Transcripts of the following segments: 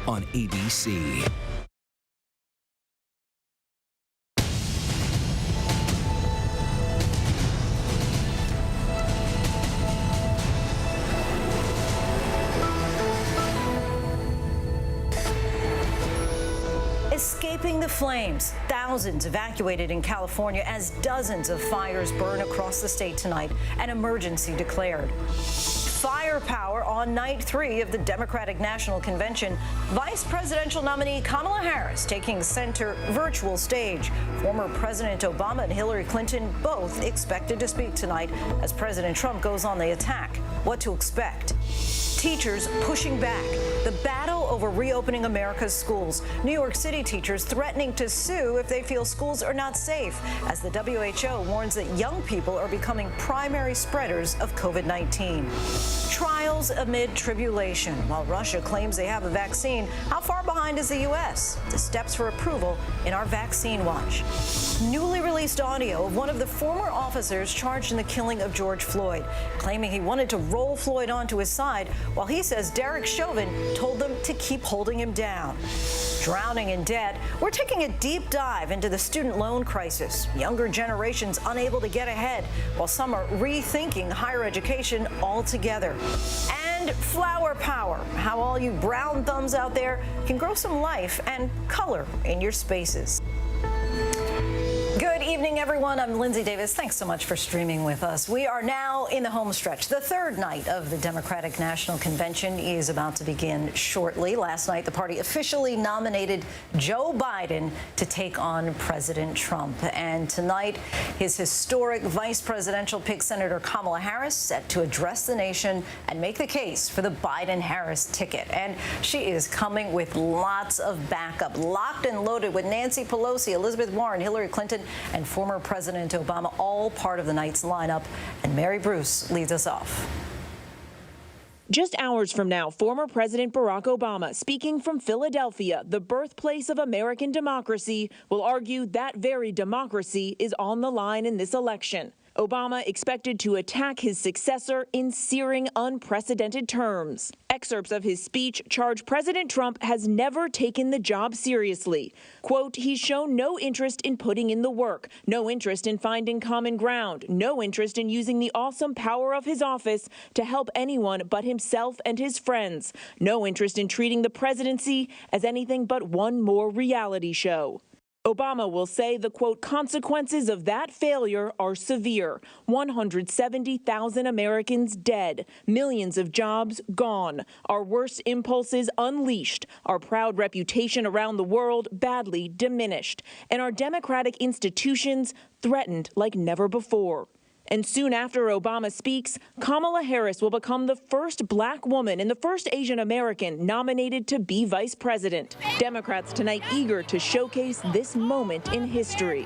on ABC. Escaping the flames, thousands evacuated in California as dozens of fires burn across the state tonight. An emergency declared. Firepower on night 3 of the Democratic National Convention. Vice presidential nominee Kamala Harris taking center virtual stage. Former President Obama and Hillary Clinton both expected to speak tonight as President Trump goes on the attack. What to expect? Teachers pushing back. The battle over reopening America's schools. New York City teachers threatening to sue if they feel schools are not safe, as the WHO warns that young people are becoming primary spreaders of COVID-19. Trials amid tribulation. While Russia claims they have a vaccine, how far behind is the U.S.? The steps for approval in our Vaccine Watch. Newly released audio of one of the former officers charged in the killing of George Floyd, claiming he wanted to roll Floyd onto his side, while he says Derek Chauvin told them to keep holding him down. Drowning in debt, we're taking a deep dive into the student loan crisis. Younger generations unable to get ahead, while some are rethinking higher education altogether. And flower power, how all you brown thumbs out there can grow some life and color in your spaces. Good evening, everyone. I'm Lindsay Davis. Thanks so much for streaming with us. We are now in the home stretch. The third night of the Democratic National Convention is about to begin shortly. Last night, the party officially nominated Joe Biden to take on President Trump. And tonight, his historic vice presidential pick, Senator Kamala Harris, set to address the nation and make the case for the Biden-Harris ticket. And she is coming with lots of backup, locked and loaded with Nancy Pelosi, Elizabeth Warren, Hillary Clinton, and former President Obama, all part of the night's lineup. And Mary Bruce leads us off. Just hours from now, former President Barack Obama, speaking from Philadelphia, the birthplace of American democracy, will argue that very democracy is on the line in this election. Obama expected to attack his successor in searing, unprecedented terms. Excerpts of his speech charge President Trump has never taken the job seriously. Quote, he's shown no interest in putting in the work, no interest in finding common ground, no interest in using the awesome power of his office to help anyone but himself and his friends, no interest in treating the presidency as anything but one more reality show. Obama will say the, quote, consequences of that failure are severe. 170,000 Americans dead, millions of jobs gone, our worst impulses unleashed, our proud reputation around the world badly diminished, and our democratic institutions threatened like never before. And soon after Obama speaks, Kamala Harris will become the first black woman and the first Asian American nominated to be vice president. Democrats tonight eager to showcase this moment in history.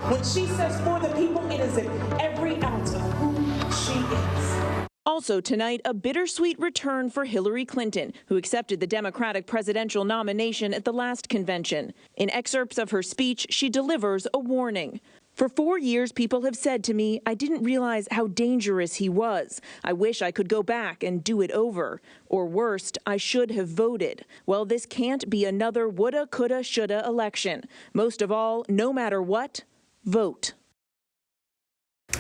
When she says for the people, it is in every ounce of who she is. Also tonight, a bittersweet return for Hillary Clinton, who accepted the Democratic presidential nomination at the last convention. In excerpts of her speech, she delivers a warning. For 4 years, people have said to me, I didn't realize how dangerous he was. I wish I could go back and do it over. Or worst, I should have voted. Well, this can't be another woulda, coulda, shoulda election. Most of all, no matter what, vote.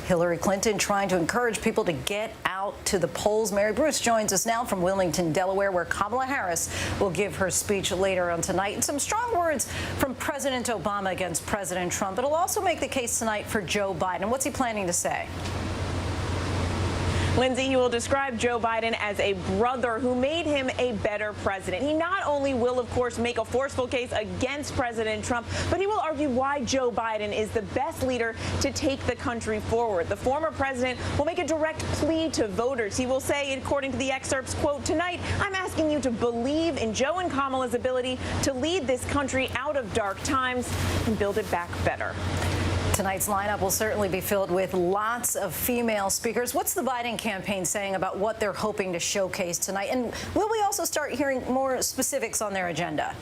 Hillary Clinton trying to encourage people to get out to the polls. Mary Bruce joins us now from Wilmington, Delaware, where Kamala Harris will give her speech later on tonight. And some strong words from President Obama against President Trump. It'll also make the case tonight for Joe Biden. What's he planning to say? Lindsay, he will describe Joe Biden as a brother who made him a better president. He not only will, of course, make a forceful case against President Trump, but he will argue why Joe Biden is the best leader to take the country forward. The former president will make a direct plea to voters. He will say, according to the excerpts, quote, tonight, I'm asking you to believe in Joe and Kamala's ability to lead this country out of dark times and build it back better. Tonight's lineup will certainly be filled with lots of female speakers. What's the Biden campaign saying about what they're hoping to showcase tonight? And will we also start hearing more specifics on their agenda?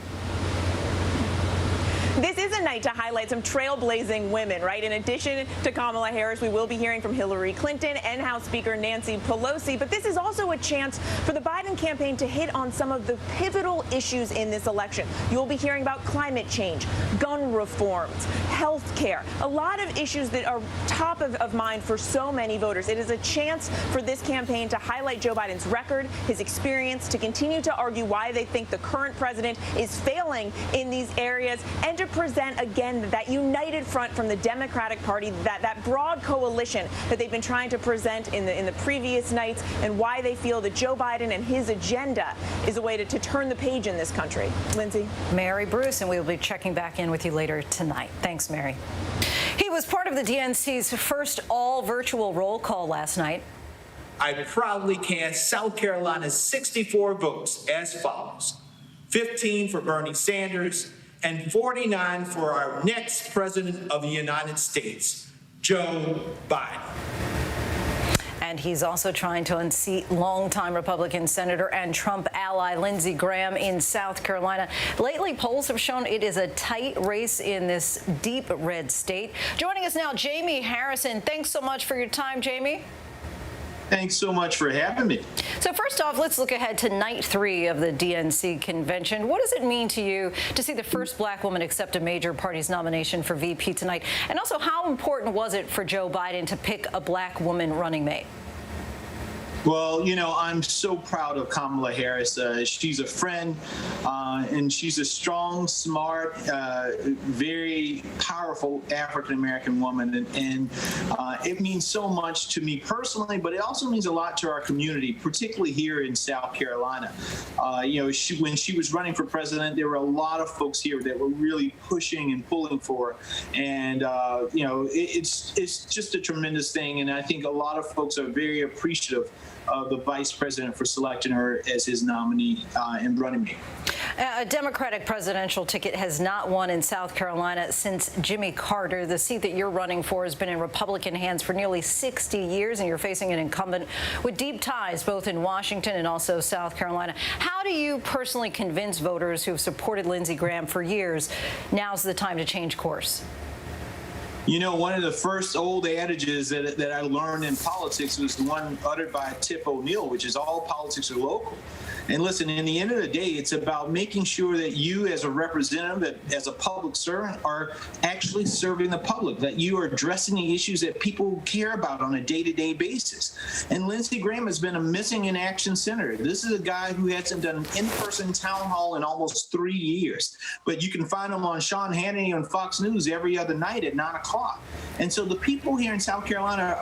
This is a night to highlight some trailblazing women, right? In addition to Kamala Harris, we will be hearing from Hillary Clinton and House Speaker Nancy Pelosi. But this is also a chance for the Biden campaign to hit on some of the pivotal issues in this election. You'll be hearing about climate change, gun reforms, health care, a lot of issues that are top of mind for so many voters. It is a chance for this campaign to highlight Joe Biden's record, his experience, to continue to argue why they think the current president is failing in these areas, and to present again that united front from the Democratic Party, that broad coalition that they've been trying to present in the previous nights, and why they feel that Joe Biden and his agenda is a way to turn the page in this country. Lindsay. Mary Bruce, and we will be checking back in with you later tonight. Thanks, Mary. He was part of the DNC's first all-virtual roll call last night. I proudly cast South Carolina's 64 votes as follows: 15 for Bernie Sanders and 49 for our next president of the United States, Joe Biden. And he's also trying to unseat longtime Republican Senator and Trump ally Lindsey Graham in South Carolina. Lately, polls have shown it is a tight race in this deep red state. Joining us now, JAIME Harrison. Thanks so much for your time, JAIME. Thanks so much for having me. So first off, let's look ahead to night 3 of the DNC convention. What does it mean to you to see the first black woman accept a major party's nomination for VP tonight? And also, how important was it for Joe Biden to pick a black woman running mate? Well, you know, I'm so proud of Kamala Harris. She's a friend, and she's a strong, smart, very powerful African-American woman. And it means so much to me personally, but it also means a lot to our community, particularly here in South Carolina. You know, when she was running for president, there were a lot of folks here that were really pushing and pulling for her. And, you know, it's just a tremendous thing. And I think a lot of folks are very appreciative of the vice president for selecting her as his nominee and running mate. A Democratic presidential ticket has not won in South Carolina since Jimmy Carter. The seat that you're running for has been in Republican hands for nearly 60 years, and you're facing an incumbent with deep ties both in Washington and also South Carolina. How do you personally convince voters who have supported Lindsey Graham for years now's the time to change course? You know, one of the first old adages that I learned in politics was the one uttered by Tip O'Neill, which is all politics are local. And listen, in the end of the day, it's about making sure that you as a representative, as a public servant, are actually serving the public, that you are addressing the issues that people care about on a day-to-day basis. And Lindsey Graham has been a missing in action senator. This is a guy who hasn't done an in-person town hall in almost 3 years. But you can find him on Sean Hannity on Fox News every other night at 9 o'clock. And so the people here in South Carolina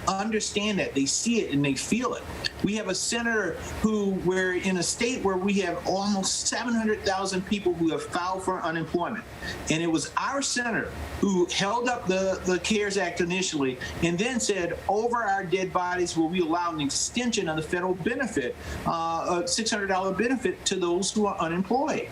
understand that. They see it and they feel it. We have a senator who, we're in a state where we have almost 700,000 people who have filed for unemployment. And it was our senator who held up the CARES Act initially and then said, over our dead bodies will we allow an extension of the federal benefit, a $600 benefit to those who are unemployed.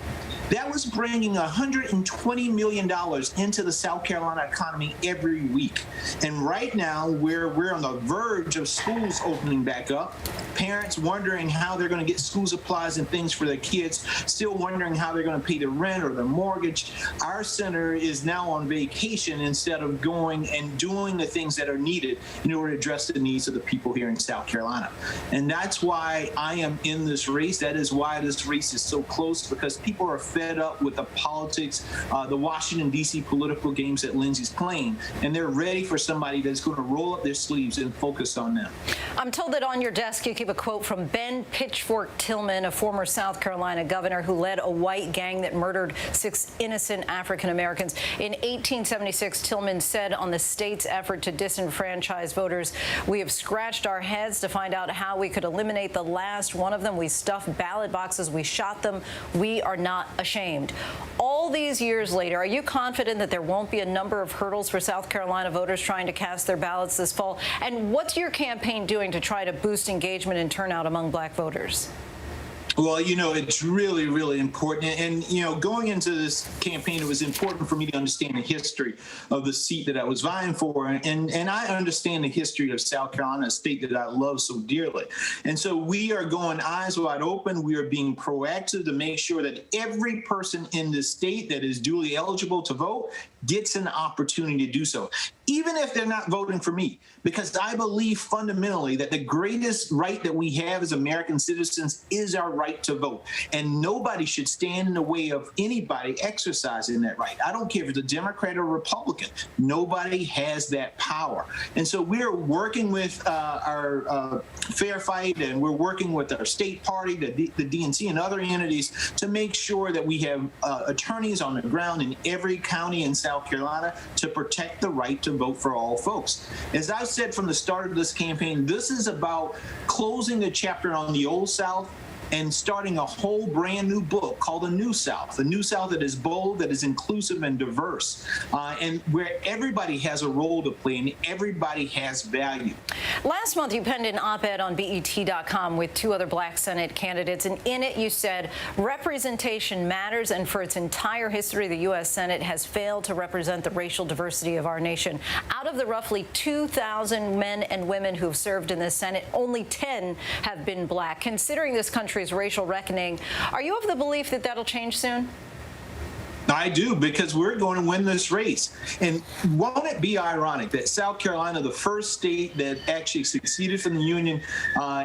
That was bringing $120 million into the South Carolina economy every week. And right now, we're on the verge of schools opening back up, parents wondering how they're going to get school supplies and things for their kids, still wondering how they're going to pay the rent or the mortgage. Our senator is now on vacation instead of going and doing the things that are needed in order to address the needs of the people here in South Carolina. And that's why I am in this race. That is why this race is so close, because people are fed up with the politics, the Washington, D.C. political games that Lindsey's playing, and they're ready for somebody that's going to roll up their sleeves and focus on them. I'm told that on your desk you keep a quote from Ben Pitchfork Tillman, a former South Carolina governor who led a white gang that murdered 6 innocent African Americans. In 1876, Tillman said on the state's effort to disenfranchise voters, "We have scratched our heads to find out how we could eliminate the last one of them. We stuffed ballot boxes. We shot them. We are not ashamed." All these years later, are you confident that there won't be a number of hurdles for South Carolina voters trying to cast their ballots this fall? And what's your campaign doing to try to boost engagement and turnout among black voters? Well, it's really, really important. And, going into this campaign, it was important for me to understand the history of the seat that I was vying for. And I understand the history of South Carolina, a state that I love so dearly. And so we are going eyes wide open. We are being proactive to make sure that every person in the state that is duly eligible to vote gets an opportunity to do so, even if they're not voting for me, because I believe fundamentally that the greatest right that we have as American citizens is our right to vote. And nobody should stand in the way of anybody exercising that right. I don't care if it's a Democrat or Republican. Nobody has that power. And so we're working with our Fair Fight, and we're working with our state party, the DNC, and other entities to make sure that we have attorneys on the ground in every county in South Carolina to protect the right to vote for all folks. As I've said from the start of this campaign, this is about closing the chapter on the Old South and starting a whole brand new book called A New South, a new South that is bold, that is inclusive and diverse, and where everybody has a role to play and everybody has value. Last month, you penned an op-ed on BET.com with 2 other black Senate candidates, and in it you said representation matters, and for its entire history, the U.S. Senate has failed to represent the racial diversity of our nation. Out of the roughly 2,000 men and women who've served in the Senate, only 10 have been black. Considering this country's racial reckoning, are you of the belief that that'll change soon? I do, because we're going to win this race. And won't it be ironic that South Carolina, the first state that actually succeeded from the Union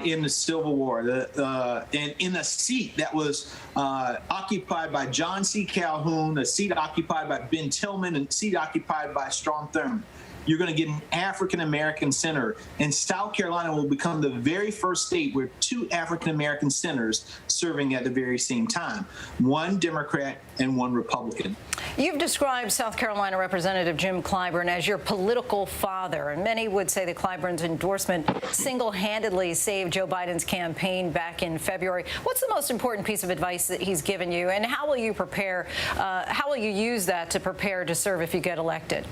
in the Civil War, and in a seat that was occupied by John C. Calhoun, a seat occupied by Ben Tillman, and a seat occupied by Strom Thurmond, you're going to get an African-American senator, and South Carolina will become the very first state with 2 African-American senators serving at the very same time, 1 Democrat and 1 Republican. You've described South Carolina Representative Jim Clyburn as your political father, and many would say that Clyburn's endorsement single-handedly saved Joe Biden's campaign back in February. What's the most important piece of advice that he's given you, and how will you prepare? How will you use that to prepare to serve if you get elected?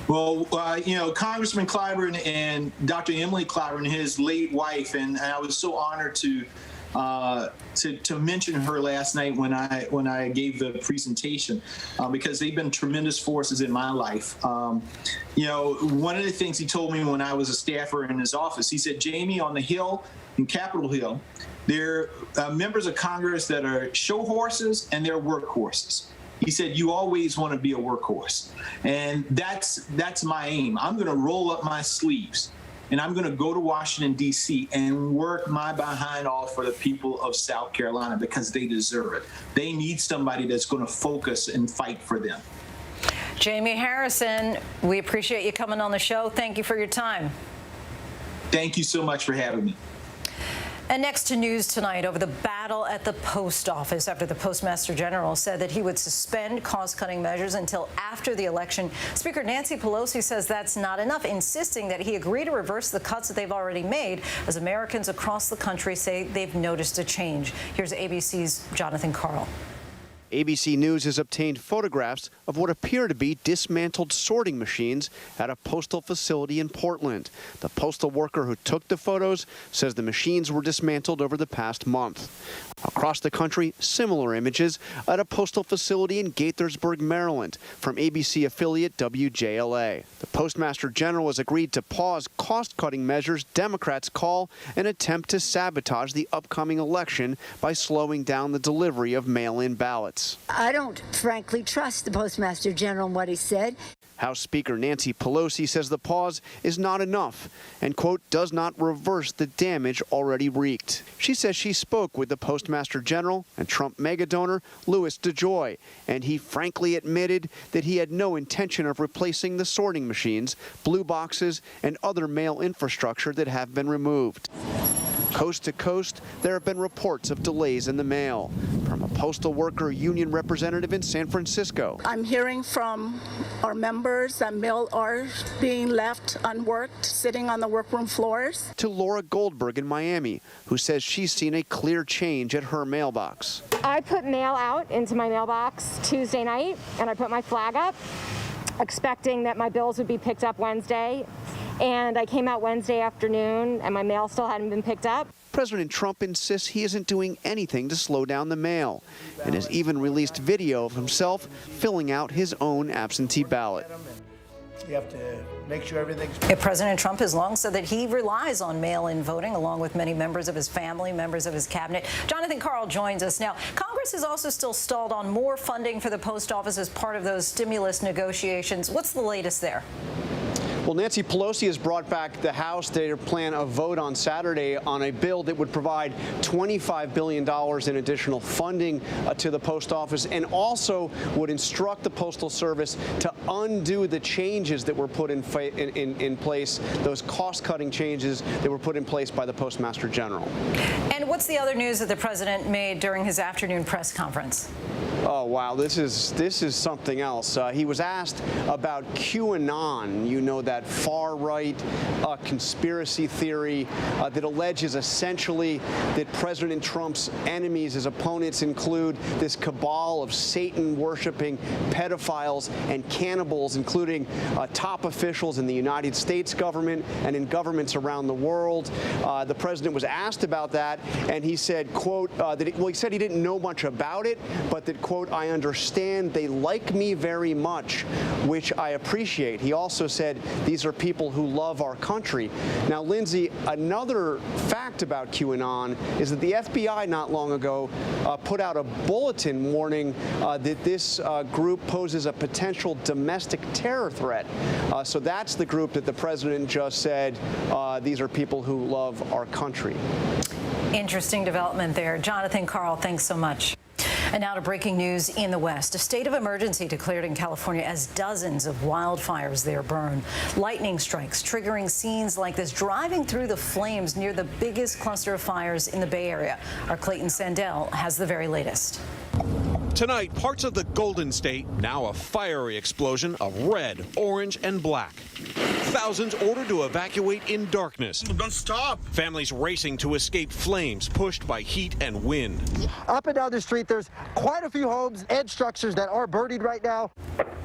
Well, Congressman Clyburn and Dr. Emily Clyburn, his late wife, and I was so honored to mention her last night when I gave the presentation, because they've been tremendous forces in my life. One of the things he told me when I was a staffer in his office, he said, Jamie, on the Hill, in Capitol Hill, there are members of Congress that are show horses and they're workhorses. He said, you always want to be a workhorse. And that's my aim. I'm going to roll up my sleeves and I'm going to go to Washington, D.C. and work my behind off for the people of South Carolina, because they deserve it. They need somebody that's going to focus and fight for them. Jamie Harrison, we appreciate you coming on the show. Thank you for your time. Thank you so much for having me. And next to news tonight over the battle at the post office after the Postmaster General said that he would suspend cost-cutting measures until after the election. Speaker Nancy Pelosi says that's not enough, insisting that he agree to reverse the cuts that they've already made, as Americans across the country say they've noticed a change. Here's ABC's Jonathan Karl. ABC News has obtained photographs of what appear to be dismantled sorting machines at a postal facility in Portland. The postal worker who took the photos says the machines were dismantled over the past month. Across the country, similar images at a postal facility in Gaithersburg, Maryland, from ABC affiliate WJLA. The Postmaster General has agreed to pause cost-cutting measures Democrats call an attempt to sabotage the upcoming election by slowing down the delivery of mail-in ballots. I don't frankly trust the Postmaster General and what he said. House Speaker Nancy Pelosi says the pause is not enough and, quote, does not reverse the damage already wreaked. She says she spoke with the Postmaster General and Trump mega donor Louis DeJoy, and he frankly admitted that he had no intention of replacing the sorting machines, blue boxes, and other mail infrastructure that have been removed. Coast to coast, there have been reports of delays in the mail. From a postal worker union representative in San Francisco. I'm hearing from our members that mail are being left unworked, sitting on the workroom floors. To Laura Goldberg in Miami, who says she's seen a clear change at her mailbox. I put mail out into my mailbox Tuesday night, and I put my flag up, expecting that my bills would be picked up Wednesday. And I came out Wednesday afternoon, and my mail still hadn't been picked up. President Trump insists he isn't doing anything to slow down the mail and has even released video of himself filling out his own absentee ballot. You have to make sure everything's... President Trump has long said that he relies on mail-in voting, along with many members of his family, members of his cabinet. Jonathan Karl joins us now. Congress is also still stalled on more funding for the post office as part of those stimulus negotiations. What's the latest there? Well, Nancy Pelosi has brought back the House. They plan a vote on Saturday on a bill that would provide $25 billion in additional funding to the post office, and also would instruct the Postal Service to undo the changes that were put in place, those cost-cutting changes that were put in place by the Postmaster General. And what's the other news that the president made during his afternoon press conference? Oh, wow, this is something else. He was asked about QAnon, you know, that far-right conspiracy theory that alleges essentially that President Trump's enemies, his opponents, include this cabal of Satan-worshiping pedophiles and cannibals, including top officials in the United States government and in governments around the world. The president was asked about that, and he said, quote, he said he didn't know much about it, but that, quote, I understand they like me very much, which I appreciate. He also said these are people who love our country. Now, Lindsay, another fact about QAnon is that the FBI not long ago put out a bulletin warning that this group poses a potential domestic terror threat. So that's the group that the president just said these are people who love our country. Interesting development there. Jonathan Karl, thanks so much. And now to breaking news in the West. A state of emergency declared in California as dozens of wildfires there burn. Lightning strikes triggering scenes like this, driving through the flames near the biggest cluster of fires in the Bay Area. Our Clayton Sandell has the very latest. Tonight, parts of the Golden State, now a fiery explosion of red, orange, and black. Thousands ordered to evacuate in darkness. Don't stop. Families racing to escape flames pushed by heat and wind. Up and down the street, there's quite a few homes and structures that are burning right now.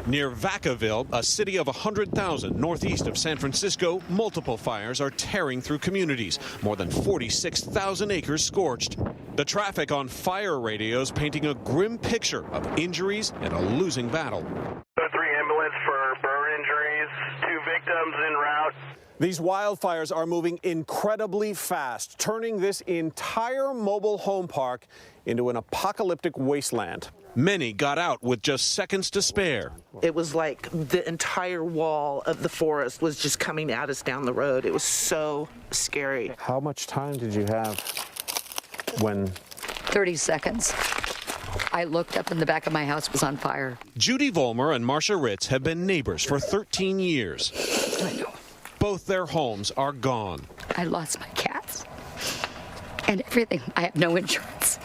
Near Vacaville, a city of 100,000 northeast of San Francisco, multiple fires are tearing through communities. More than 46,000 acres scorched. The traffic on fire radios painting a grim picture of injuries and a losing battle. 3 ambulance for burn injuries, 2 victims en route. These wildfires are moving incredibly fast, turning this entire mobile home park into an apocalyptic wasteland. Many got out with just seconds to spare. It was like the entire wall of the forest was just coming at us down the road. It was so scary. How much time did you have when? 30 seconds. I looked up and the back of my house was on fire. Judy Vollmer and Marcia Ritz have been neighbors for 13 years. I know. Both their homes are gone. I lost my cats and everything. I have no insurance.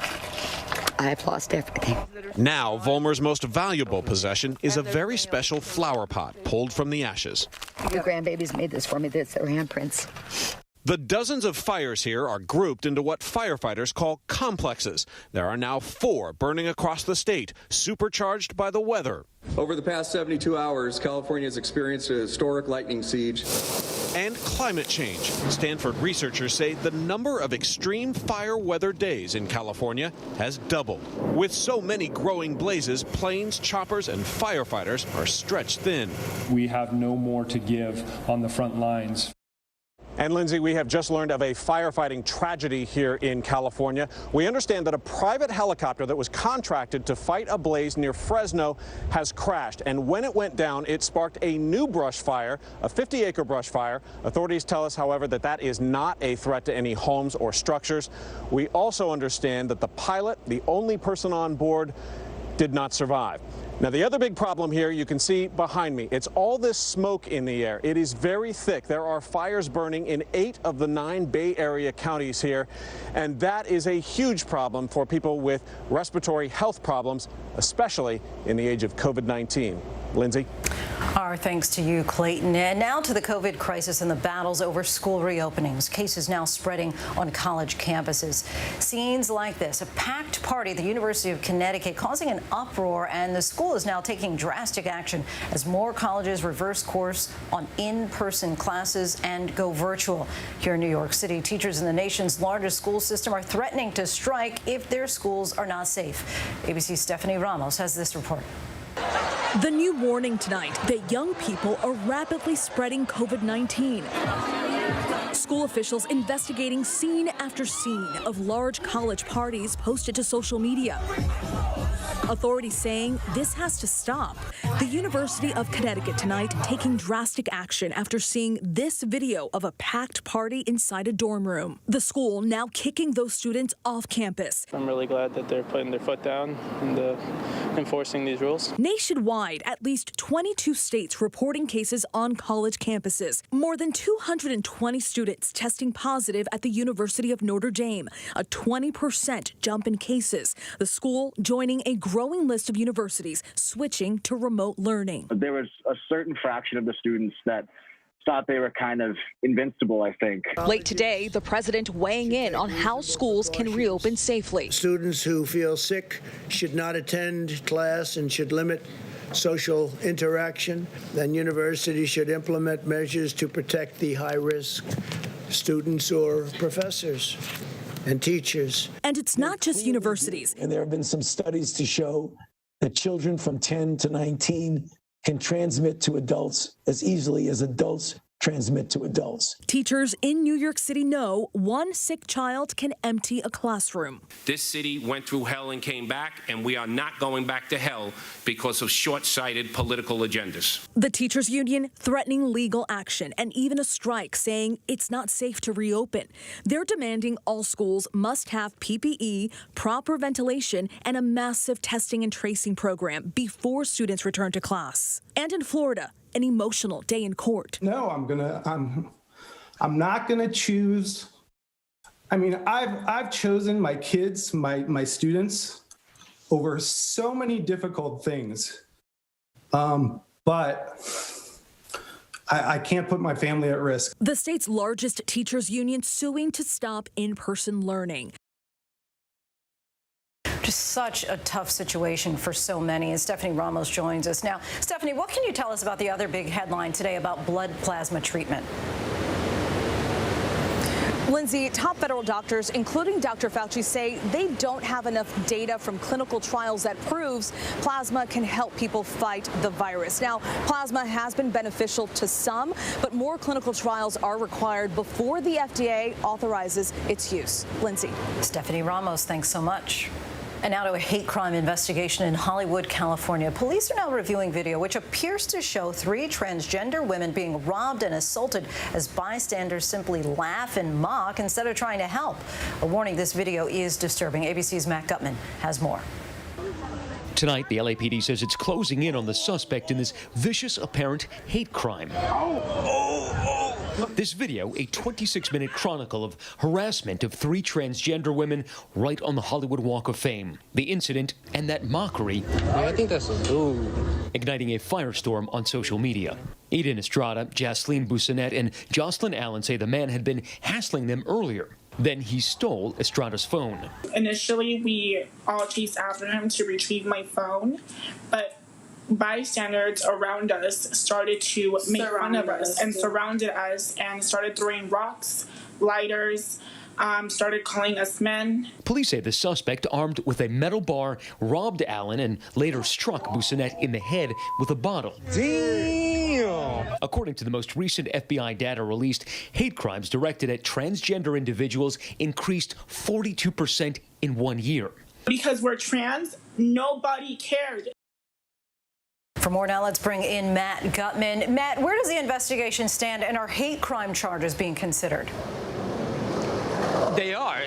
I have lost everything. Now, Vollmer's most valuable possession is a very special flower pot pulled from the ashes. The grandbabies made this for me. That's their handprints. The dozens of fires here are grouped into what firefighters call complexes. There are now 4 burning across the state, supercharged by the weather. Over the past 72 hours, California has experienced a historic lightning siege. And climate change. Stanford researchers say the number of extreme fire weather days in California has doubled. With so many growing blazes, planes, choppers, and firefighters are stretched thin. We have no more to give on the front lines. And Lindsay, we have just learned of a firefighting tragedy here in California. We understand that a private helicopter that was contracted to fight a blaze near Fresno has crashed. And when it went down, it sparked a new brush fire, a 50-acre brush fire. Authorities tell us, however, that that is not a threat to any homes or structures. We also understand that the pilot, the only person on board, did not survive. Now, the other big problem here, you can see behind me, it's all this smoke in the air. It is very thick. There are fires burning in 8 of the 9 Bay Area counties here, and that is a huge problem for people with respiratory health problems, especially in the age of COVID-19. Lindsay? Our thanks to you, Clayton. And now to the COVID crisis and the battles over school reopenings. Cases now spreading on college campuses. Scenes like this, a packed party at the University of Connecticut causing an uproar, and the school is now taking drastic action as more colleges reverse course on in-person classes and go virtual. Here in New York City, teachers in the nation's largest school system are threatening to strike if their schools are not safe. ABC's Stephanie Ramos has this report. The new warning tonight that young people are rapidly spreading COVID-19. School officials investigating scene after scene of large college parties posted to social media. Authorities saying this has to stop. The University of Connecticut tonight taking drastic action after seeing this video of a packed party inside a dorm room. The school now kicking those students off campus. I'm really glad that they're putting their foot down and enforcing these rules. Nationwide, at least 22 states reporting cases on college campuses. More than 220 students testing positive at the University of Notre Dame, a 20% jump in cases. The school joining a growing list of universities switching to remote learning. There was a certain fraction of the students that thought they were kind of invincible, I think. Late today, the president weighing in on how schools can reopen safely. Students who feel sick should not attend class and should limit social interaction. Then universities should implement measures to protect the high-risk students or professors and teachers. And it's not just universities. And there have been some studies to show that children from 10 to 19 can transmit to adults as easily as adults transmit to adults. Teachers in New York City know one sick child can empty a classroom. This city went through hell and came back, and we are not going back to hell because of short-sighted political agendas. The teachers union threatening legal action and even a strike, saying it's not safe to reopen. They're demanding all schools must have PPE, proper ventilation, and a massive testing and tracing program before students return to class. And in Florida, an emotional day in court. No, I'm not gonna choose. I mean, I've chosen my kids, my students over so many difficult things. But I can't put my family at risk. The state's largest teachers union suing to stop in-person learning. Just such a tough situation for so many. And Stephanie Ramos joins us now. Stephanie, what can you tell us about the other big headline today about blood plasma treatment? Lindsay, top federal doctors, including Dr. Fauci, say they don't have enough data from clinical trials that proves plasma can help people fight the virus. Now, plasma has been beneficial to some, but more clinical trials are required before the FDA authorizes its use. Lindsay. Stephanie Ramos, thanks so much. And now to a hate crime investigation in Hollywood, California. Police are now reviewing video which appears to show 3 transgender women being robbed and assaulted as bystanders simply laugh and mock instead of trying to help. A warning, this video is disturbing. ABC's Matt Gutman has more. Tonight, the LAPD says it's closing in on the suspect in this vicious apparent hate crime. This video, a 26-minute chronicle of harassment of 3 transgender women right on the Hollywood Walk of Fame. The incident and that mockery, I think that's a dude, igniting a firestorm on social media. Eden Estrada, Jaslene Bissonette, and Jocelyn Allen say the man had been hassling them earlier. Then he stole Estrada's phone. Initially, we all chased after him to retrieve my phone, but bystanders around us started to make fun of us and surrounded us and started throwing rocks, lighters, started calling us men. Police say the suspect, armed with a metal bar, robbed Allen and later struck Bissonette in the head with a bottle. Damn! According to the most recent FBI data released, hate crimes directed at transgender individuals increased 42% in 1 year. Because we're trans, nobody cared. For more now, let's bring in Matt Gutman. Matt, where does the investigation stand, and are hate crime charges being considered? They are.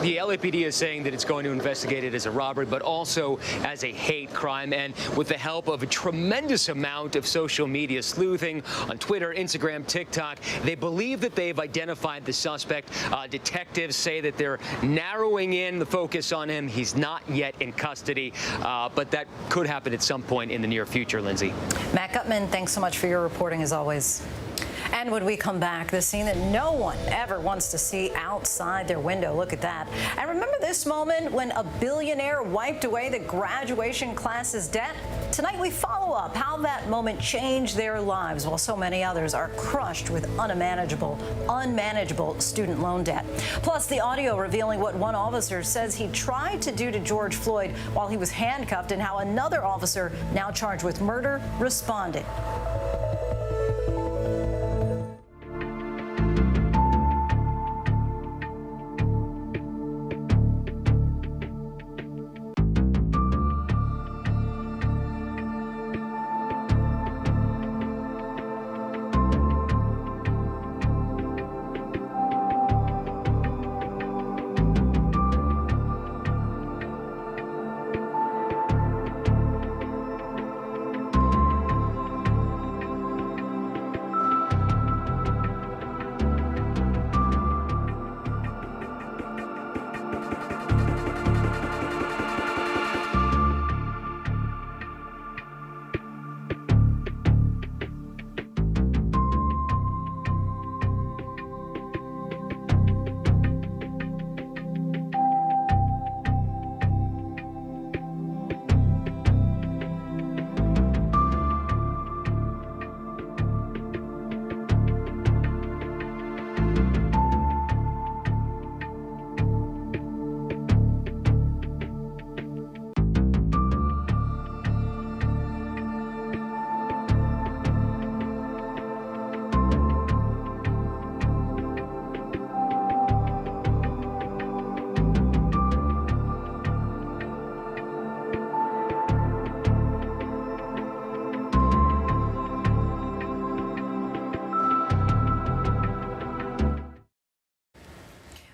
The LAPD is saying that it's going to investigate it as a robbery, but also as a hate crime. And with the help of a tremendous amount of social media sleuthing on Twitter, Instagram, TikTok, they believe that they've identified the suspect. Detectives say that they're narrowing in the focus on him. He's not yet in custody, but that could happen at some point in the near future, Lindsay. Matt Gutman, thanks so much for your reporting as always. And when we come back, the scene that no one ever wants to see outside their window. Look at that. And remember this moment when a billionaire wiped away the graduation class's debt? Tonight we follow up how that moment changed their lives while so many others are crushed with unmanageable student loan debt. Plus the audio revealing what one officer says he tried to do to George Floyd while he was handcuffed and how another officer now charged with murder responded.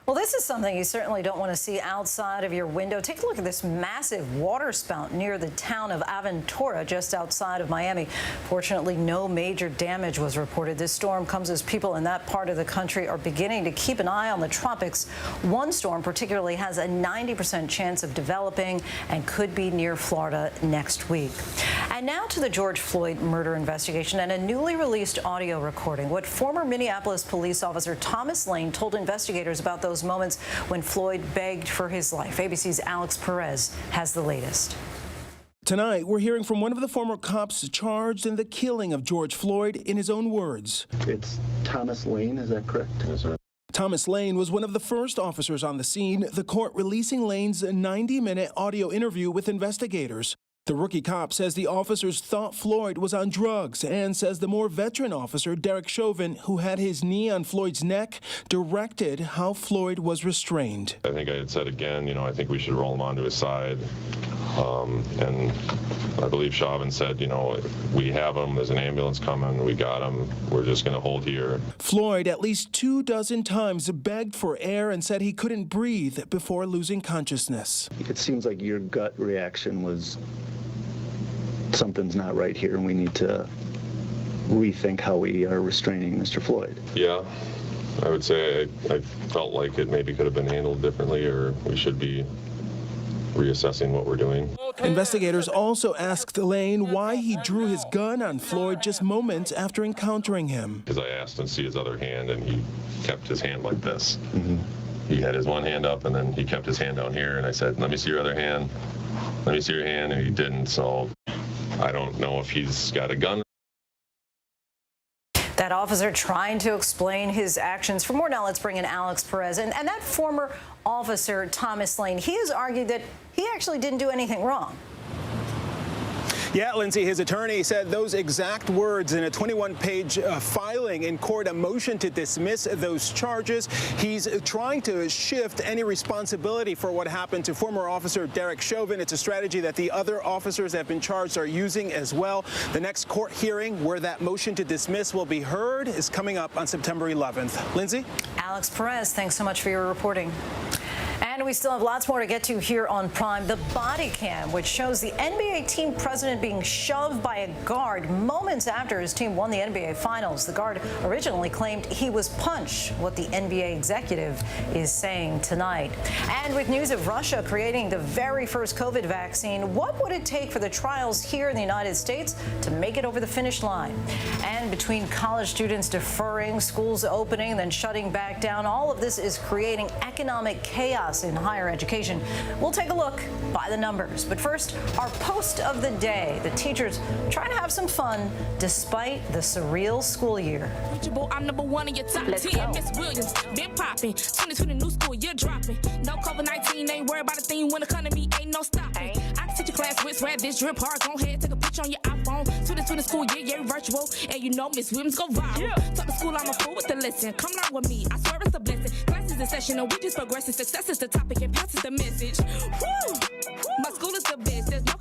Well, this is something you certainly don't want to see outside of your window. Take a look at this massive water spout near the town of Aventura, just outside of Miami. Fortunately, no major damage was reported. This storm comes as people in that part of the country are beginning to keep an eye on the tropics. One storm particularly has a 90% chance of developing and could be near Florida next week. And now to the George Floyd murder investigation and a newly released audio recording. What former Minneapolis police officer Thomas Lane told investigators about those moments when Floyd begged for his life. ABC's Alex Perez has the latest. Tonight, we're hearing from one of the former cops charged in the killing of George Floyd in his own words. It's Thomas Lane, is that correct? Yes, sir. Thomas Lane was one of the first officers on the scene, the court releasing Lane's 90-minute audio interview with investigators. The rookie cop says the officers thought Floyd was on drugs and says the more veteran officer, Derek Chauvin, who had his knee on Floyd's neck, directed how Floyd was restrained. I think I had said again, I think we should roll him onto his side. And I believe Chauvin said, we have him, there's an ambulance coming, we got him, we're just going to hold here. Floyd at least 24 times begged for air and said he couldn't breathe before losing consciousness. It seems like your gut reaction was something's not right here and we need to rethink how we are restraining Mr. Floyd. Yeah, I would say I felt like it maybe could have been handled differently, or we should be reassessing what we're doing. Investigators also asked Lane why he drew his gun on Floyd just moments after encountering him. Because I asked him to see his other hand, and he kept his hand like this. Mm-hmm. He had his one hand up, and then he kept his hand down here, and I said, let me see your other hand. Let me see your hand, and he didn't, so I don't know if he's got a gun. That officer trying to explain his actions. For more now, let's bring in Alex Perez. And that former officer, Thomas Lane, he has argued that he actually didn't do anything wrong. Yeah, Lindsay, his attorney said those exact words in a 21-page filing in court, a motion to dismiss those charges. He's trying to shift any responsibility for what happened to former officer Derek Chauvin. It's a strategy that the other officers that have been charged are using as well. The next court hearing where that motion to dismiss will be heard is coming up on September 11th. Lindsay? Alex Perez, thanks so much for your reporting. And we still have lots more to get to here on Prime. The body cam, which shows the NBA team president being shoved by a guard moments after his team won the NBA Finals. The guard originally claimed he was punched, what the NBA executive is saying tonight. And with news of Russia creating the very first COVID vaccine, what would it take for the trials here in the United States to make it over the finish line? And between college students deferring, schools opening, then shutting back down, all of this is creating economic chaos in higher education. We'll take a look by the numbers. But first, our post of the day. The teachers trying to have some fun despite the surreal school year. I'm number one in your top 10. Miss Williams, been popping. 2020 new school year dropping. No COVID-19, ain't worried about a thing when economy ain't no stopping. I can teach your class with swag, this drip hard. Go ahead, take a picture on your iPhone. 2020 school year, yeah, virtual. And you know Miss Williams go viral. Talk to school, I'm a fool with the lesson. Come learn with me, I swear it's a blessing. Classes in session and we just progressing. Success is the topic and passes the message. Woo! My school is the best. There's no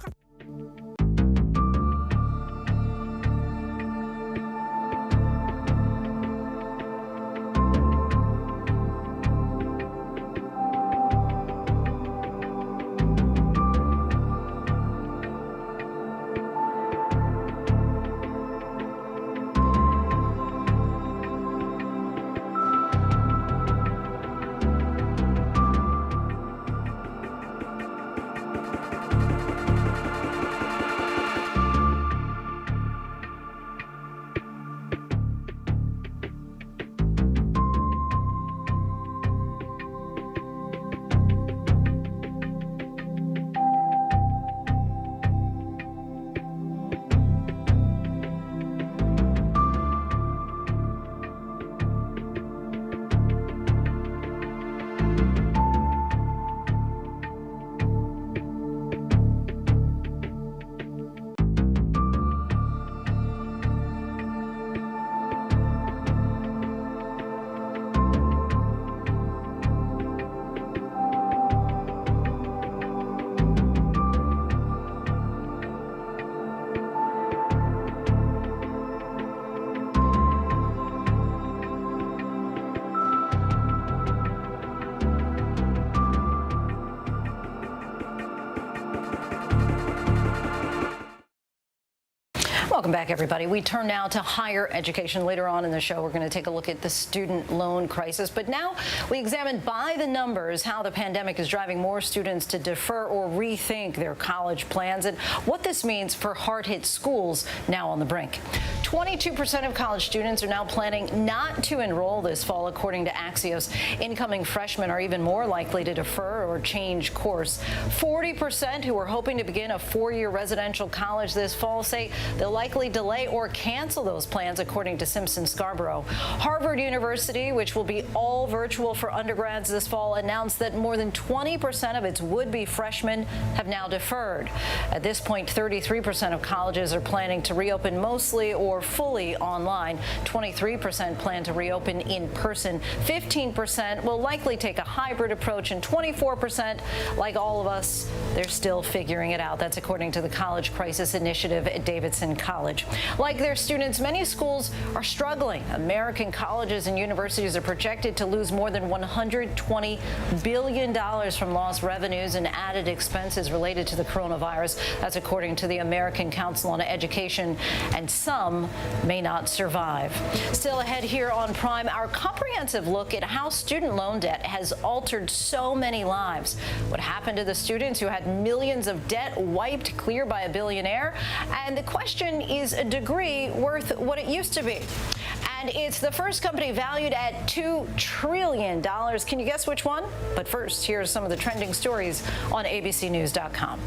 Welcome back, everybody. We turn now to higher education. Later on in the show, we're going to take a look at the student loan crisis. But now we examine by the numbers how the pandemic is driving more students to defer or rethink their college plans and what this means for hard-hit schools now on the brink. 22% of college students are now planning not to enroll this fall, according to Axios. Incoming freshmen are even more likely to defer or change course. 40% who are hoping to begin a four-year residential college this fall say they'll likely delay or cancel those plans, according to Simpson Scarborough. Harvard University, which will be all virtual for undergrads this fall, announced that more than 20% of its would-be freshmen have now deferred. At this point, 33% of colleges are planning to reopen mostly or fully online. 23% plan to reopen in person. 15% will likely take a hybrid approach, and 24%, like all of us, they're still figuring it out. That's according to the College Crisis Initiative at Davidson College. Like their students, many schools are struggling. American colleges and universities are projected to lose more than $120 billion from lost revenues and added expenses related to the coronavirus. That's according to the American Council on Education, and some may not survive. Still ahead here on Prime, our comprehensive look at how student loan debt has altered so many lives. What happened to the students who had millions of debt wiped clear by a billionaire? And the question, is a degree worth what it used to be? And it's the first company valued at $2 trillion. Can you guess which one? But first, here are some of the trending stories on abcnews.com.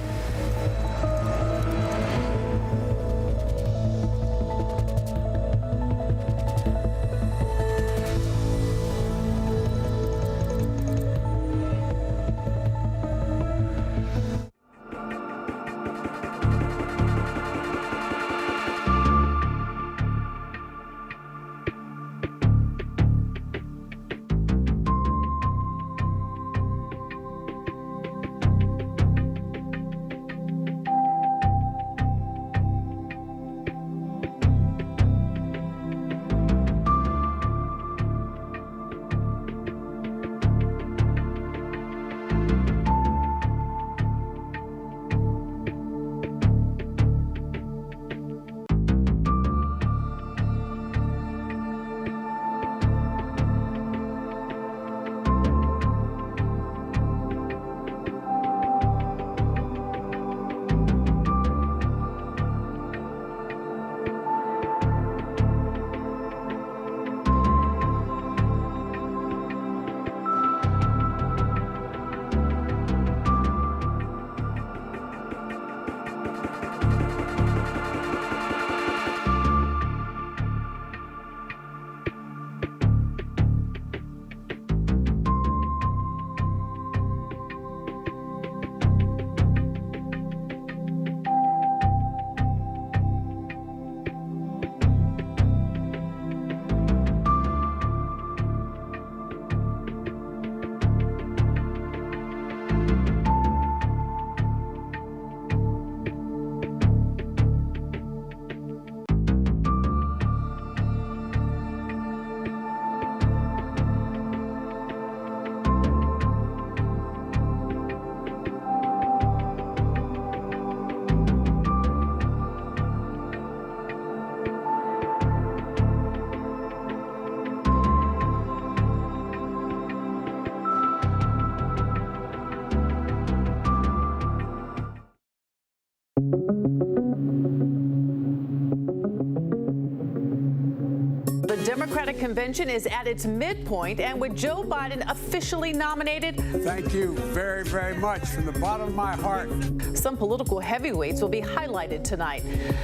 Democratic convention is at its midpoint, and with Joe Biden officially nominated. Thank you very, very much from the bottom of my heart. Some political heavyweights will be highlighted tonight.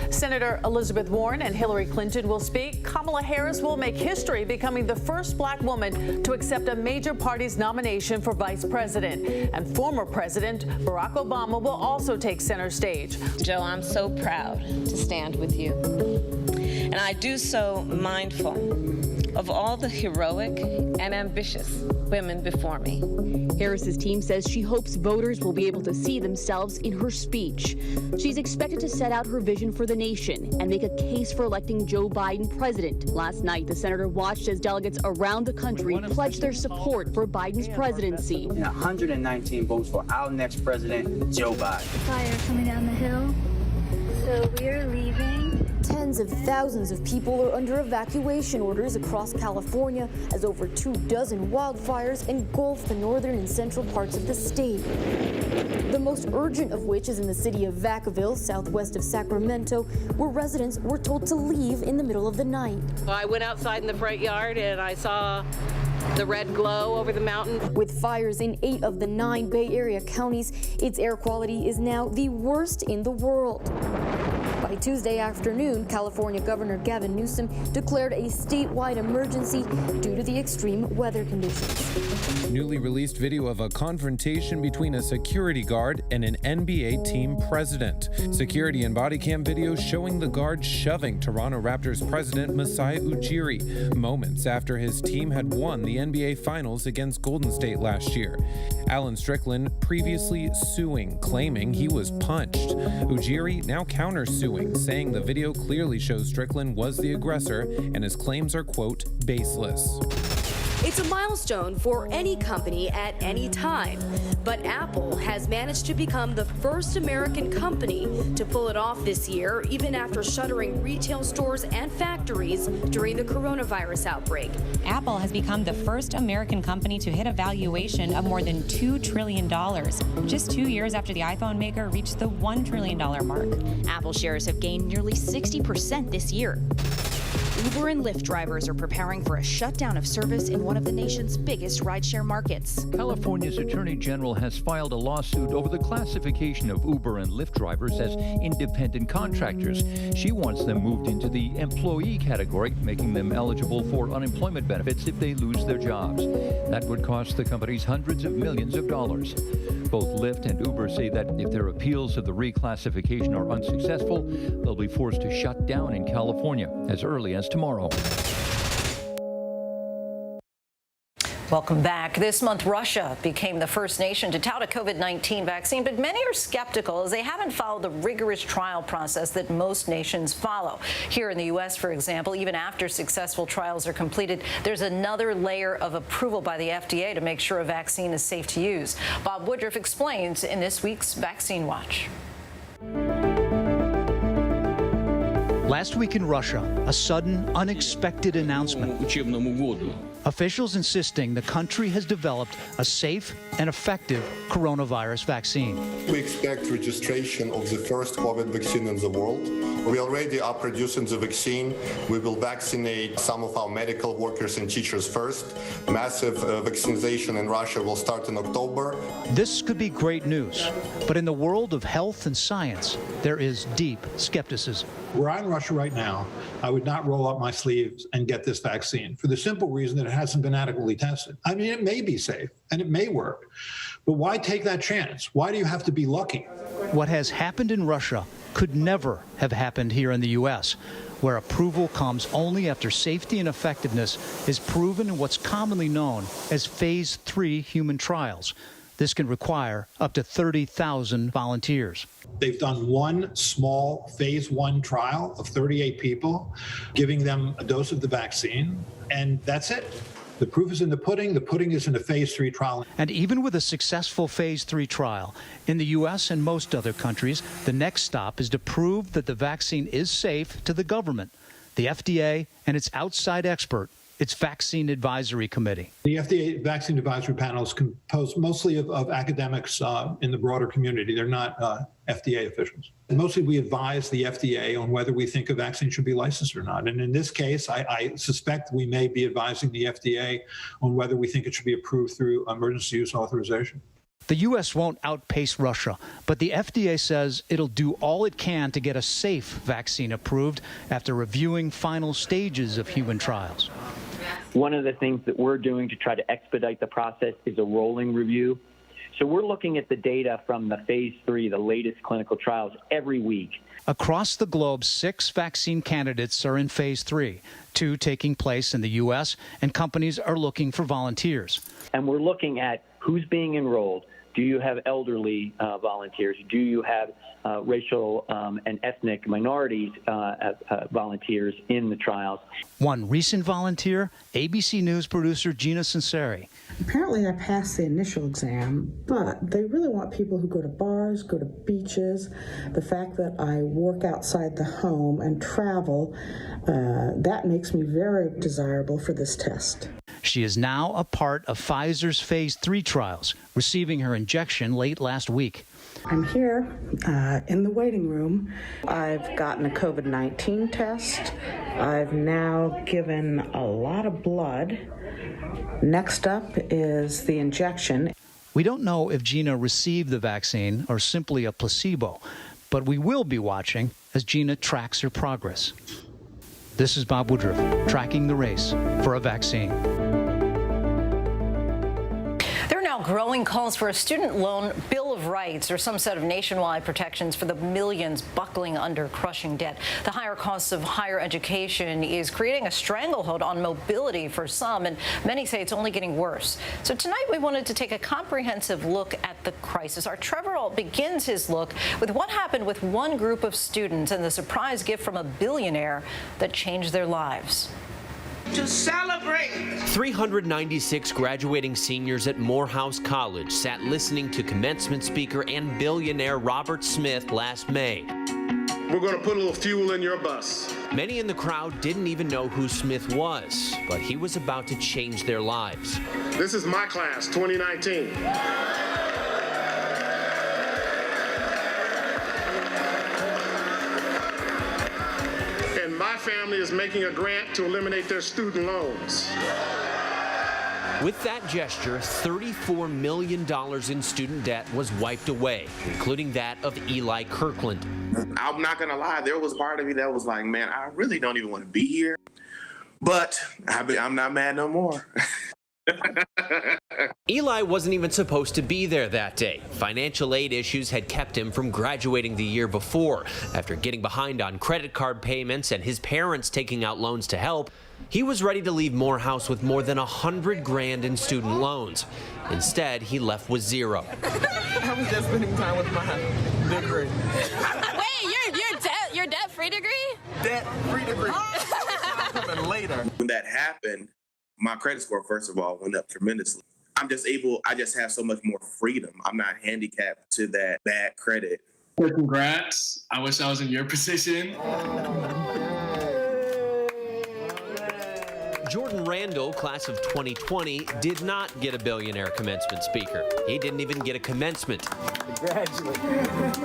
Senator Elizabeth Warren and Hillary Clinton will speak. Kamala Harris will make history, becoming the first black woman to accept a major party's nomination for vice president. And former President Barack Obama will also take center stage. Joe, I'm so proud to stand with you. And I do so mindful of all the heroic and ambitious women before me. Harris's team says she hopes voters will be able to see themselves in her speech. She's expected to set out her vision for the nation and make a case for electing Joe Biden president. Last night, the senator watched as delegates around the country pledge their support for Biden's presidency. And 119 votes for our next president, Joe Biden. Fire coming down the hill, so we are leaving. Tens of thousands of people are under evacuation orders across California as over 24 wildfires engulf the northern and central parts of the state. The most urgent of which is in the city of Vacaville, southwest of Sacramento, where residents were told to leave in the middle of the night. I went outside in the front yard and I saw the red glow over the mountain. With fires in 8 of the 9 Bay Area counties, its air quality is now the worst in the world. By Tuesday afternoon, California Governor Gavin Newsom declared a statewide emergency due to the extreme weather conditions. Newly released video of a confrontation between a security guard and an NBA team president. Security and body cam videos showing the guard shoving Toronto Raptors president Masai Ujiri moments after his team had won the NBA Finals against Golden State last year. Alan Strickland previously suing, claiming he was punched. Ujiri now counter-suing, saying the video clearly shows Strickland was the aggressor and his claims are, quote, baseless. It's a milestone for any company at any time, but Apple has managed to become the first American company to pull it off this year, even after shuttering retail stores and factories during the coronavirus outbreak. Apple has become the first American company to hit a valuation of more than $2 trillion, just 2 years after the iPhone maker reached the $1 trillion mark. Apple shares have gained nearly 60% this year. Uber and Lyft drivers are preparing for a shutdown of service in one of the nation's biggest rideshare markets. California's Attorney General has filed a lawsuit over the classification of Uber and Lyft drivers as independent contractors. She wants them moved into the employee category, making them eligible for unemployment benefits if they lose their jobs. That would cost the companies hundreds of millions of dollars. Both Lyft and Uber say that if their appeals of the reclassification are unsuccessful, they'll be forced to shut down in California as early as tomorrow. Welcome back. This month, Russia became the first nation to tout a COVID-19 vaccine, but many are skeptical as they haven't followed the rigorous trial process that most nations follow. Here in the U.S., for example, even after successful trials are completed, there's another layer of approval by the FDA to make sure a vaccine is safe to use. Bob Woodruff explains in this week's Vaccine Watch. Last week in Russia, a sudden, unexpected announcement. Officials insisting the country has developed a safe and effective coronavirus vaccine. We expect registration of the first COVID vaccine in the world. We already are producing the vaccine. We will vaccinate some of our medical workers and teachers first. Massive vaccination in Russia will start in October. This could be great news, but in the world of health and science, there is deep skepticism. Were I in Russia right now, I would not roll up my sleeves and get this vaccine for the simple reason that it hasn't been adequately tested. I mean, it may be safe and it may work, but why take that chance? Why do you have to be lucky? What has happened in Russia could never have happened here in the U.S., where approval comes only after safety and effectiveness is proven in what's commonly known as Phase 3 human trials. This can require up to 30,000 volunteers. They've done one small Phase 1 trial of 38 people, giving them a dose of the vaccine, and that's it. The proof is in the pudding. The pudding is in the Phase 3 trial. And even with a successful Phase 3 trial, in the U.S. and most other countries, the next stop is to prove that the vaccine is safe to the government, the FDA, and its outside expert, its Vaccine Advisory Committee. The FDA Vaccine Advisory Panel is composed mostly of academics in the broader community. They're not FDA officials. Mostly we advise the FDA on whether we think a vaccine should be licensed or not. And in this case, I suspect we may be advising the FDA on whether we think it should be approved through emergency use authorization. The U.S. won't outpace Russia, but the FDA says it'll do all it can to get a safe vaccine approved after reviewing final stages of human trials. One of the things that we're doing to try to expedite the process is a rolling review. So we're looking at the data from the phase 3, the latest clinical trials, every week. Across the globe, 6 vaccine candidates are in phase 3, 2 taking place in the U.S., and companies are looking for volunteers. And we're looking at who's being enrolled. Do you have elderly volunteers? Do you have racial and ethnic minorities volunteers in the trials? One recent volunteer, ABC News producer Gina Sinceri. Apparently I passed the initial exam, but they really want people who go to bars, go to beaches. The fact that I work outside the home and travel, that makes me very desirable for this test. She is now a part of Pfizer's phase 3 trials, receiving her injection late last week. I'm here in the waiting room. I've gotten a COVID-19 test. I've now given a lot of blood. Next up is the injection. We don't know if Gina received the vaccine or simply a placebo, but we will be watching as Gina tracks her progress. This is Bob Woodruff, tracking the race for a vaccine. There are now growing calls for a student loan bill of rights or some set of nationwide protections for the millions buckling under crushing debt. The higher costs of higher education is creating a stranglehold on mobility for some, and many say it's only getting worse. So tonight we wanted to take a comprehensive look at the crisis. Our Trevor Ault begins his look with what happened with one group of students and the surprise gift from a billionaire that changed their lives. To celebrate. 396 graduating seniors at Morehouse College sat listening to commencement speaker and billionaire Robert Smith last May. We're going to put a little fuel in your bus. Many in the crowd didn't even know who Smith was, but he was about to change their lives. This is my class, 2019. My family is making a grant to eliminate their student loans. With that gesture, $34 million in student debt was wiped away, including that of Eli Kirkland. I'm not going to lie, there was part of me that was like, man, I really don't even want to be here. But I'm not mad no more. Eli wasn't even supposed to be there that day. Financial aid issues had kept him from graduating the year before. After getting behind on credit card payments and his parents taking out loans to help, he was ready to leave Morehouse with more than $100,000 in student loans. Instead, he left with zero. I was just spending time with my degree. Wait, your debt-free degree? Debt-free degree. Coming later. When that happened, my credit score, first of all, went up tremendously. I just have so much more freedom. I'm not handicapped to that bad credit. Well, congrats. I wish I was in your position. Jordan Randall, class of 2020, did not get a billionaire commencement speaker. He didn't even get a commencement. Congratulations.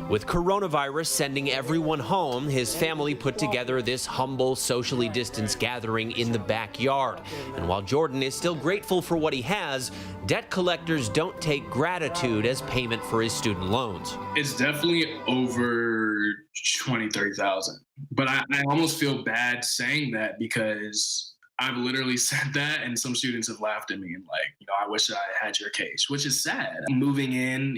With coronavirus sending everyone home, his family put together this humble, socially distanced gathering in the backyard. And while Jordan is still grateful for what he has, debt collectors don't take gratitude as payment for his student loans. It's definitely over $20,000-$30,000. But I almost feel bad saying that because I've literally said that, and some students have laughed at me and I wish I had your case, which is sad. Moving in,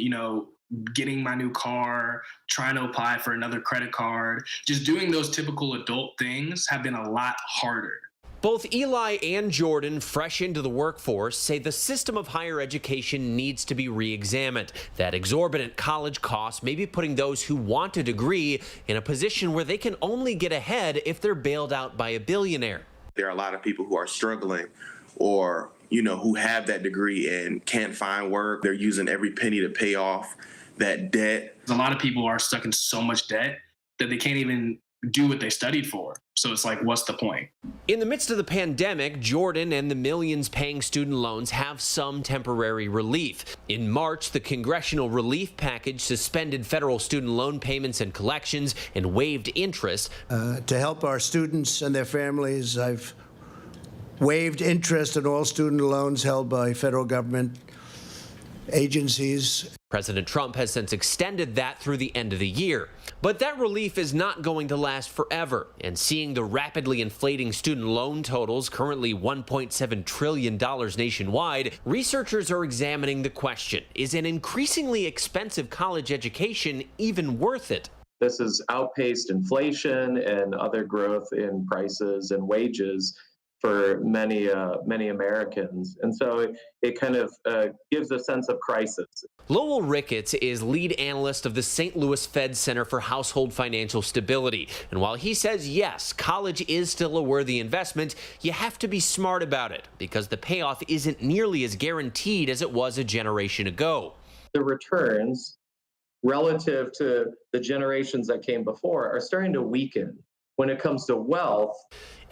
getting my new car, trying to apply for another credit card, just doing those typical adult things have been a lot harder. Both Eli and Jordan, fresh into the workforce, say the system of higher education needs to be re-examined. That exorbitant college costs may be putting those who want a degree in a position where they can only get ahead if they're bailed out by a billionaire. There are a lot of people who are struggling or, who have that degree and can't find work. They're using every penny to pay off that debt. A lot of people are stuck in so much debt that they can't even do what they studied for. So it's like, what's the point? In the midst of the pandemic, Jordan and the millions paying student loans have some temporary relief. In March, the congressional relief package suspended federal student loan payments and collections and waived interest. To help our students and their families, I've waived interest on all student loans held by federal government agencies. President Trump has since extended that through the end of the year. But that relief is not going to last forever. And seeing the rapidly inflating student loan totals, currently $1.7 trillion nationwide, researchers are examining the question, is an increasingly expensive college education even worth it? This has outpaced inflation and other growth in prices and wages for many Americans. And so it kind of gives a sense of crisis. Lowell Ricketts is lead analyst of the St. Louis Fed Center for Household Financial Stability. And while he says, yes, college is still a worthy investment, you have to be smart about it because the payoff isn't nearly as guaranteed as it was a generation ago. The returns relative to the generations that came before are starting to weaken when it comes to wealth.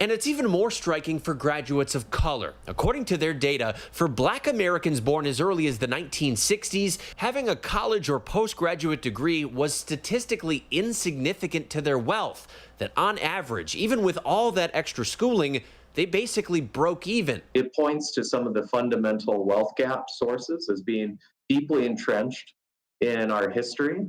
And it's even more striking for graduates of color. According to their data, for Black Americans born as early as the 1960s, having a college or postgraduate degree was statistically insignificant to their wealth. That on average, even with all that extra schooling, they basically broke even. It points to some of the fundamental wealth gap sources as being deeply entrenched in our history,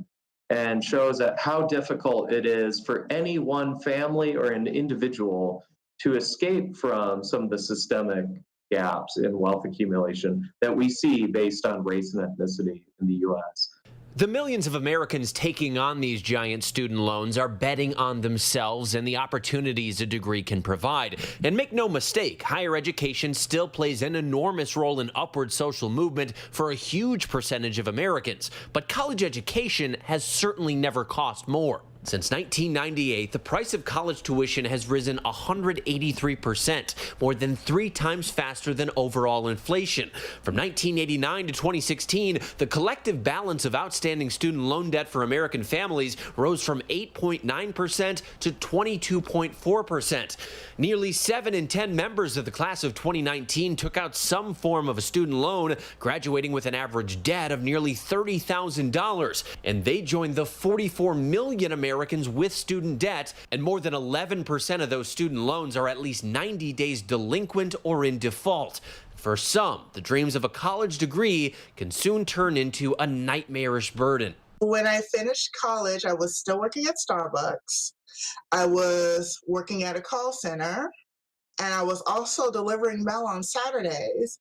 and shows that how difficult it is for any one family or an individual to escape from some of the systemic gaps in wealth accumulation that we see based on race and ethnicity in the U.S. The millions of Americans taking on these giant student loans are betting on themselves and the opportunities a degree can provide. And make no mistake, higher education still plays an enormous role in upward social movement for a huge percentage of Americans. But college education has certainly never cost more. Since 1998, the price of college tuition has risen 183%, more than 3 times faster than overall inflation. From 1989 to 2016, the collective balance of outstanding student loan debt for American families rose from 8.9% to 22.4%. Nearly 7 in 10 members of the class of 2019 took out some form of a student loan, graduating with an average debt of nearly $30,000. And they joined the 44 million Americans with student debt, and more than 11% of those student loans are at least 90 days delinquent or in default. For some, the dreams of a college degree can soon turn into a nightmarish burden. When I finished college, I was still working at Starbucks. I was working at a call center, and I was also delivering mail on Saturdays.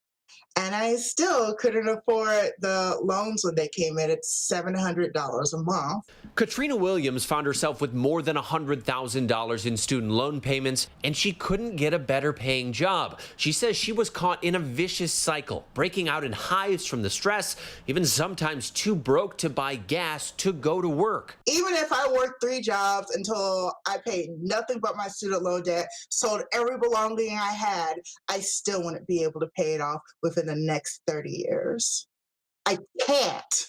And I still couldn't afford the loans when they came in at $700 a month. Katrina Williams found herself with more than $100,000 in student loan payments, and she couldn't get a better paying job. She says she was caught in a vicious cycle, breaking out in hives from the stress, even sometimes too broke to buy gas to go to work. Even if I worked 3 jobs until I paid nothing but my student loan debt, sold every belonging I had, I still wouldn't be able to pay it off within the next 30 years. I can't.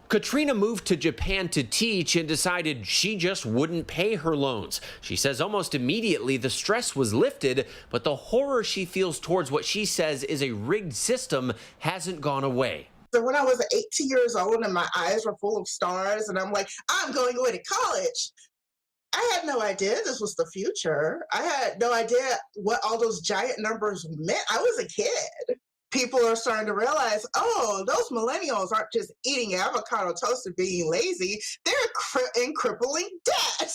Katrina moved to Japan to teach and decided she just wouldn't pay her loans. She says almost immediately the stress was lifted, but the horror she feels towards what she says is a rigged system hasn't gone away. So when I was 18 years old and my eyes were full of stars and I'm like, I'm going away to college, I had no idea this was the future. I had no idea what all those giant numbers meant. I was a kid. People are starting to realize, oh, those millennials aren't just eating avocado toast and being lazy. They're in crippling debt.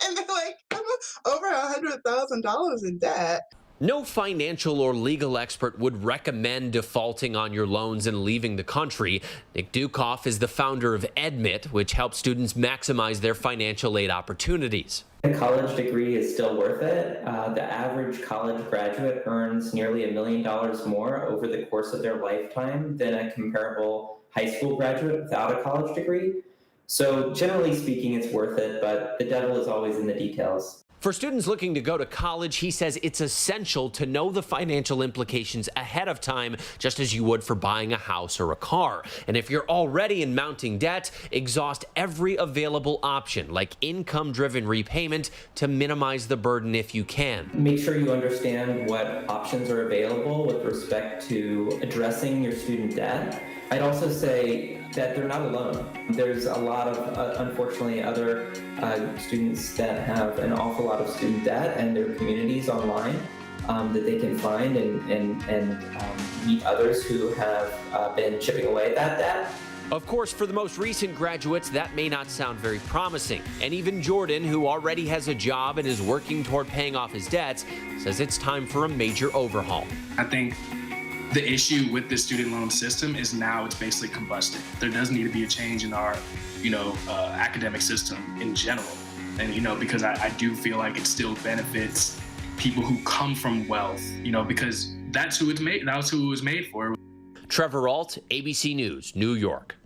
And they're like, I'm over $100,000 in debt. No financial or legal expert would recommend defaulting on your loans and leaving the country. Nick Dukoff is the founder of EdMit, which helps students maximize their financial aid opportunities. A college degree is still worth it. The average college graduate earns nearly $1 million more over the course of their lifetime than a comparable high school graduate without a college degree. So generally speaking, it's worth it, but the devil is always in the details. For students looking to go to college, he says it's essential to know the financial implications ahead of time, just as you would for buying a house or a car. And if you're already in mounting debt, exhaust every available option, like income-driven repayment, to minimize the burden if you can. Make sure you understand what options are available with respect to addressing your student debt. I'd also say that they're not alone. There's a lot of, unfortunately, other students that have an awful lot of student debt, and there are communities online that they can find and meet others who have been chipping away at that debt. Of course, for the most recent graduates, that may not sound very promising. And even Jordan, who already has a job and is working toward paying off his debts, says it's time for a major overhaul. I think the issue with the student loan system is now it's basically combusted. There does need to be a change in our, academic system in general. And, because I do feel like it still benefits people who come from wealth, because that's who it's made. That's who it was made for. Trevor Ault, ABC News, New York.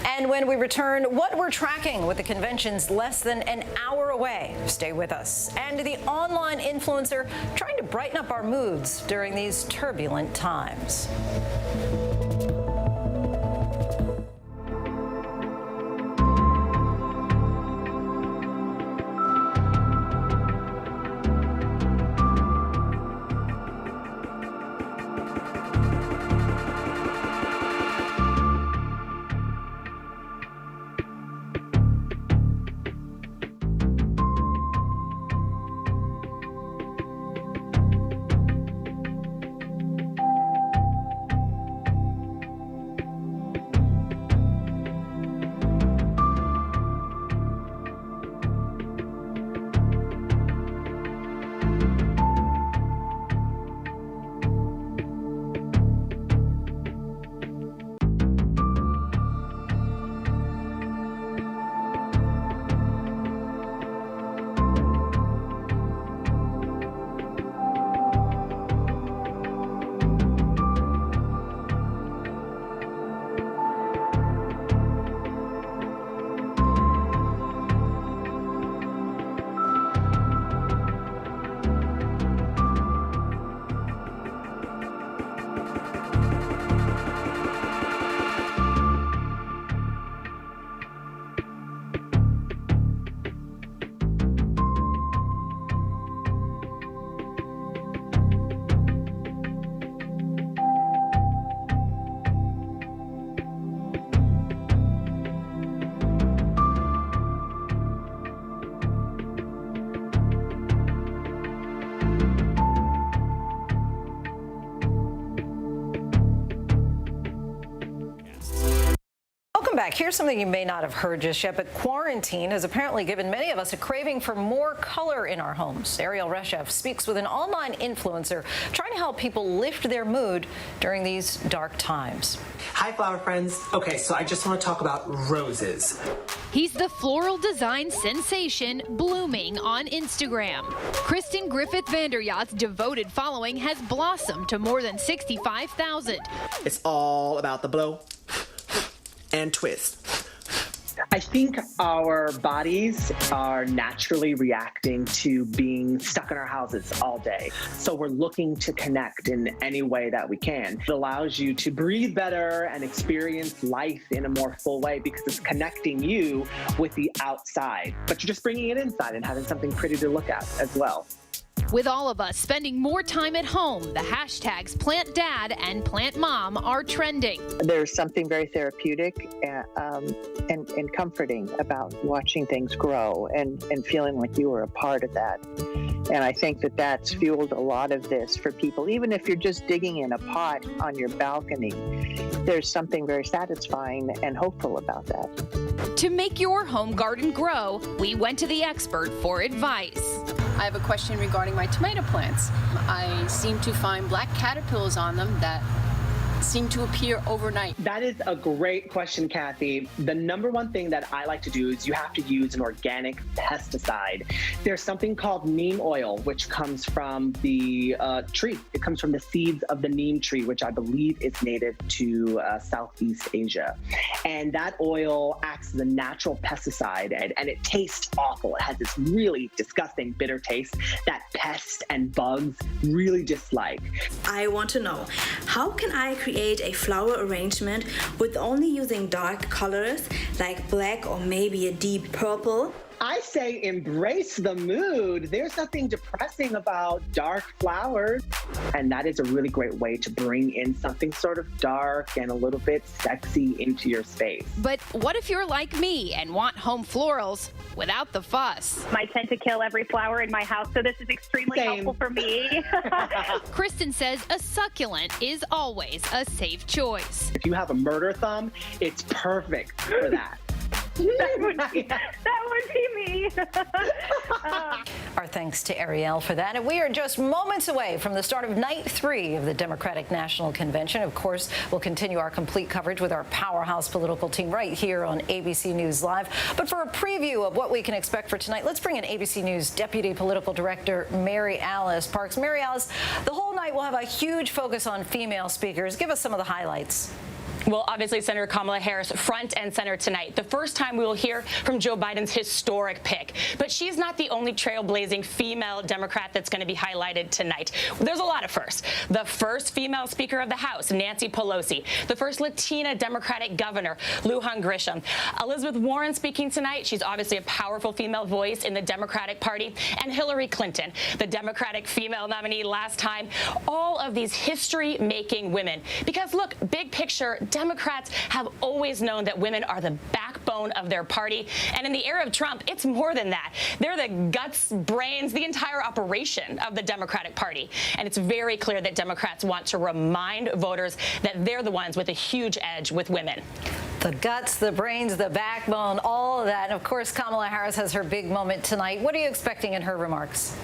And when we return, what we're tracking with the convention's less than an hour away. Stay with us. And the online influencer trying to brighten up our moods during these turbulent times. Back. Here's something you may not have heard just yet, but quarantine has apparently given many of us a craving for more color in our homes. Ariel Reshef speaks with an online influencer trying to help people lift their mood during these dark times. Hi, flower friends. Okay, so I just want to talk about roses. He's the floral design sensation blooming on Instagram. Kristen Griffith Vanderyacht's devoted following has blossomed to more than 65,000. It's all about the blow and twist. I think our bodies are naturally reacting to being stuck in our houses all day. So we're looking to connect in any way that we can. It allows you to breathe better and experience life in a more full way because it's connecting you with the outside. But you're just bringing it inside and having something pretty to look at as well. With all of us spending more time at home, the hashtags PlantDad and PlantMom are trending. There's something very therapeutic and comforting about watching things grow and feeling like you were a part of that. And I think that that's fueled a lot of this for people. Even if you're just digging in a pot on your balcony, there's something very satisfying and hopeful about that. To make your home garden grow, we went to the expert for advice. I have a question regarding my tomato plants. I seem to find black caterpillars on them that seem to appear overnight? That is a great question, Kathy. The number one thing that I like to do is you have to use an organic pesticide. There's something called neem oil, which comes from the tree. It comes from the seeds of the neem tree, which I believe is native to Southeast Asia. And that oil acts as a natural pesticide, and it tastes awful. It has this really disgusting, bitter taste that pests and bugs really dislike. I want to know, how can I create a flower arrangement with only using dark colors like black or maybe a deep purple? I say embrace the mood. There's nothing depressing about dark flowers. And that is a really great way to bring in something sort of dark and a little bit sexy into your space. But what if you're like me and want home florals without the fuss? I tend to kill every flower in my house, so this is extremely helpful for me. Kristen says a succulent is always a safe choice. If you have a murder thumb, it's perfect for that. That would be me. Our thanks to Ariel for that. And we are just moments away from the start of night 3 of the Democratic National Convention. Of course, we'll continue our complete coverage with our powerhouse political team right here on ABC News Live. But for a preview of what we can expect for tonight, let's bring in ABC News Deputy Political Director Mary Alice Parks. Mary Alice, the whole night will have a huge focus on female speakers. Give us some of the highlights. Well, obviously, Senator Kamala Harris front and center tonight. The first time we will hear from Joe Biden's historic pick. But she's not the only trailblazing female Democrat that's going to be highlighted tonight. There's a lot of firsts. The first female Speaker of the House, Nancy Pelosi. The first Latina Democratic governor, Lujan Grisham. Elizabeth Warren speaking tonight. She's obviously a powerful female voice in the Democratic Party. And Hillary Clinton, the Democratic female nominee last time. All of these history-making women. Because, look, big picture, Democrats have always known that women are the backbone of their party. And in the era of Trump, it's more than that. They're the guts, brains, the entire operation of the Democratic Party. And it's very clear that Democrats want to remind voters that they're the ones with a huge edge with women. The guts, the brains, the backbone, all of that. And of course, Kamala Harris has her big moment tonight. What are you expecting in her remarks?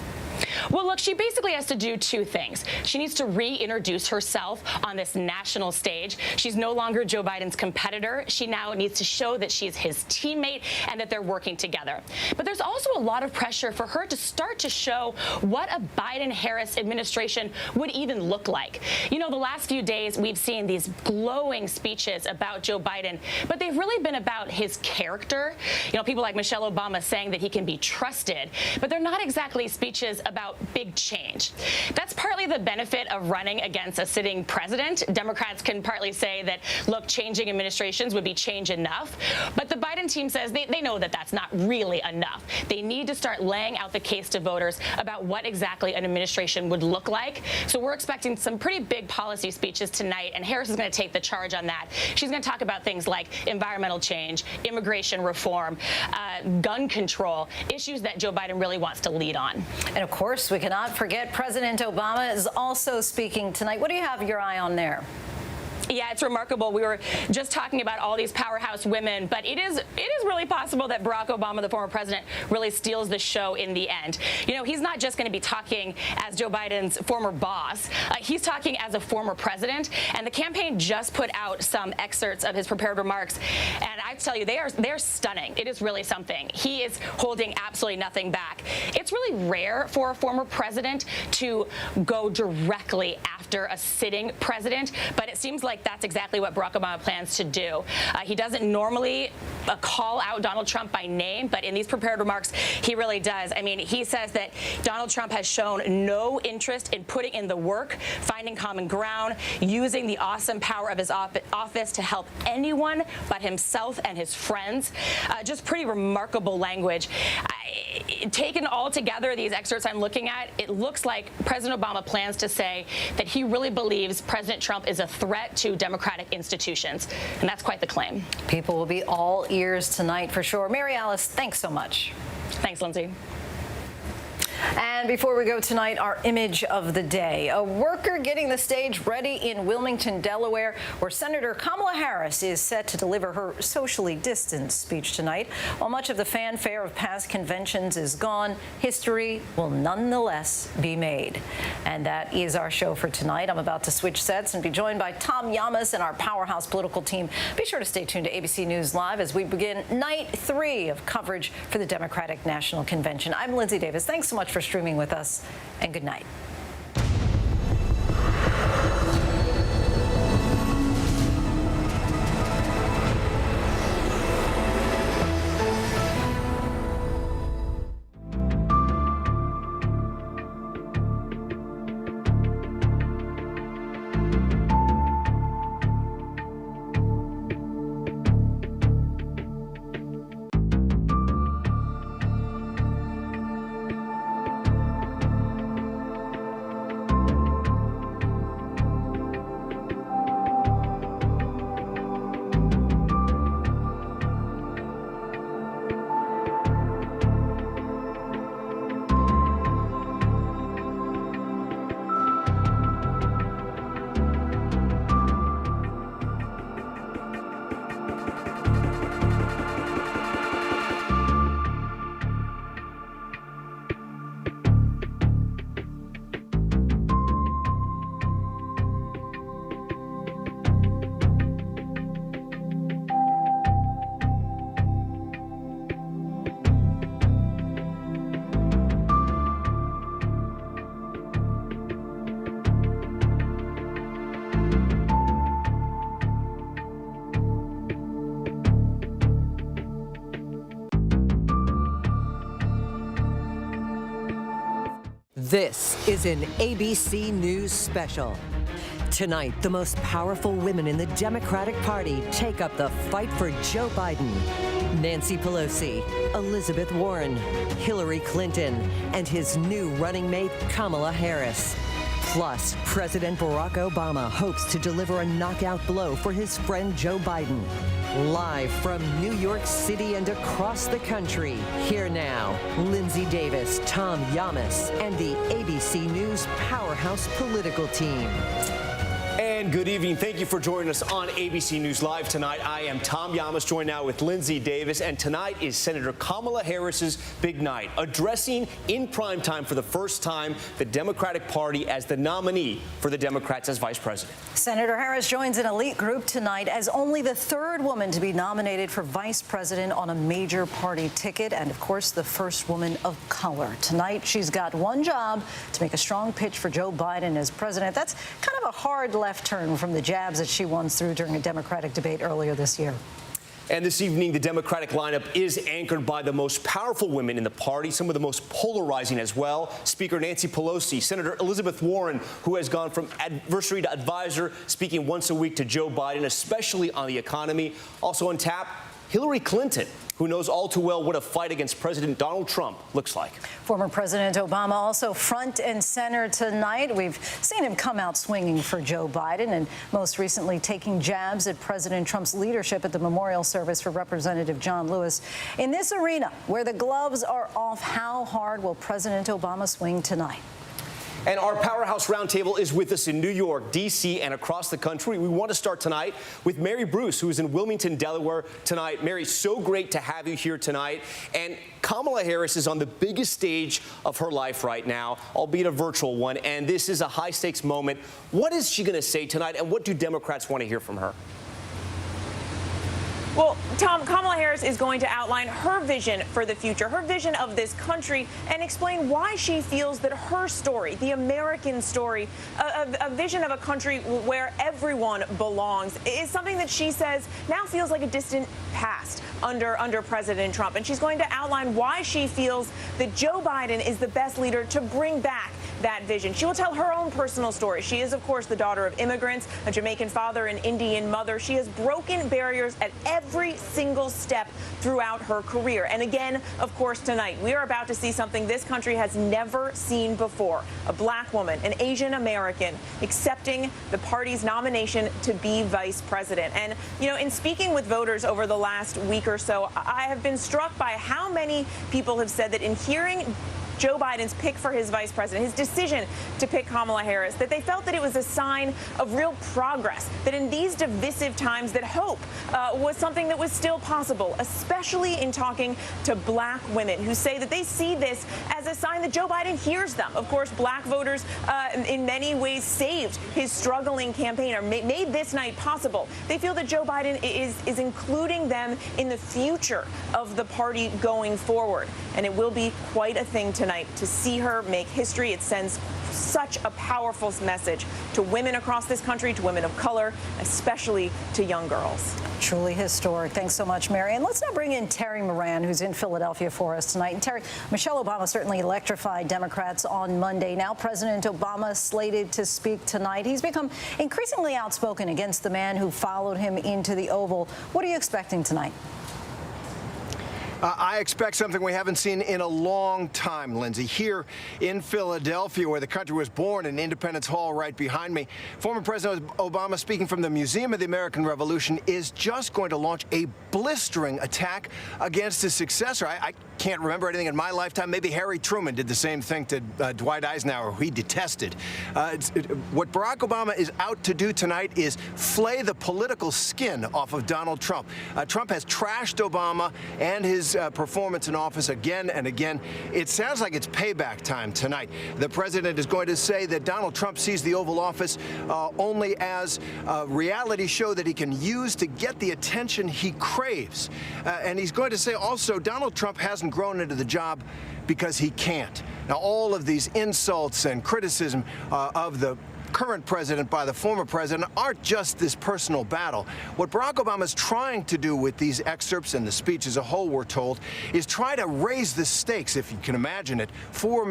Well, look, she basically has to do two things. She needs to reintroduce herself on this national stage. She's no longer Joe Biden's competitor. She now needs to show that she's his teammate and that they're working together. But there's also a lot of pressure for her to start to show what a Biden-Harris administration would even look like. You know, the last few days we've seen these glowing speeches about Joe Biden, but they've really been about his character. You know, people like Michelle Obama saying that he can be trusted, but they're not exactly speeches about big change. That's partly the benefit of running against a sitting president. Democrats can partly say that, look, changing administrations would be change enough. But the Biden team says they know that that's not really enough. They need to start laying out the case to voters about what exactly an administration would look like. So we're expecting some pretty big policy speeches tonight, and Harris is going to take the charge on that. She's going to talk about things like environmental change, immigration reform, gun control, issues that Joe Biden really wants to lead on. And of course, we cannot forget President Obama is also speaking tonight. What do you have your eye on there? Yeah, it's remarkable. We were just talking about all these powerhouse women, but it is really possible that Barack Obama, the former president, really steals the show in the end. You know, he's not just going to be talking as Joe Biden's former boss. He's talking as a former president, and the campaign just put out some excerpts of his prepared remarks, and I tell you, they're stunning. It is really something. He is holding absolutely nothing back. It's really rare for a former president to go directly after a sitting president, but it seems like that's exactly what Barack Obama plans to do. He doesn't normally call out Donald Trump by name, but in these prepared remarks, he really does. I mean, he says that Donald Trump has shown no interest in putting in the work, finding common ground, using the awesome power of his office to help anyone but himself and his friends. Just pretty remarkable language. Taken all together, these excerpts I'm looking at, it looks like President Obama plans to say that he really believes President Trump is a threat to democratic institutions. And that's quite the claim. People will be all ears tonight for sure. Mary Alice, thanks so much. Thanks, Lindsay. And before we go tonight, our image of the day. A worker getting the stage ready in Wilmington, Delaware, where Senator Kamala Harris is set to deliver her socially distanced speech tonight. While much of the fanfare of past conventions is gone, history will nonetheless be made. And that is our show for tonight. I'm about to switch sets and be joined by Tom Yamas and our powerhouse political team. Be sure to stay tuned to ABC News Live as we begin night 3 of coverage for the Democratic National Convention. I'm Lindsay Davis. Thanks so much for streaming with us, and good night. This is an ABC News special. Tonight, the most powerful women in the Democratic Party take up the fight for Joe Biden. Nancy Pelosi, Elizabeth Warren, Hillary Clinton, and his new running mate, Kamala Harris. Plus, President Barack Obama hopes to deliver a knockout blow for his friend Joe Biden. Live from New York City and across the country, here now, Lindsay Davis, Tom Yamas, and the ABC News Powerhouse political team. And good evening. Thank you for joining us on ABC News Live tonight. I am Tom Yamas, joined now with Lindsay Davis, and tonight is Senator Kamala Harris's big night, addressing in prime time for the first time the Democratic Party as the nominee for the Democrats as vice president. Senator Harris joins an elite group tonight as only the third woman to be nominated for vice president on a major party ticket, and of course the first woman of color. Tonight she's got one job: to make a strong pitch for Joe Biden as president. That's kind of a hard left turn from the jabs that she once threw during a Democratic debate earlier this year. And this evening, the Democratic lineup is anchored by the most powerful women in the party, some of the most polarizing as well. Speaker Nancy Pelosi, Senator Elizabeth Warren, who has gone from adversary to advisor, speaking once a week to Joe Biden, especially on the economy. Also on tap, Hillary Clinton, who knows all too well what a fight against President Donald Trump looks like. Former President Obama also front and center tonight. We've seen him come out swinging for Joe Biden and most recently taking jabs at President Trump's leadership at the memorial service for Representative John Lewis. In this arena, where the gloves are off, how hard will President Obama swing tonight? And our Powerhouse Roundtable is with us in New York, D.C., and across the country. We want to start tonight with Mary Bruce, who is in Wilmington, Delaware tonight. Mary, so great to have you here tonight. And Kamala Harris is on the biggest stage of her life right now, albeit a virtual one, and this is a high-stakes moment. What is she going to say tonight, and what do Democrats want to hear from her? Well, Tom, Kamala Harris is going to outline her vision for the future, her vision of this country, and explain why she feels that her story, the American story, a vision of a country where everyone belongs, is something that she says now feels like a distant past under President Trump. And she's going to outline why she feels that Joe Biden is the best leader to bring back that vision. She will tell her own personal story. She is, of course, the daughter of immigrants, a Jamaican father, an Indian mother. She has broken barriers at every single step throughout her career. And again, of course, tonight, we are about to see something this country has never seen before. A black woman, an Asian American, accepting the party's nomination to be vice president. And, you know, in speaking with voters over the last week or so, I have been struck by how many people have said that in hearing Joe Biden's pick for his vice president, his decision to pick Kamala Harris, that they felt that it was a sign of real progress, that in these divisive times that hope was something that was still possible, especially in talking to black women who say that they see this as a sign that Joe Biden hears them. Of course, black voters in many ways saved his struggling campaign or made this night possible. They feel that Joe Biden is including them in the future of the party going forward. And it will be quite a thing tonight to see her make history. It sends such a powerful message to women across this country, to women of color, especially to young girls. Truly historic. Thanks so much, Mary. And let's now bring in Terry Moran, who's in Philadelphia for us tonight. And Terry, Michelle Obama certainly electrified Democrats on Monday. Now President Obama slated to speak tonight. He's become increasingly outspoken against the man who followed him into the Oval. What are you expecting tonight? I expect something we haven't seen in a long time, Lindsay. Here in Philadelphia, where the country was born, in Independence Hall right behind me, former President Obama, speaking from the Museum of the American Revolution, is just going to launch a blistering attack against his successor. I can't remember anything in my lifetime. Maybe Harry Truman did the same thing to Dwight Eisenhower, who he detested. What Barack Obama is out to do tonight is flay the political skin off of Donald Trump. Trump has trashed Obama and his performance in office again and again. It sounds like it's payback time tonight. The president is going to say that Donald Trump sees the Oval Office only as a reality show that he can use to get the attention he craves. And he's going to say also Donald Trump hasn't grown into the job because he can't. Now, all of these insults and criticism of the current president by the former president aren't just this personal battle. What Barack Obama is trying to do with these excerpts and the speech as a whole, we're told, is try to raise the stakes, if you can imagine it, for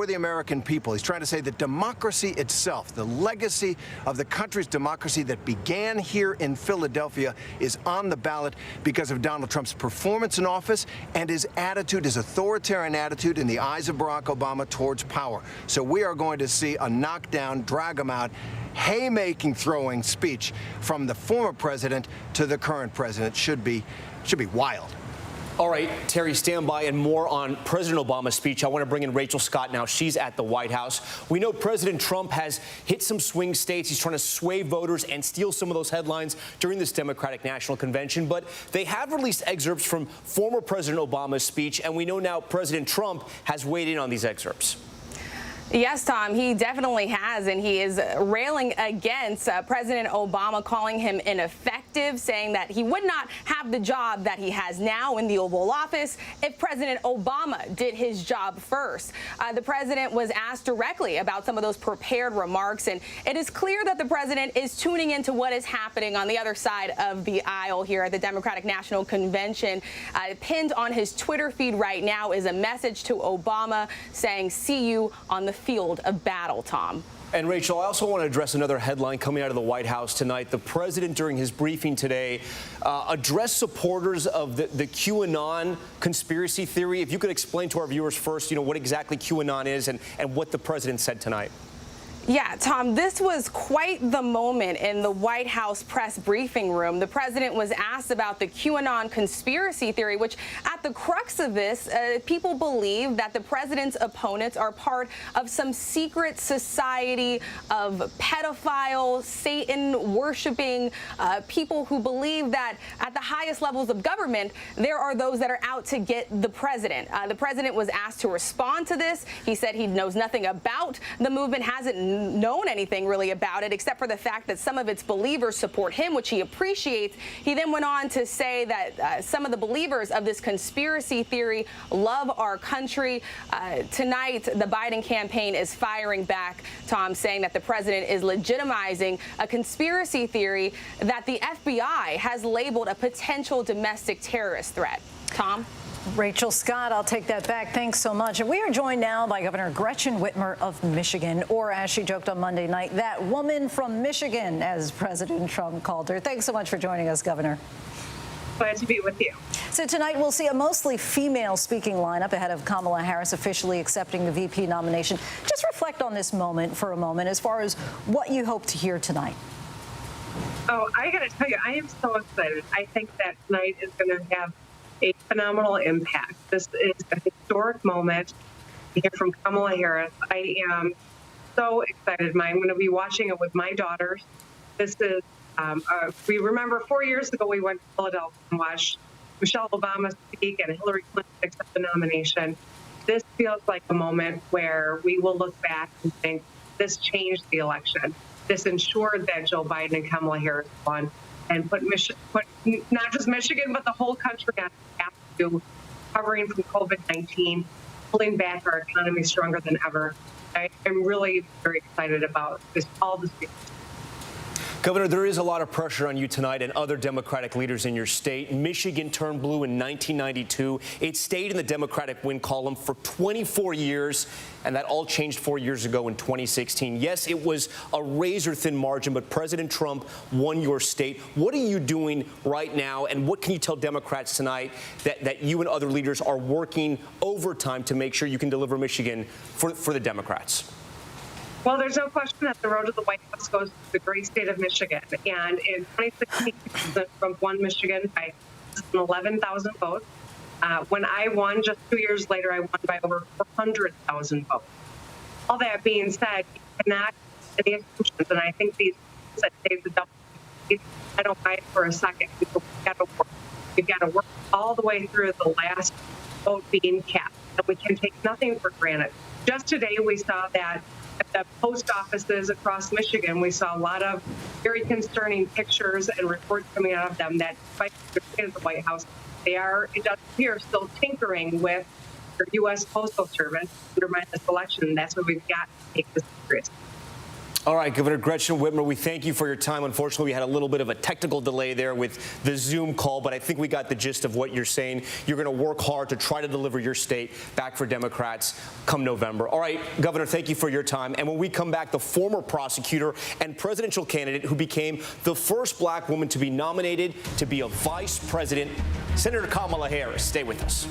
the American people. He's trying to say that democracy itself, the legacy of the country's democracy that began here in Philadelphia, is on the ballot because of Donald Trump's performance in office and his attitude, his authoritarian attitude in the eyes of Barack Obama towards power. So we are going to see a knockdown, drag him out, haymaking throwing speech from the former president to the current president. Should be wild. All right, Terry, stand by, and more on President Obama's speech. I want to bring in Rachel Scott now. She's at the White House. We know President Trump has hit some swing states. He's trying to sway voters and steal some of those headlines during this Democratic National Convention. But they have released excerpts from former President Obama's speech, and we know now President Trump has weighed in on these excerpts. Yes, Tom, he definitely has, and he is railing against President Obama, calling him ineffective, saying that he would not have the job that he has now in the Oval Office if President Obama did his job first. The president was asked directly about some of those prepared remarks, and it is clear that the president is tuning into what is happening on the other side of the aisle here at the Democratic National Convention. Pinned on his Twitter feed right now is a message to Obama saying, "See you on the field of battle," Tom. And Rachel, I also want to address another headline coming out of the White House tonight. The president, during his briefing today, addressed supporters of the QAnon conspiracy theory. If you could explain to our viewers first, what exactly QAnon is and what the president said tonight. Yeah, Tom, this was quite the moment in the White House press briefing room. The president was asked about the QAnon conspiracy theory, which at the crux of this, people believe that the president's opponents are part of some secret society of pedophiles, Satan-worshiping people who believe that at the highest levels of government, there are those that are out to get the president. The president was asked to respond to this. He said he knows nothing about the movement, hasn't known anything really about it, except for the fact that some of its believers support him, which he appreciates. He then went on to say that some of the believers of this conspiracy theory love our country. Tonight, the Biden campaign is firing back, Tom, saying that the president is legitimizing a conspiracy theory that the FBI has labeled a potential domestic terrorist threat. Tom? Rachel Scott, I'll take that back. Thanks so much. And we are joined now by Governor Gretchen Whitmer of Michigan, or as she joked on Monday night, that woman from Michigan, as President Trump called her. Thanks so much for joining us, Governor. Glad to be with you. So tonight we'll see a mostly female speaking lineup ahead of Kamala Harris officially accepting the VP nomination. Just reflect on this moment for a moment as far as what you hope to hear tonight. Oh, I got to tell you, I am so excited. I think that tonight is going to have a phenomenal impact. This is a historic moment. to hear from Kamala Harris. I am so excited. I'm going to be watching it with my daughters. This is, we remember 4 years ago we went to Philadelphia and watched Michelle Obama speak and Hillary Clinton accept the nomination. This feels like a moment where we will look back and think this changed the election. This ensured that Joe Biden and Kamala Harris won and put not just Michigan, but the whole country on the path to recovering from COVID-19, pulling back our economy stronger than ever. I'm really very excited about this, all this. Governor, there is a lot of pressure on you tonight and other Democratic leaders in your state. Michigan turned blue in 1992. It stayed in the Democratic win column for 24 years, and that all changed 4 years ago in 2016. Yes, it was a razor-thin margin, but President Trump won your state. What are you doing right now, and what can you tell Democrats tonight that you and other leaders are working overtime to make sure you can deliver Michigan for the Democrats? Well, there's no question that the road to the White House goes to the great state of Michigan. And in 2016, Trump won Michigan by 11,000 votes. When I won, just 2 years later, I won by over 400,000 votes. All that being said, you cannot make any assumptions, and I think these that say the double, I don't buy it for a second. We've got to work. We've got to work all the way through the last vote being cast, and we can take nothing for granted. Just today, we saw that at the post offices across Michigan, we saw a lot of very concerning pictures and reports coming out of them that, despite the state of the White House, they are, it does appear, still tinkering with the U.S. Postal Service to undermine this election. That's why we've got to take this seriously. All right, Governor Gretchen Whitmer, we thank you for your time. Unfortunately, we had a little bit of a technical delay there with the Zoom call, but I think we got the gist of what you're saying. You're going to work hard to try to deliver your state back for Democrats come November. All right, Governor, thank you for your time. And when we come back, the former prosecutor and presidential candidate who became the first black woman to be nominated to be a vice president, Senator Kamala Harris. Stay with us.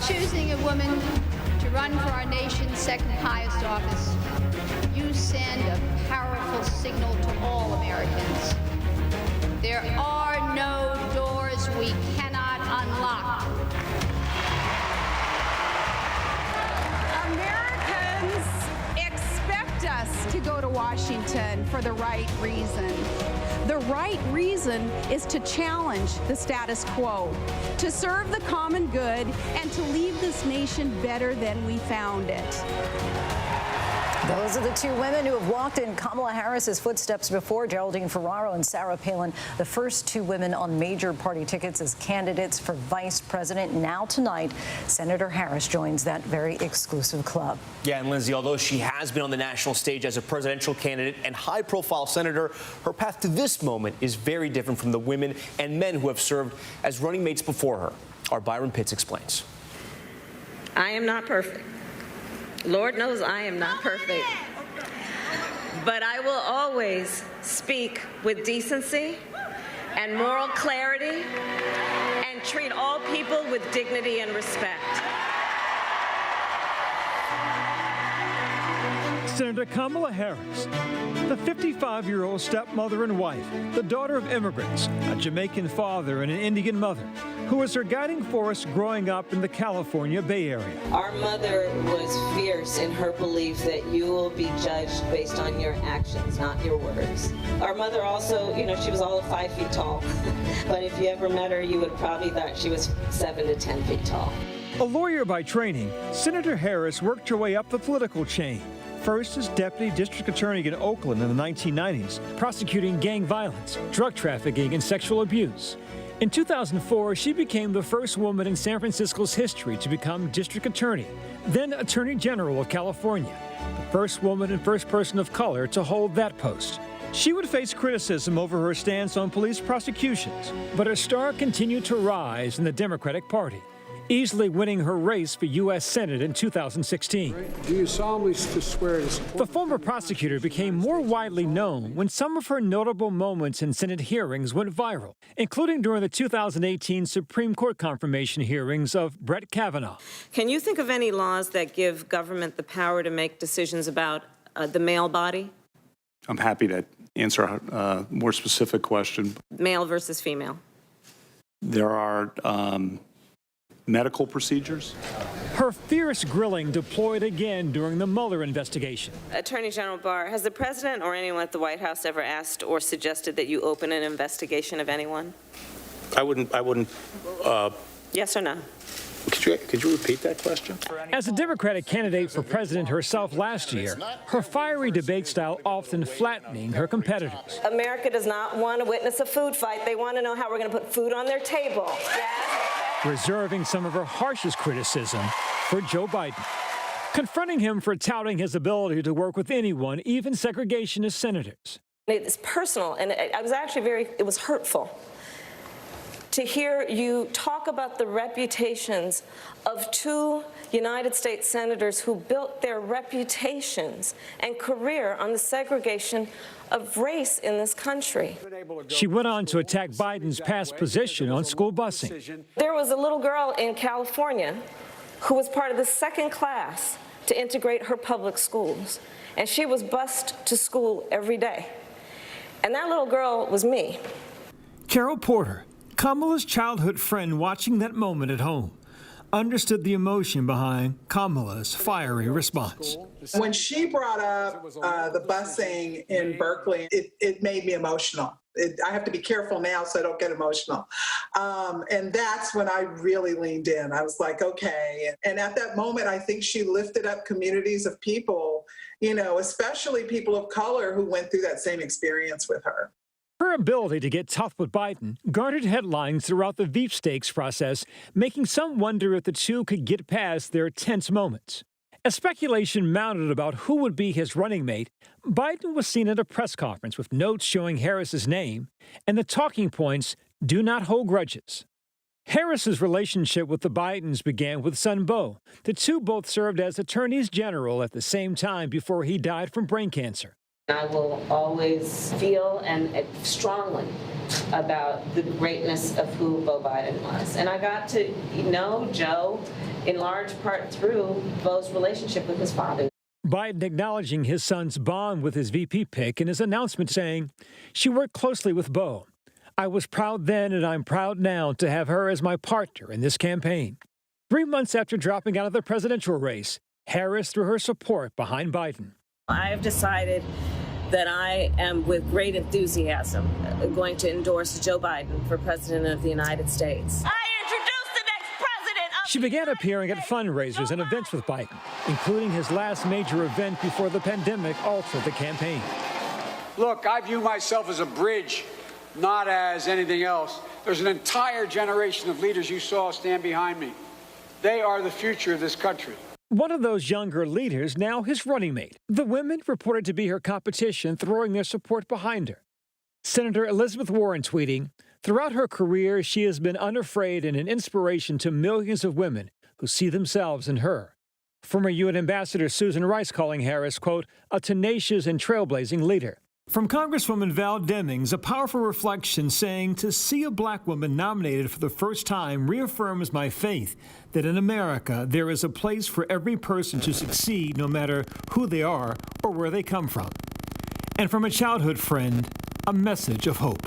choosing a woman to run for our nation's second highest office, you send a powerful signal to all Americans. There are no doors we cannot unlock. Americans expect us to go to Washington for the right reason. The right reason is to challenge the status quo, to serve the common good, and to leave this nation better than we found it. Those are the two women who have walked in Kamala Harris's footsteps before, Geraldine Ferraro and Sarah Palin, the first two women on major party tickets as candidates for vice president. Now tonight, Senator Harris joins that very exclusive club. Yeah, and Lindsay, although she has been on the national stage as a presidential candidate and high-profile senator, her path to this moment is very different from the women and men who have served as running mates before her. Our Byron Pitts explains. I am not perfect. Lord knows I am not perfect. But I will always speak with decency and moral clarity and treat all people with dignity and respect. Senator Kamala Harris, the 55-year-old stepmother and wife, the daughter of immigrants, a Jamaican father and an Indian mother, who was her guiding force growing up in the California Bay Area. Our mother was fierce in her belief that you will be judged based on your actions, not your words. Our mother also, she was all of 5 feet tall. But if you ever met her, you would probably thought she was 7 to 10 feet tall. A lawyer by training, Senator Harris worked her way up the political chain. First as Deputy District Attorney in Oakland in the 1990s, prosecuting gang violence, drug trafficking, and sexual abuse. In 2004, she became the first woman in San Francisco's history to become District Attorney, then Attorney General of California, the first woman and first person of color to hold that post. She would face criticism over her stance on police prosecutions, but her star continued to rise in the Democratic Party, easily winning her race for U.S. Senate in 2016. Do you solemnly swear to support? The former prosecutor became more widely known when some of her notable moments in Senate hearings went viral, including during the 2018 Supreme Court confirmation hearings of Brett Kavanaugh. Can you think of any laws that give government the power to make decisions about the male body? I'm happy to answer a more specific question. Male versus female. There are medical procedures. Her fierce grilling deployed again during the Mueller investigation. Attorney General Barr, has the president or anyone at the White House ever asked or suggested that you open an investigation of anyone? I wouldn't. Yes or no? Could you repeat that question? As a Democratic candidate for president herself last year, her fiery debate style often flattening her competitors. America does not want to witness a food fight. They want to know how we're going to put food on their table. Reserving some of her harshest criticism for Joe Biden, confronting him for touting his ability to work with anyone, even segregationist senators. It's personal, and it was hurtful to hear you talk about the reputations of two United States senators who built their reputations and career on the segregation of race in this country. She went on to attack Biden's past position on school busing. There was a little girl in California who was part of the second class to integrate her public schools, and she was bused to school every day. And that little girl was me. Carol Porter, Kamala's childhood friend watching that moment at home, understood the emotion behind Kamala's fiery response. When she brought up the busing in Berkeley, it made me emotional. I have to be careful now so I don't get emotional. And that's when I really leaned in. I was like, okay. And at that moment, I think she lifted up communities of people, especially people of color who went through that same experience with her. Her ability to get tough with Biden garnered headlines throughout the Veep stakes process, making some wonder if the two could get past their tense moments. As speculation mounted about who would be his running mate, Biden was seen at a press conference with notes showing Harris's name and the talking points, "Do not hold grudges." Harris's relationship with the Bidens began with son Beau. The two both served as attorneys general at the same time before he died from brain cancer. I will always feel and strongly about the greatness of who Beau Biden was. And I got to know Joe in large part through Beau's relationship with his father. Biden acknowledging his son's bond with his VP pick in his announcement saying, "She worked closely with Beau. I was proud then and I'm proud now to have her as my partner in this campaign." 3 months after dropping out of the presidential race, Harris threw her support behind Biden. I have decided that I am, with great enthusiasm, going to endorse Joe Biden for President of the United States. She began appearing at fundraisers and events with Biden, including his last major event before the pandemic altered the campaign. Look, I view myself as a bridge, not as anything else. There's an entire generation of leaders you saw stand behind me. They are the future of this country. One of those younger leaders, now his running mate. The women reported to be her competition, throwing their support behind her. Senator Elizabeth Warren tweeting, "Throughout her career, she has been unafraid and an inspiration to millions of women who see themselves in her." Former UN Ambassador Susan Rice calling Harris, quote, "a tenacious and trailblazing leader." From Congresswoman Val Demings, a powerful reflection saying, "To see a black woman nominated for the first time reaffirms my faith that in America there is a place for every person to succeed no matter who they are or where they come from." And from a childhood friend, a message of hope.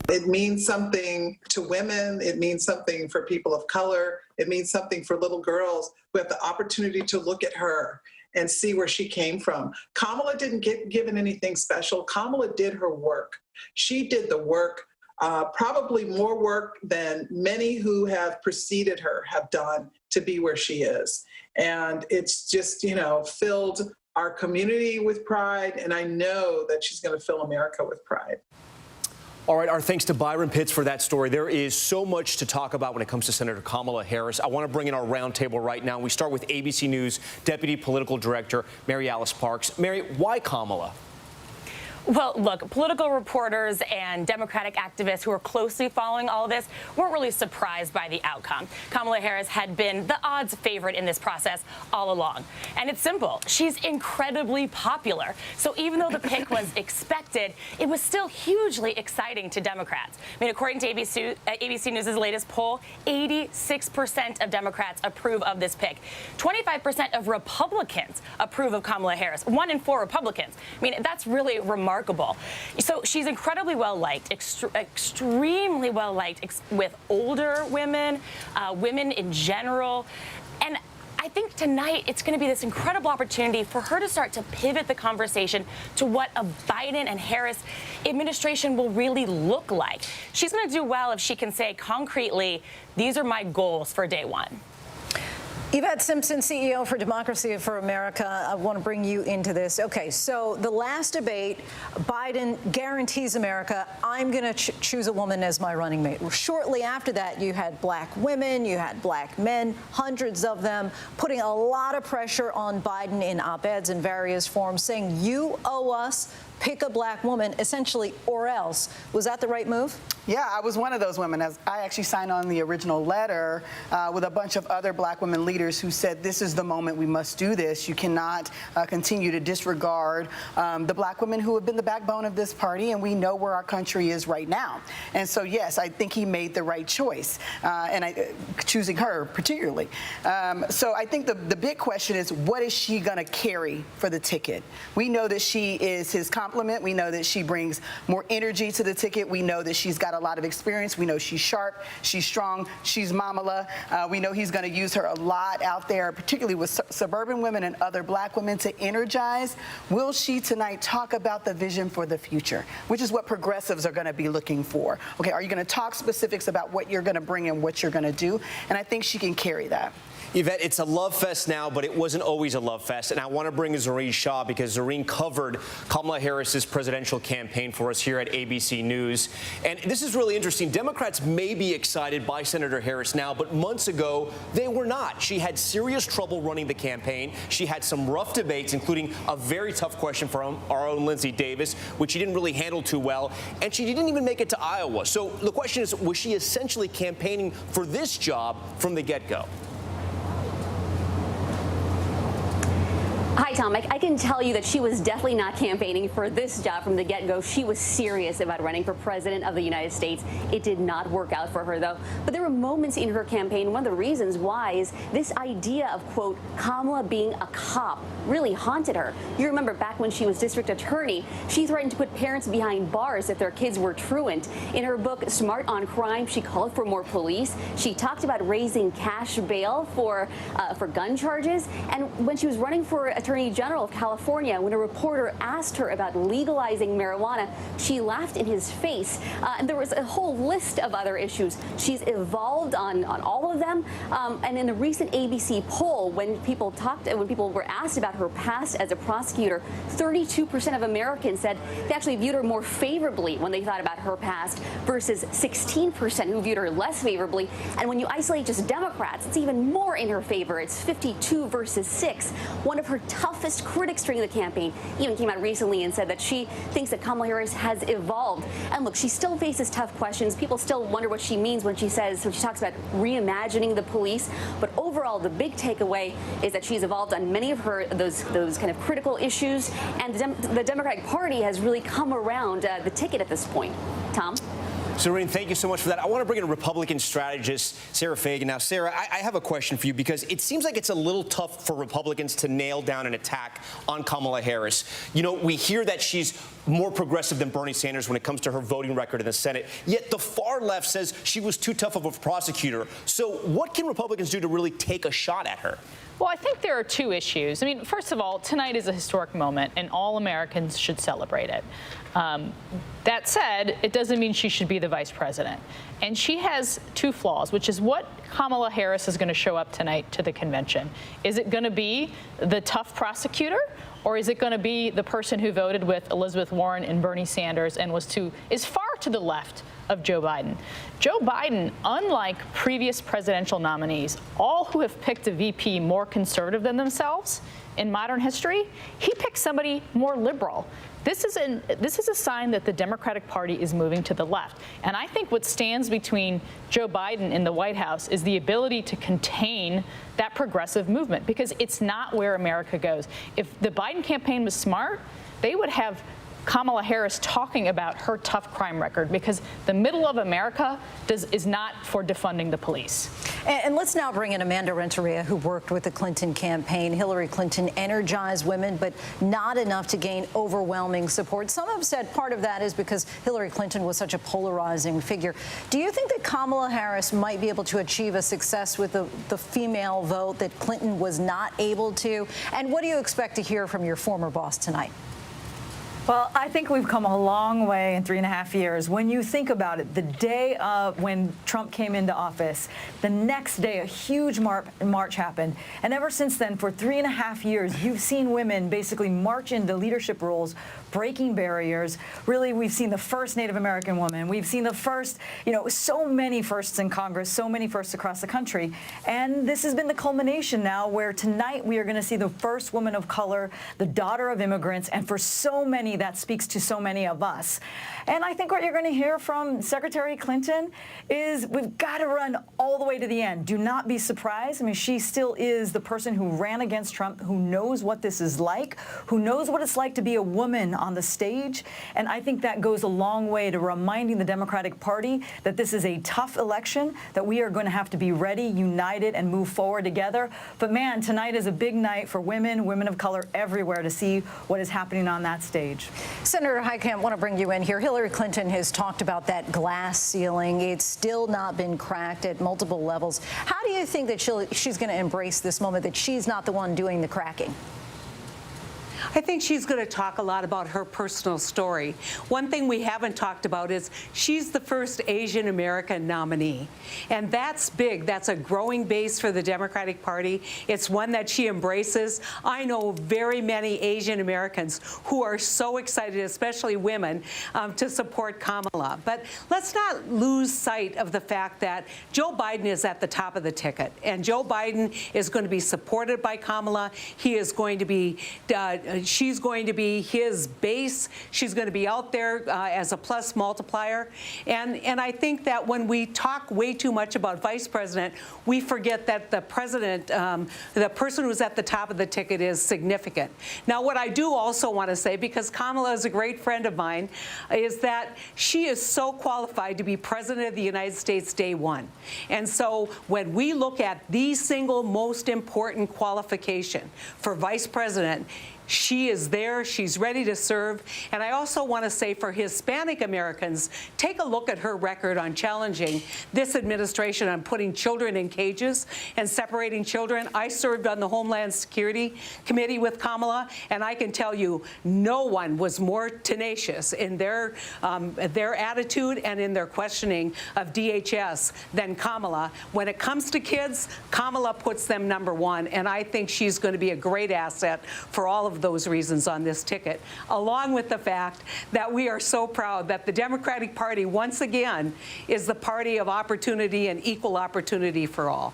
It means something to women. It means something for people of color. It means something for little girls who have the opportunity to look at her and see where she came from. Kamala didn't get given anything special. Kamala did her work. She did the work, probably more work than many who have preceded her have done to be where she is. And it's just, filled our community with pride. And I know that she's going to fill America with pride. All right, our thanks to Byron Pitts for that story. There is so much to talk about when it comes to Senator Kamala Harris. I want to bring in our roundtable right now. We start with ABC News Deputy Political Director Mary Alice Parks. Mary, why Kamala? Well, look, political reporters and Democratic activists who are closely following all of this weren't really surprised by the outcome. Kamala Harris had been the odds favorite in this process all along. And it's simple. She's incredibly popular. So even though the pick was expected, it was still hugely exciting to Democrats. I mean, according to ABC News' latest poll, 86% of Democrats approve of this pick. 25% of Republicans approve of Kamala Harris. 1 in 4 Republicans. I mean, that's really remarkable. So she's incredibly well-liked, extremely well-liked with older women, women in general. And I think tonight it's going to be this incredible opportunity for her to start to pivot the conversation to what a Biden and Harris administration will really look like. She's going to do well if she can say concretely, these are my goals for day one. Yvette Simpson, CEO for Democracy for America. I want to bring you into this. Okay, so the last debate, Biden guarantees America, I'm going to choose a woman as my running mate. Shortly after that, you had black women, you had black men, hundreds of them, putting a lot of pressure on Biden in op-eds in various forms, saying, you owe us, pick a black woman, essentially, or else. Was that the right move? Yeah, I was one of those women. As I actually signed on the original letter with a bunch of other black women leaders who said, this is the moment we must do this. You cannot continue to disregard the black women who have been the backbone of this party, and we know where our country is right now. And so, yes, I think he made the right choice, choosing her particularly. So I think the big question is, what is she going to carry for the ticket? We know that she is his complement. We know that she brings more energy to the ticket. We know that she's got a lot of experience. We know she's sharp, she's strong, she's Mamala. We know he's going to use her a lot out there, particularly with suburban women and other black women to energize. Will she tonight talk about the vision for the future, which is what progressives are going to be looking for? Okay, are you going to talk specifics about what you're going to bring and what you're going to do? And I think she can carry that. Yvette, it's a love fest now, but it wasn't always a love fest. And I want to bring in Zareen Shah because Zareen covered Kamala Harris's presidential campaign for us here at ABC News. And this is really interesting. Democrats may be excited by Senator Harris now, but months ago, they were not. She had serious trouble running the campaign. She had some rough debates, including a very tough question from our own Lindsey Davis, which she didn't really handle too well. And she didn't even make it to Iowa. So the question is, was she essentially campaigning for this job from the get-go? Hi, Tom. I can tell you that she was definitely not campaigning for this job from the get-go. She was serious about running for president of the United States. It did not work out for her, though. But there were moments in her campaign. One of the reasons why is this idea of, quote, Kamala being a cop really haunted her. You remember back when she was district attorney, she threatened to put parents behind bars if their kids were truant. In her book, Smart on Crime, she called for more police. She talked about raising cash bail for gun charges. And when she was running for Attorney General of California, when a reporter asked her about legalizing marijuana, she laughed in his face. And there was a whole list of other issues. She's evolved on all of them. And in a recent ABC poll, when people were asked about her past as a prosecutor, 32% of Americans said they actually viewed her more favorably when they thought about her past versus 16% who viewed her less favorably. And when you isolate just Democrats, it's even more in her favor. It's 52 versus 6. One of her toughest critics during the campaign even came out recently and said that she thinks that Kamala Harris has evolved. And look, she still faces tough questions. People still wonder what she means when she talks about reimagining the police. But overall, the big takeaway is that she's evolved on many of those kind of critical issues. And the Democratic Party has really come around the ticket at this point. Tom? Serene, thank you so much for that. I want to bring in Republican strategist Sarah Fagan. Now, Sarah, I have a question for you because it seems like it's a little tough for Republicans to nail down an attack on Kamala Harris. You know, we hear that she's more progressive than Bernie Sanders when it comes to her voting record in the Senate, yet the far left says she was too tough of a prosecutor. So what can Republicans do to really take a shot at her? Well, I think there are two issues. I mean, first of all, tonight is a historic moment, and all Americans should celebrate it. That said, it doesn't mean she should be the vice president. And she has two flaws, which is what Kamala Harris is going to show up tonight to the convention. Is it going to be the tough prosecutor, or is it going to be the person who voted with Elizabeth Warren and Bernie Sanders and is far to the left of Joe Biden? Joe Biden, unlike previous presidential nominees, all who have picked a VP more conservative than themselves in modern history, he picked somebody more liberal. This is a sign that the Democratic Party is moving to the left. And I think what stands between Joe Biden and the White House is the ability to contain that progressive movement, because it's not where America goes. If the Biden campaign was smart, they would have Kamala Harris talking about her tough crime record, because the middle of America is not for defunding the police. And let's now bring in Amanda Renteria, who worked with the Clinton campaign. Hillary Clinton energized women, but not enough to gain overwhelming support. Some have said part of that is because Hillary Clinton was such a polarizing figure. Do you think that Kamala Harris might be able to achieve a success with the female vote that Clinton was not able to? And what do you expect to hear from your former boss tonight? Well, I think we've come a long way in 3.5 years. When you think about it, the day when Trump came into office, the next day a huge march happened. And ever since then, for 3.5 years, you've seen women basically march into leadership roles, breaking barriers. Really, we've seen the first Native American woman. We've seen the first, so many firsts in Congress, so many firsts across the country. And this has been the culmination now where tonight we are going to see the first woman of color, the daughter of immigrants, and for so many, that speaks to so many of us. And I think what you're going to hear from Secretary Clinton is we've got to run all the way to the end. Do not be surprised. I mean, she still is the person who ran against Trump, who knows what this is like, who knows what it's like to be a woman on the stage. And I think that goes a long way to reminding the Democratic Party that this is a tough election, that we are going to have to be ready, united, and move forward together. But man, tonight is a big night for women of color everywhere to see what is happening on that stage. Senator Heitkamp, I want to bring you in here. Hillary Clinton has talked about that glass ceiling. It's still not been cracked at multiple levels. How do you think that she's going to embrace this moment, that she's not the one doing the cracking? I think she's going to talk a lot about her personal story. One thing we haven't talked about is she's the first Asian American nominee. And that's big. That's a growing base for the Democratic Party. It's one that she embraces. I know very many Asian Americans who are so excited, especially women, to support Kamala. But let's not lose sight of the fact that Joe Biden is at the top of the ticket. And Joe Biden is going to be supported by Kamala. He is going to be she's going to be his base. She's going to be out there as a plus multiplier. And I think that when we talk way too much about vice president, we forget that the president, the person who's at the top of the ticket, is significant. Now, what I do also want to say, because Kamala is a great friend of mine, is that she is so qualified to be president of the United States day one. And so when we look at the single most important qualification for vice president, she is there. She's ready to serve. And I also want to say for Hispanic Americans, take a look at her record on challenging this administration on putting children in cages and separating children. I served on the Homeland Security Committee with Kamala, and I can tell you no one was more tenacious in their attitude and in their questioning of DHS than Kamala. When it comes to kids, Kamala puts them number one, and I think she's going to be a great asset for all of those reasons on this ticket, along with the fact that we are so proud that the Democratic Party once again is the party of opportunity and equal opportunity for all.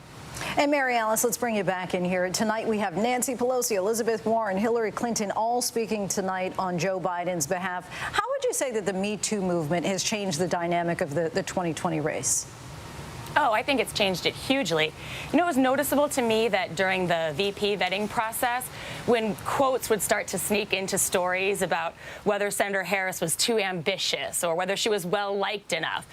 And Mary Alice, let's bring you back in here. Tonight we have Nancy Pelosi, Elizabeth Warren, Hillary Clinton all speaking tonight on Joe Biden's behalf. How would you say that the Me Too movement has changed the dynamic of the 2020 race? Oh, I think it's changed it hugely. You know, it was noticeable to me that during the VP vetting process, when quotes would start to sneak into stories about whether Senator Harris was too ambitious or whether she was well-liked enough,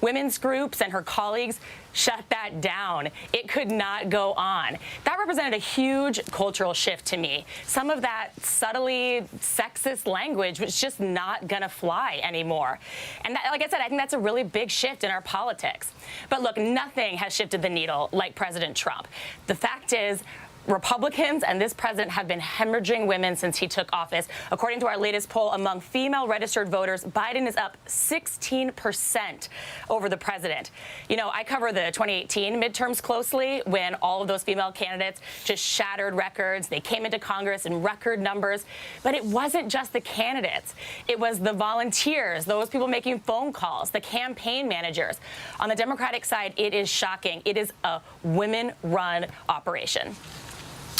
women's groups and her colleagues shut that down. It could not go on. That represented a huge cultural shift to me. Some of that subtly sexist language was just not gonna fly anymore. And that, like I said, I think that's a really big shift in our politics. But look, nothing has shifted the needle like President Trump. The fact is, Republicans and this president have been hemorrhaging women since he took office. According to our latest poll, among female registered voters, Biden is up 16% over the president. You know, I cover the 2018 midterms closely when all of those female candidates just shattered records. They came into Congress in record numbers. But it wasn't just the candidates. It was the volunteers, those people making phone calls, the campaign managers. On the Democratic side, it is shocking. It is a women-run operation.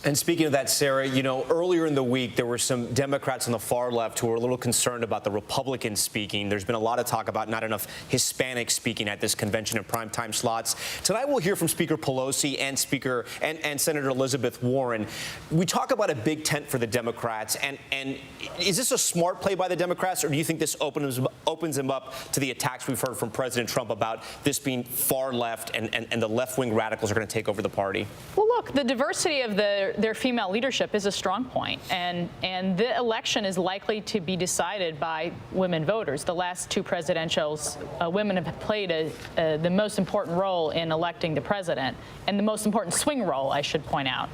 And speaking of that, Sarah, you know, earlier in the week, there were some Democrats on the far left who were a little concerned about the Republicans speaking. There's been a lot of talk about not enough Hispanics speaking at this convention in primetime slots. Tonight, we'll hear from Speaker Pelosi and Senator Elizabeth Warren. We talk about a big tent for the Democrats, and is this a smart play by the Democrats, or do you think this opens them up to the attacks we've heard from President Trump about this being far left and the left-wing radicals are going to take over the party? Well, look, the diversity of their female leadership is a strong point, and the election is likely to be decided by women voters. The last two presidentials, women have played the most important role in electing the president, and the most important swing role, I should point out.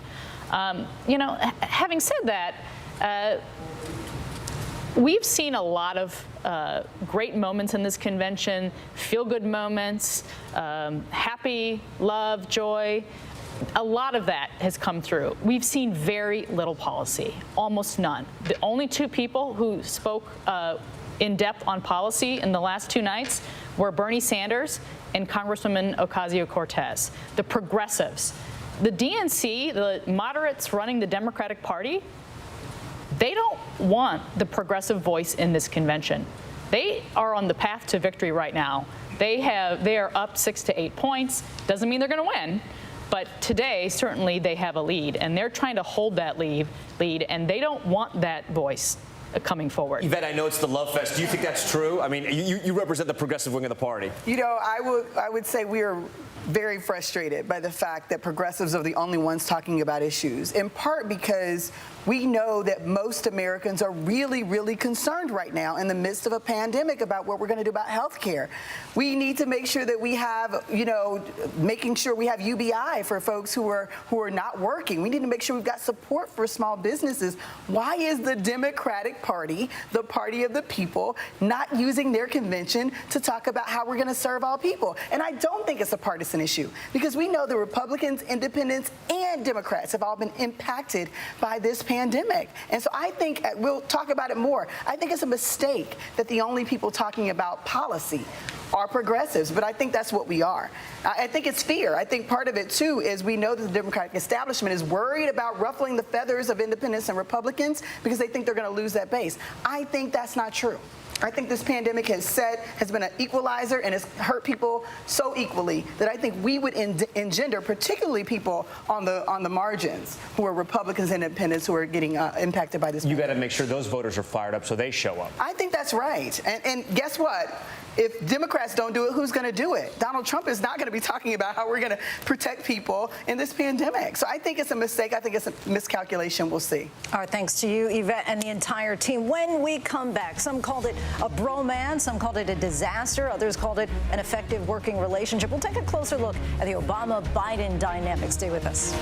You know, having said that, we've seen a lot of great moments in this convention, feel-good moments, happy, love, joy. A lot of that has come through. We've seen very little policy, almost none. The only two people who spoke in depth on policy in the last two nights were Bernie Sanders and Congresswoman Ocasio-Cortez, the progressives. The DNC, the moderates running the Democratic Party, they don't want the progressive voice in this convention. They are on the path to victory right now. They are up 6 to 8 points. Doesn't mean they're going to win. But today, certainly, they have a lead, and they're trying to hold that lead, and they don't want that voice coming forward. Yvette, I know it's the love fest. Do you think that's true? I mean, you represent the progressive wing of the party. You know, I would say we are very frustrated by the fact that progressives are the only ones talking about issues, in part because we know that most Americans are really, really concerned right now in the midst of a pandemic about what we're going to do about health care. We need to make sure that we have, you know, making sure we have UBI for folks who are not working. We need to make sure we've got support for small businesses. Why is the Democratic Party, the party of the people, not using their convention to talk about how we're going to serve all people. And I don't think it's a partisan issue, because we know the Republicans, independents, and Democrats have all been impacted by this pandemic. And so I think, we'll talk about it more, I think it's a mistake that the only people talking about policy are progressives, but I think that's what we are. I think it's fear. I think part of it, too, is we know that the Democratic establishment is worried about ruffling the feathers of independents and Republicans because they think they're going to lose that base. I think that's not true. I think this pandemic has been an equalizer and has hurt people so equally that I think we would engender, particularly people on the margins who are Republicans and independents who are getting impacted by this. You got to make sure those voters are fired up so they show up. I think that's right. And guess what? If Democrats don't do it, who's going to do it? Donald Trump is not going to be talking about how we're going to protect people in this pandemic. So I think it's a mistake. I think it's a miscalculation. We'll see. All right, thanks to you, Yvette, and the entire team. When we come back, some called it a bromance, some called it a disaster, others called it an effective working relationship. We'll take a closer look at the Obama-Biden dynamic. Stay with us.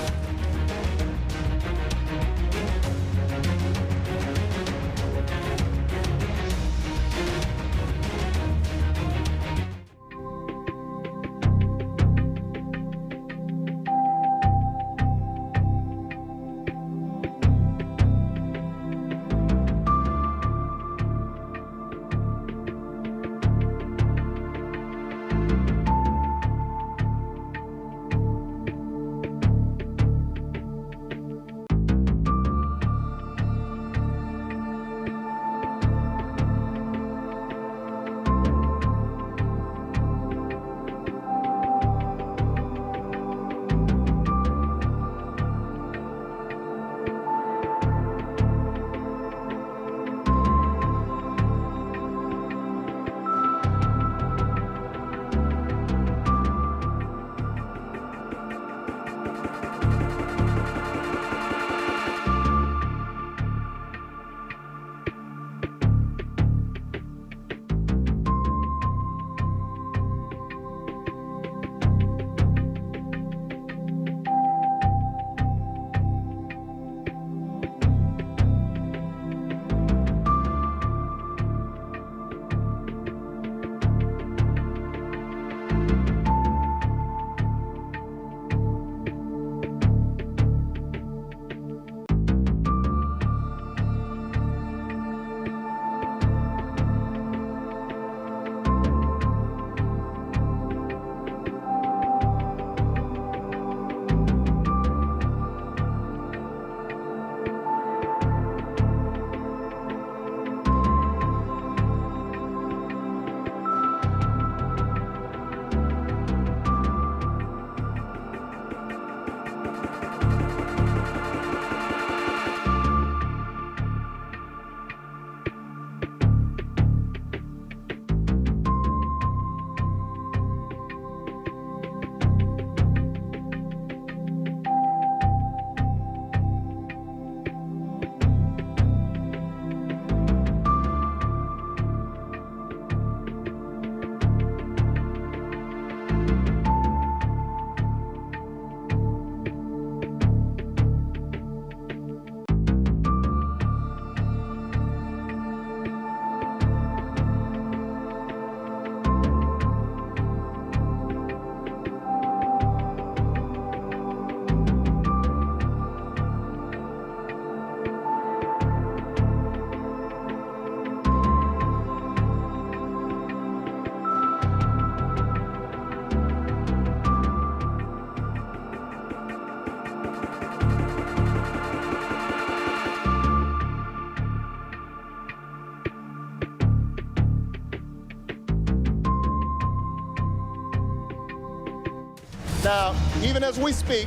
Now, even as we speak,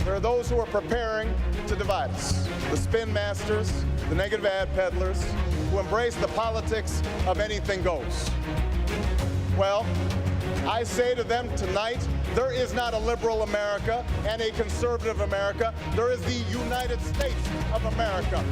there are those who are preparing to divide us. The spin masters, the negative ad peddlers, who embrace the politics of anything goes. Well, I say to them tonight, there is not a liberal America and a conservative America. There is the United States of America.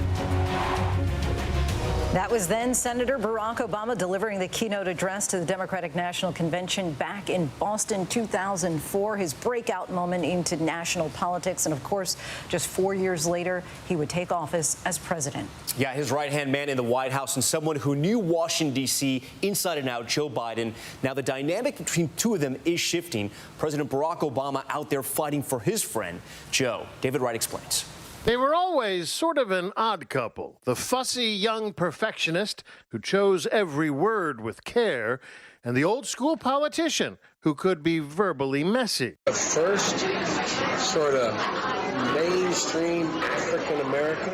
That was then Senator Barack Obama delivering the keynote address to the Democratic National Convention back in Boston 2004, his breakout moment into national politics. And of course, just 4 years later, he would take office as president. Yeah, his right-hand man in the White House and someone who knew Washington, D.C. inside and out, Joe Biden. Now the dynamic between two of them is shifting. President Barack Obama out there fighting for his friend, Joe. David Wright explains. They were always sort of an odd couple, the fussy young perfectionist who chose every word with care, and the old-school politician who could be verbally messy. The first sort of mainstream African-American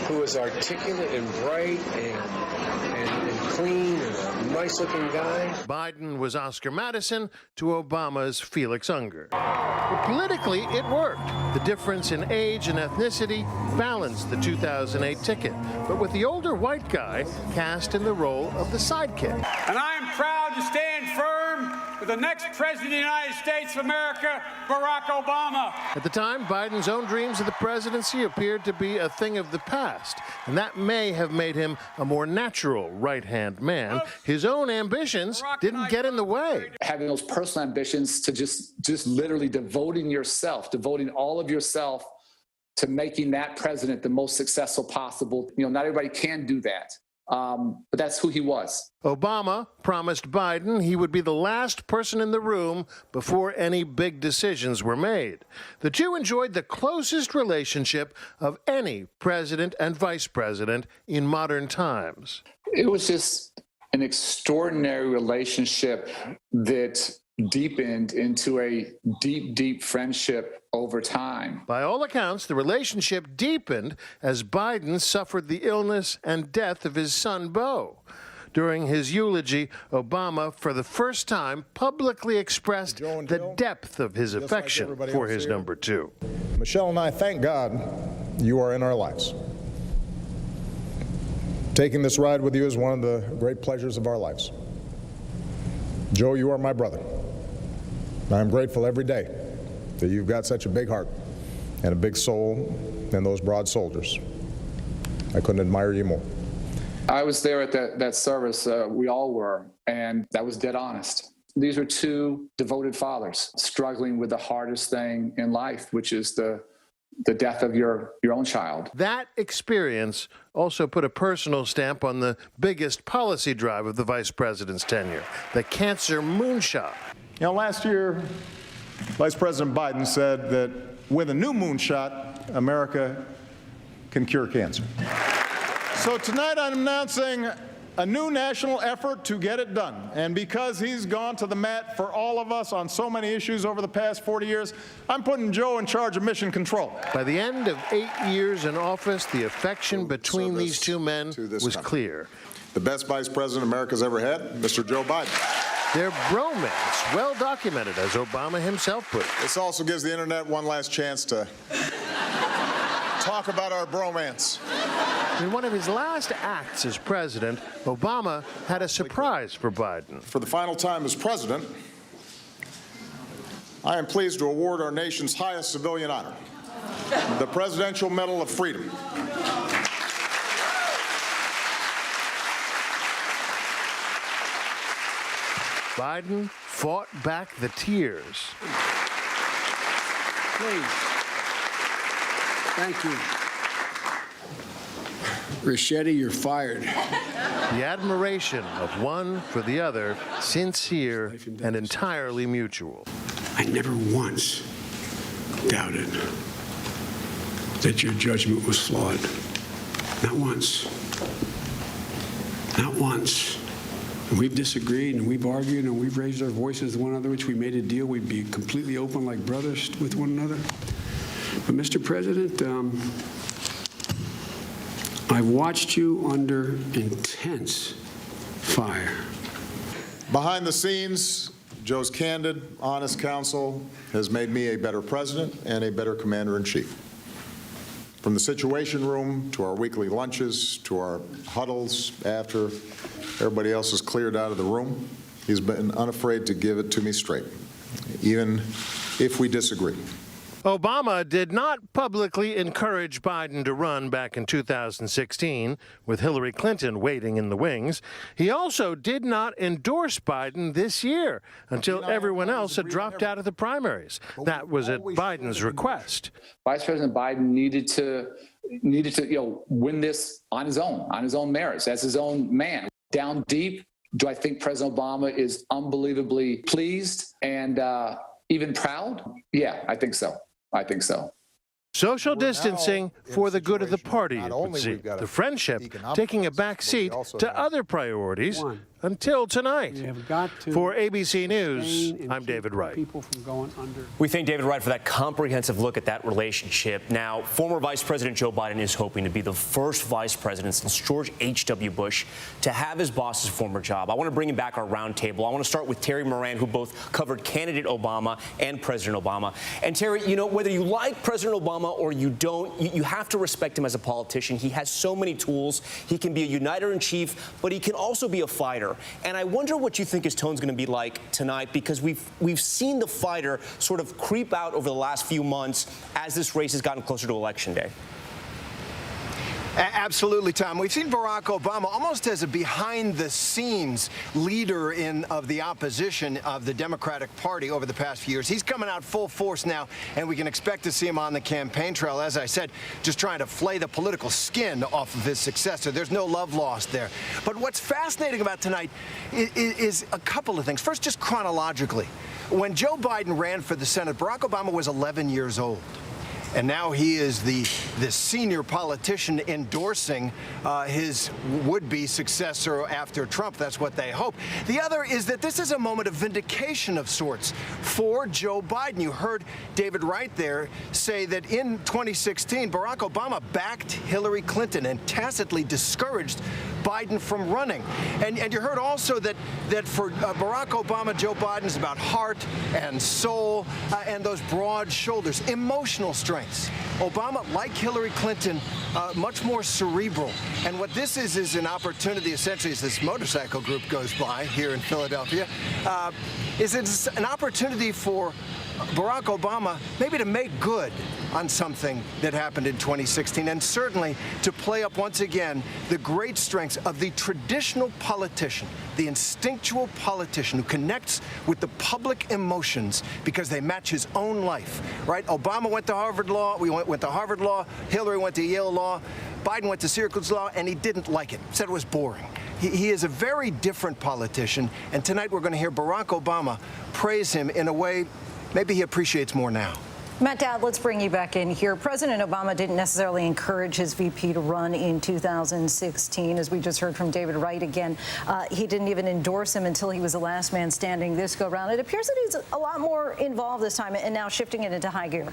who was articulate and bright and clean and a nice-looking guy. Biden was Oscar Madison to Obama's Felix Unger. But politically, it worked. The difference in age and ethnicity balanced the 2008 ticket, but with the older white guy cast in the role of the sidekick. And I am proud to stand firm with the next president of the United States of America, Barack Obama. At the time, Biden's own dreams of the presidency appeared to be a thing of the past, and that may have made him a more natural right-hand man. His own ambitions didn't get in the way. Having those personal ambitions to just literally devoting all of yourself to making that president the most successful possible. You know, not everybody can do that. But that's who he was. Obama promised Biden he would be the last person in the room before any big decisions were made. The two enjoyed the closest relationship of any president and vice president in modern times. It was just an extraordinary relationship that deepened into a deep, deep friendship over time. By all accounts, the relationship deepened as Biden suffered the illness and death of his son, Beau. During his eulogy, Obama, for the first time, publicly expressed the depth of his affection for his number two. Michelle and I thank God you are in our lives. Taking this ride with you is one of the great pleasures of our lives. Joe, you are my brother. I'm grateful every day that you've got such a big heart and a big soul and those broad shoulders. I couldn't admire you more. I was there at that service. We all were, and that was dead honest. These were two devoted fathers struggling with the hardest thing in life, which is the death of your own child. That experience also put a personal stamp on the biggest policy drive of the vice president's tenure, the cancer moonshot. You know, last year, Vice President Biden said that with a new moonshot, America can cure cancer. So tonight I'm announcing a new national effort to get it done. And because he's gone to the mat for all of us on so many issues over the past 40 years, I'm putting Joe in charge of mission control. By the end of 8 years in office, the affection between these two men was clear. The best vice president America's ever had, Mr. Joe Biden. Their bromance, well documented, as Obama himself put it. This also gives the internet one last chance to talk about our bromance. In one of his last acts as president, Obama had a surprise for Biden. For the final time as president, I am pleased to award our nation's highest civilian honor, the Presidential Medal of Freedom. Biden fought back the tears. Please. Thank you. Ricchetti, you're fired. The admiration of one for the other, sincere and entirely mutual. I never once doubted that your judgment was flawed. Not once. Not once. And we've disagreed and we've argued and we've raised our voices to one another, which we made a deal we'd be completely open like brothers with one another. But Mr. President, I've watched you under intense fire. Behind the scenes, Joe's candid, honest counsel has made me a better president and a better commander-in-chief. From the Situation Room to our weekly lunches to our huddles after everybody else is cleared out of the room, he's been unafraid to give it to me straight, even if we disagree. Obama did not publicly encourage Biden to run back in 2016, with Hillary Clinton waiting in the wings. He also did not endorse Biden this year until everyone else had dropped out of the primaries. That was at Biden's request. Vice President Biden needed to win this on his own merits, as his own man. Down deep, do I think President Obama is unbelievably pleased and even proud? Yeah, I think so. Social distancing for the good of the party, you would see. The friendship taking a back seat to other priorities until tonight. For ABC News, I'm David Wright. We thank David Wright for that comprehensive look at that relationship. Now, former Vice President Joe Biden is hoping to be the first vice president since George H.W. Bush to have his boss's former job. I want to bring him back our roundtable. I want to start with Terry Moran, who both covered candidate Obama and President Obama. And Terry, you know, whether you like President Obama or you don't, you have to respect him as a politician. He has so many tools. He can be a uniter-in-chief, but he can also be a fighter. And I wonder what you think his tone's going to be like tonight, because we've seen the fighter sort of creep out over the last few months as this race has gotten closer to Election Day. Absolutely, Tom. We've seen Barack Obama almost as a behind-the-scenes leader of the opposition of the Democratic Party over the past few years. He's coming out full force now, and we can expect to see him on the campaign trail, as I said, just trying to flay the political skin off of his successor. There's no love lost there. But what's fascinating about tonight is a couple of things. First, just chronologically. When Joe Biden ran for the Senate, Barack Obama was 11 years old. And now he is the senior politician endorsing his would-be successor after Trump. That's what they hope. The other is that this is a moment of vindication of sorts for Joe Biden. You heard David Wright there say that in 2016, Barack Obama backed Hillary Clinton and tacitly discouraged Biden from running. And you heard also that for Barack Obama, Joe Biden is about heart and soul and those broad shoulders, emotional strength. Obama, like Hillary Clinton, much more cerebral. And what this is an opportunity, essentially, as this motorcycle group goes by here in Philadelphia, is it's an opportunity for Barack Obama maybe to make good on something that happened in 2016, and certainly to play up once again the great strengths of the traditional politician, the instinctual politician who connects with the public emotions because they match his own life, right? Obama went to Harvard Law, we went to Harvard Law, Hillary went to Yale Law, Biden went to Syracuse Law, and he didn't like it, said it was boring. He is a very different politician, and tonight we're going to hear Barack Obama praise him in a way maybe he appreciates more now. Matt Dowd, let's bring you back in here. President Obama didn't necessarily encourage his VP to run in 2016, as we just heard from David Wright again. He didn't even endorse him until he was the last man standing this go-round. It appears that he's a lot more involved this time and now shifting it into high gear.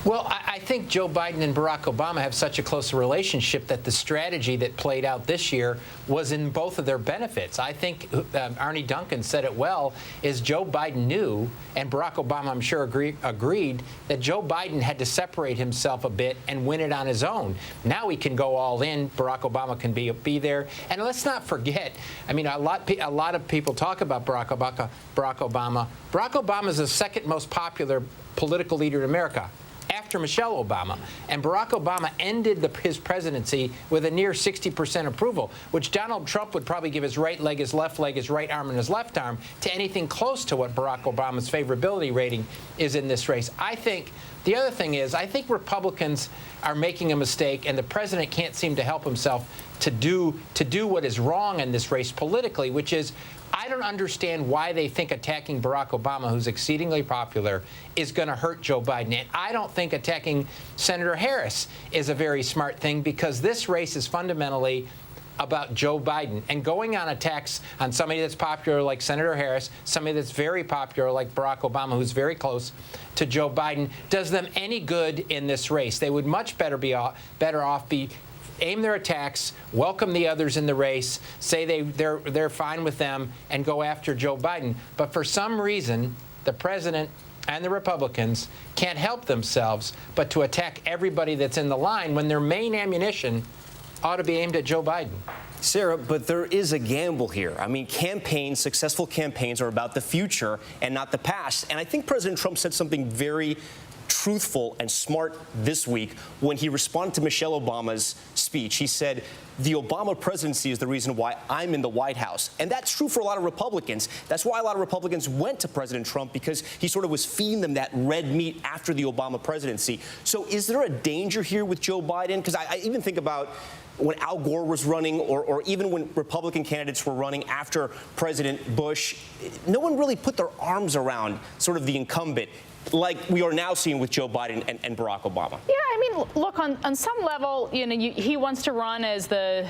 Well, I think Joe Biden and Barack Obama have such a close relationship that the strategy that played out this year was in both of their benefits. I think Arnie Duncan said it well, is Joe Biden knew, and Barack Obama, I'm sure, agreed, that Joe Biden had to separate himself a bit and win it on his own. Now he can go all in. Barack Obama can be there. And let's not forget, I mean, a lot of people talk about Barack Obama. Barack Obama is the second most popular political leader in America, after Michelle Obama. And Barack Obama ended his presidency with a near 60% approval, which Donald Trump would probably give his right leg, his left leg, his right arm, and his left arm to anything close to what Barack Obama's favorability rating is in this race. I think the other thing is, I think Republicans are making a mistake, and the president can't seem to help himself to do what is wrong in this race politically, which is, I don't understand why they think attacking Barack Obama, who's exceedingly popular, is going to hurt Joe Biden. And I don't think attacking Senator Harris is a very smart thing, because this race is fundamentally about Joe Biden. And going on attacks on somebody that's popular like Senator Harris, somebody that's very popular like Barack Obama, who's very close to Joe Biden, does them any good in this race. They would much better off aim their attacks, welcome the others in the race, say they're fine with them, and go after Joe Biden. But for some reason, the president and the Republicans can't help themselves but to attack everybody that's in the line when their main ammunition ought to be aimed at Joe Biden. Sarah, but there is a gamble here. I mean, successful campaigns are about the future and not the past. And I think President Trump said something very truthful and smart this week when he responded to Michelle Obama's speech. He said, the Obama presidency is the reason why I'm in the White House. And that's true for a lot of Republicans. That's why a lot of Republicans went to President Trump, because he sort of was feeding them that red meat after the Obama presidency. So is there a danger here with Joe Biden? Because I even think about when Al Gore was running, or even when Republican candidates were running after President Bush, no one really put their arms around sort of the incumbent, like we are now seeing with Joe Biden and Barack Obama. Yeah, I mean, look, on some level, he wants to run as the,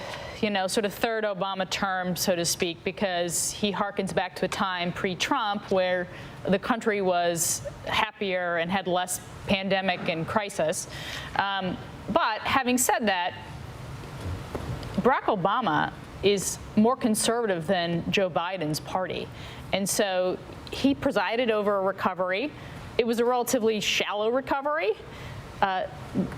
sort of third Obama term, so to speak, because he harkens back to a time pre-Trump where the country was happier and had less pandemic and crisis. But having said that, Barack Obama is more conservative than Joe Biden's party. And so he presided over a recovery. It was a relatively shallow recovery.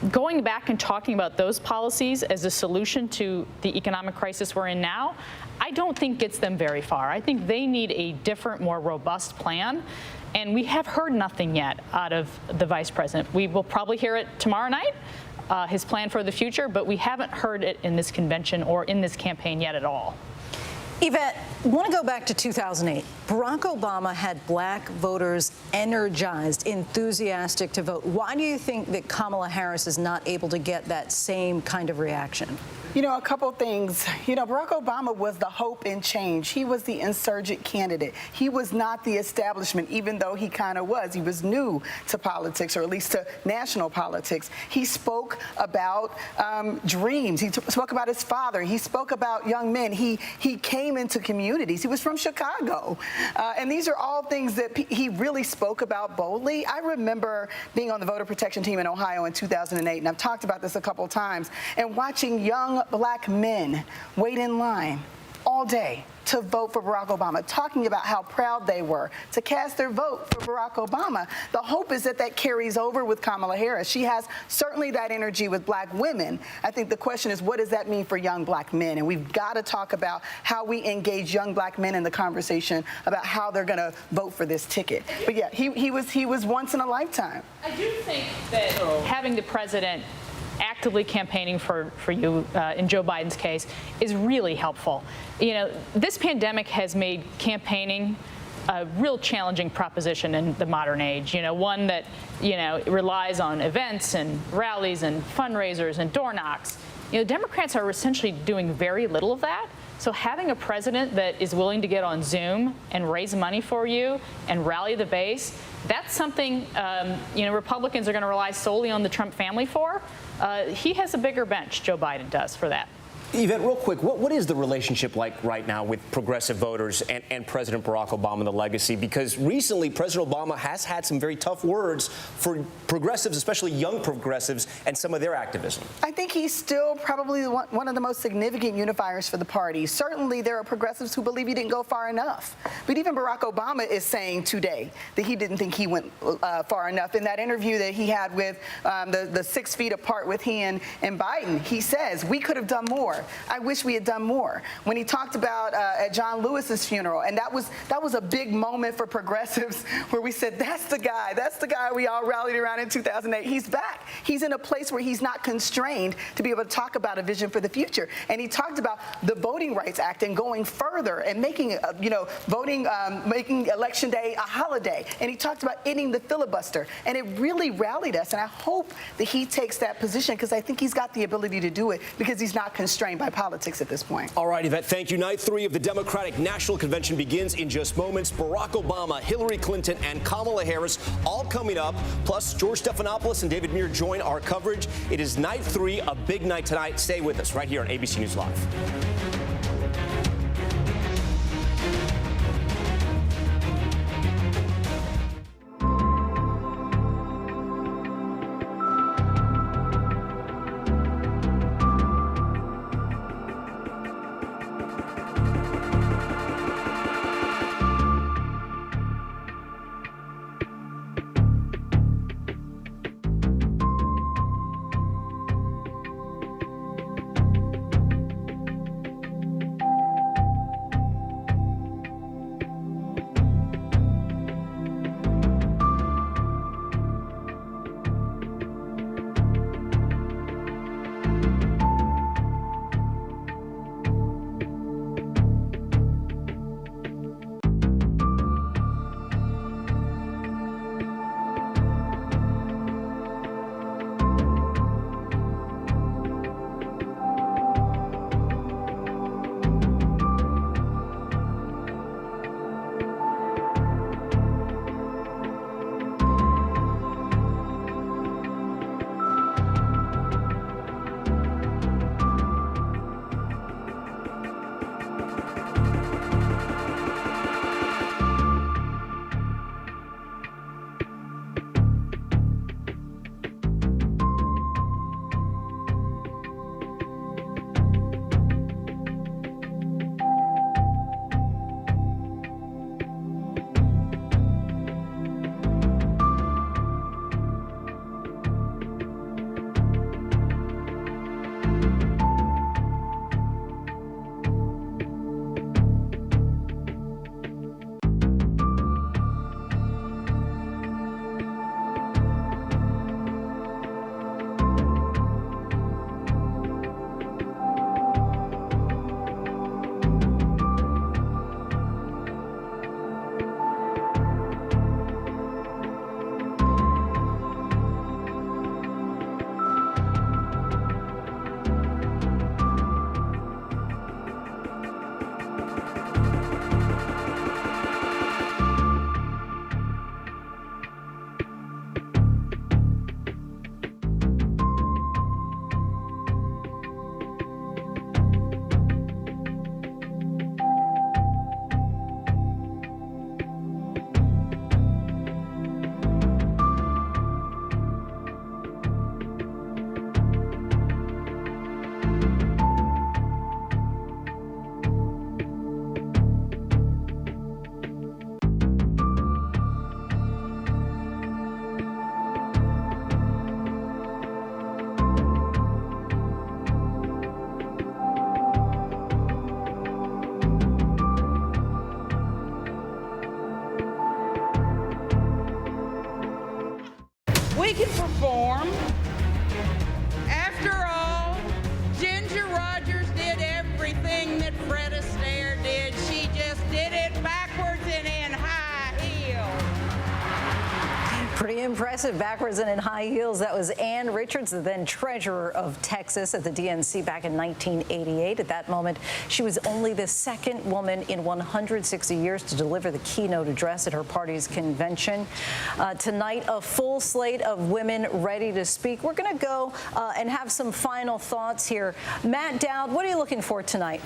Going back and talking about those policies as a solution to the economic crisis we're in now, I don't think gets them very far. I think they need a different, more robust plan. And we have heard nothing yet out of the vice president. We will probably hear it tomorrow night, his plan for the future, but we haven't heard it in this convention or in this campaign yet at all. Yvette, I want to go back to 2008. Barack Obama had black voters energized, enthusiastic to vote. Why do you think that Kamala Harris is not able to get that same kind of reaction? A couple things. Barack Obama was the hope and change. He was the insurgent candidate. He was not the establishment, even though he kind of was. He was new to politics, or at least to national politics. He spoke about dreams. He spoke about his father. He spoke about young men. He came into communities. He was from Chicago. And these are all things that he really spoke about boldly. I remember being on the voter protection team in Ohio in 2008, and I've talked about this a couple times, and watching young black men wait in line all day to vote for Barack Obama, talking about how proud they were to cast their vote for Barack Obama. The hope is that that carries over with Kamala Harris. She has certainly that energy with black women. I think the question is, what does that mean for young black men? And we've got to talk about how we engage young black men in the conversation about how they're going to vote for this ticket. But yeah, he was once in a lifetime. I do think that having the president actively campaigning for you, in Joe Biden's case, is really helpful. This pandemic has made campaigning a real challenging proposition in the modern age. One that, relies on events and rallies and fundraisers and door knocks. Democrats are essentially doing very little of that. So having a president that is willing to get on Zoom and raise money for you and rally the base, that's something, Republicans are going to rely solely on the Trump family for. He has a bigger bench, Joe Biden does, for that. Yvette, real quick, what is the relationship like right now with progressive voters and President Barack Obama and the legacy? Because recently, President Obama has had some very tough words for progressives, especially young progressives, and some of their activism. I think he's still probably one of the most significant unifiers for the party. Certainly, there are progressives who believe he didn't go far enough. But even Barack Obama is saying today that he didn't think he went far enough. In that interview that he had with the 6 feet apart with he and Biden, he says, we could have done more. I wish we had done more. When he talked about at John Lewis's funeral, and that was a big moment for progressives where we said, that's the guy we all rallied around in 2008. He's back. He's in a place where he's not constrained to be able to talk about a vision for the future. And he talked about the Voting Rights Act and going further and making, making Election Day a holiday. And he talked about ending the filibuster. And it really rallied us. And I hope that he takes that position, because I think he's got the ability to do it, because he's not constrained by politics at this point. All right, Yvette, thank you. Night 3 of the Democratic National Convention begins in just moments. Barack Obama, Hillary Clinton, and Kamala Harris all coming up. Plus, George Stephanopoulos and David Muir join our coverage. It is night 3, a big night tonight. Stay with us right here on ABC News Live. can perform. After all, Ginger Rogers did everything that Fred Astaire did. She just did it backwards and in high heels. Pretty impressive, backwards and in high heels. That was Ann Richards, the then treasurer of Texas at the DNC back in 1988. At that moment, she was only the second woman in 160 years to deliver the keynote address at her party's convention. Tonight, a full slate of women ready to speak. We're going to go and have some final thoughts here. Matt Dowd, what are you looking for tonight?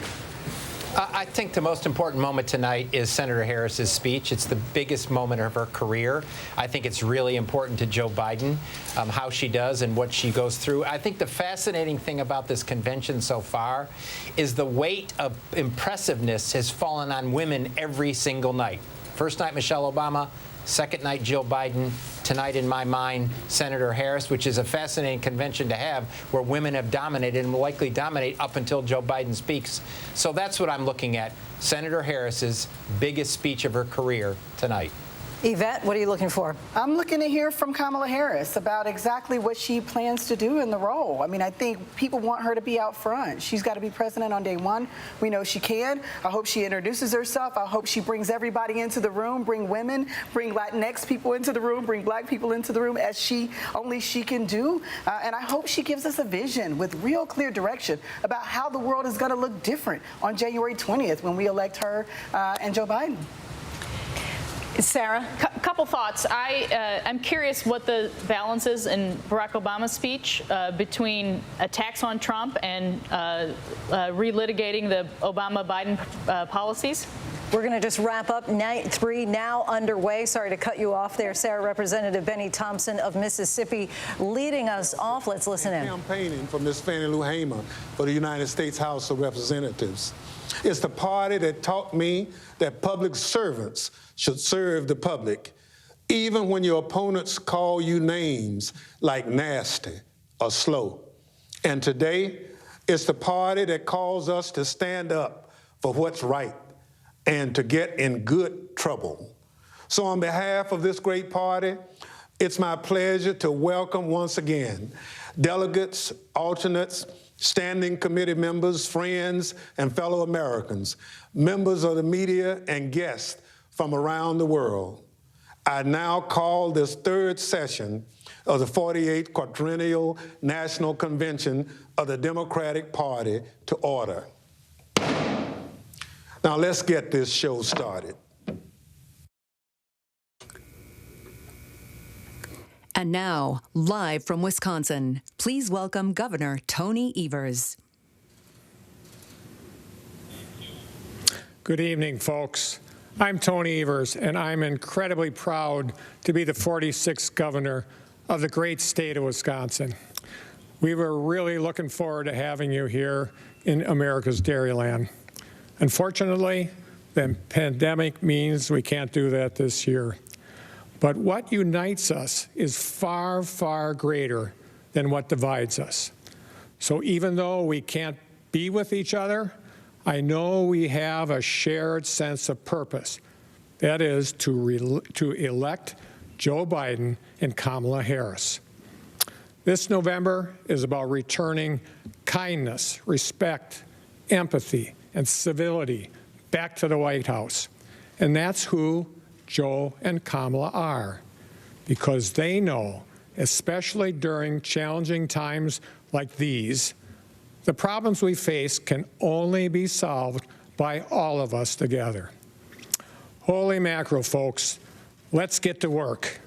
I think the most important moment tonight is Senator Harris's speech. It's the biggest moment of her career. I think it's really important to Joe Biden, how she does and what she goes through. I think the fascinating thing about this convention so far is the weight of impressiveness has fallen on women every single night. First night, Michelle Obama. Second night, Jill Biden. Tonight, in my mind, Senator Harris, which is a fascinating convention to have where women have dominated and will likely dominate up until Joe Biden speaks. So that's what I'm looking at, Senator Harris's biggest speech of her career tonight. Yvette, what are you looking for? I'm looking to hear from Kamala Harris about exactly what she plans to do in the role. I mean, I think people want her to be out front. She's got to be president on day one. We know she can. I hope she introduces herself. I hope she brings everybody into the room, bring women, bring Latinx people into the room, bring black people into the room as only she can do. And I hope she gives us a vision with real clear direction about how the world is going to look different on January 20th when we elect her and Joe Biden. Sarah? Couple thoughts. I'm curious what the balance is in Barack Obama's speech between attacks on Trump and relitigating the Obama-Biden policies. We're going to just wrap up night 3 now underway. Sorry to cut you off there, Sarah. Representative Benny Thompson of Mississippi leading us off. Let's listen in. Campaigning for Ms. Fannie Lou Hamer for the United States House of Representatives. It's the party that taught me that public servants should serve the public, even when your opponents call you names like nasty or slow. And today, it's the party that calls us to stand up for what's right and to get in good trouble. So on behalf of this great party, it's my pleasure to welcome once again delegates, alternates, standing committee members, friends, and fellow Americans, members of the media, and guests from around the world. I now call this third session of the 48th Quadrennial National Convention of the Democratic Party to order. Now let's get this show started. And now, live from Wisconsin, please welcome Governor Tony Evers. Good evening, folks. I'm Tony Evers, and I'm incredibly proud to be the 46th governor of the great state of Wisconsin. We were really looking forward to having you here in America's Dairyland. Unfortunately, the pandemic means we can't do that this year. But what unites us is far, far greater than what divides us. So even though we can't be with each other, I know we have a shared sense of purpose. That is to elect Joe Biden and Kamala Harris. This November is about returning kindness, respect, empathy, and civility back to the White House. And that's who Joe and Kamala are, because they know, especially during challenging times like these, the problems we face can only be solved by all of us together. Holy mackerel, folks, let's get to work.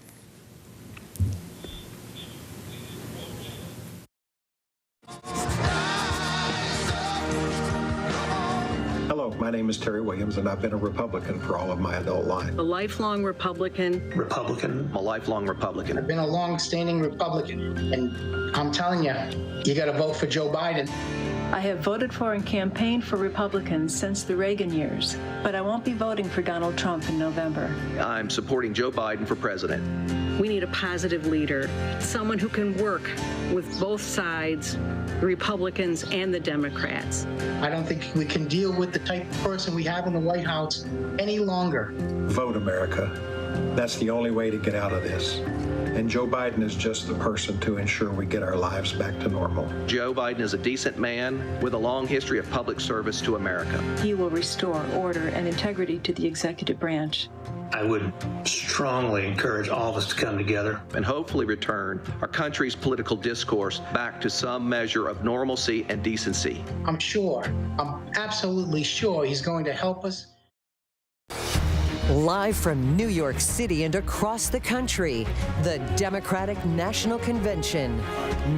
Hello, my name is Terry Williams, and I've been a Republican for all of my adult life. A lifelong Republican. I'm a lifelong Republican. I've been a long-standing Republican, and I'm telling you, you got to vote for Joe Biden. I have voted for and campaigned for Republicans since the Reagan years, but I won't be voting for Donald Trump in November. I'm supporting Joe Biden for president. We need a positive leader, someone who can work with both sides, the Republicans and the Democrats. I don't think we can deal with the type of person we have in the White House any longer. Vote, America. That's the only way to get out of this. and Joe Biden is just the person to ensure we get our lives back to normal. Joe Biden is a decent man with a long history of public service to America. He will restore order and integrity to the executive branch. I would strongly encourage all of us to come together and hopefully return our country's political discourse back to some measure of normalcy and decency. I'm absolutely sure he's going to help us. Live from New York City and across the country, the Democratic National Convention.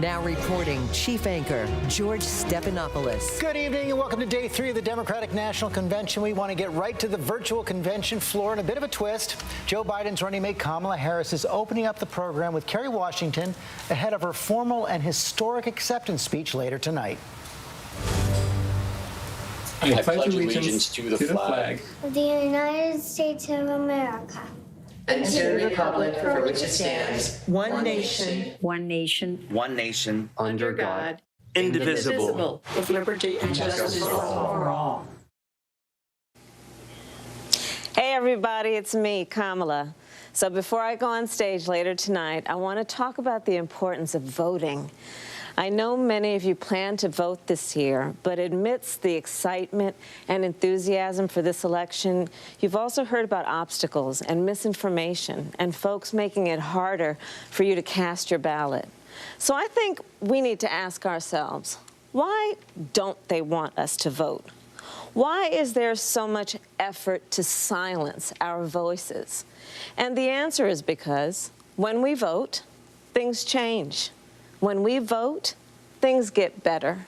Now reporting Chief Anchor George Stephanopoulos. Good evening and welcome to day 3 of the Democratic National Convention. We want to get right to the virtual convention floor and a bit of a twist. Joe Biden's running mate Kamala Harris is opening up the program with Kerry Washington ahead of her formal and historic acceptance speech later tonight. I pledge allegiance to the flag of the United States of America and to the republic for which it stands, one nation, under God, indivisible, with liberty and justice for all. Hey everybody, it's me, Kamala. So before I go on stage later tonight, I want to talk about the importance of voting. I know many of you plan to vote this year, but amidst the excitement and enthusiasm for this election, you've also heard about obstacles and misinformation and folks making it harder for you to cast your ballot. So I think we need to ask ourselves, why don't they want us to vote? Why is there so much effort to silence our voices? And the answer is because when we vote, things change. When we vote, things get better.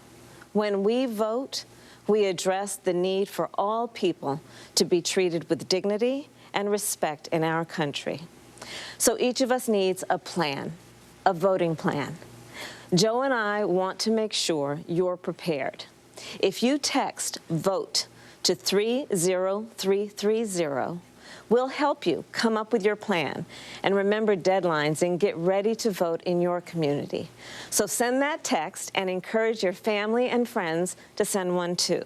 When we vote, we address the need for all people to be treated with dignity and respect in our country. So each of us needs a plan, a voting plan. Joe and I want to make sure you're prepared. If you text VOTE to 30330, we'll help you come up with your plan and remember deadlines and get ready to vote in your community. So send that text and encourage your family and friends to send one too.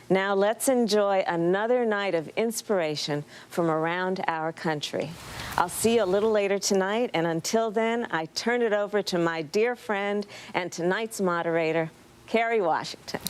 Now let's enjoy another night of inspiration from around our country. I'll see you a little later tonight, and until then, I turn it over to my dear friend and tonight's moderator, Kerry Washington.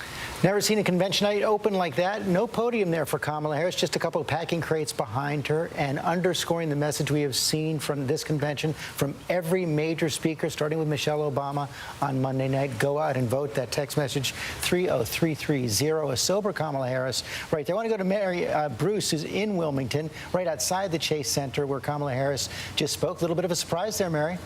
Never seen a convention night open like that. No podium there for Kamala Harris, just a couple of packing crates behind her, and underscoring the message we have seen from this convention from every major speaker, starting with Michelle Obama on Monday night. Go out and vote. That text message, 30330, a sober Kamala Harris right there. I want to go to Mary Bruce, who's in Wilmington, right outside the Chase Center, where Kamala Harris just spoke. A little bit of a surprise there, Mary.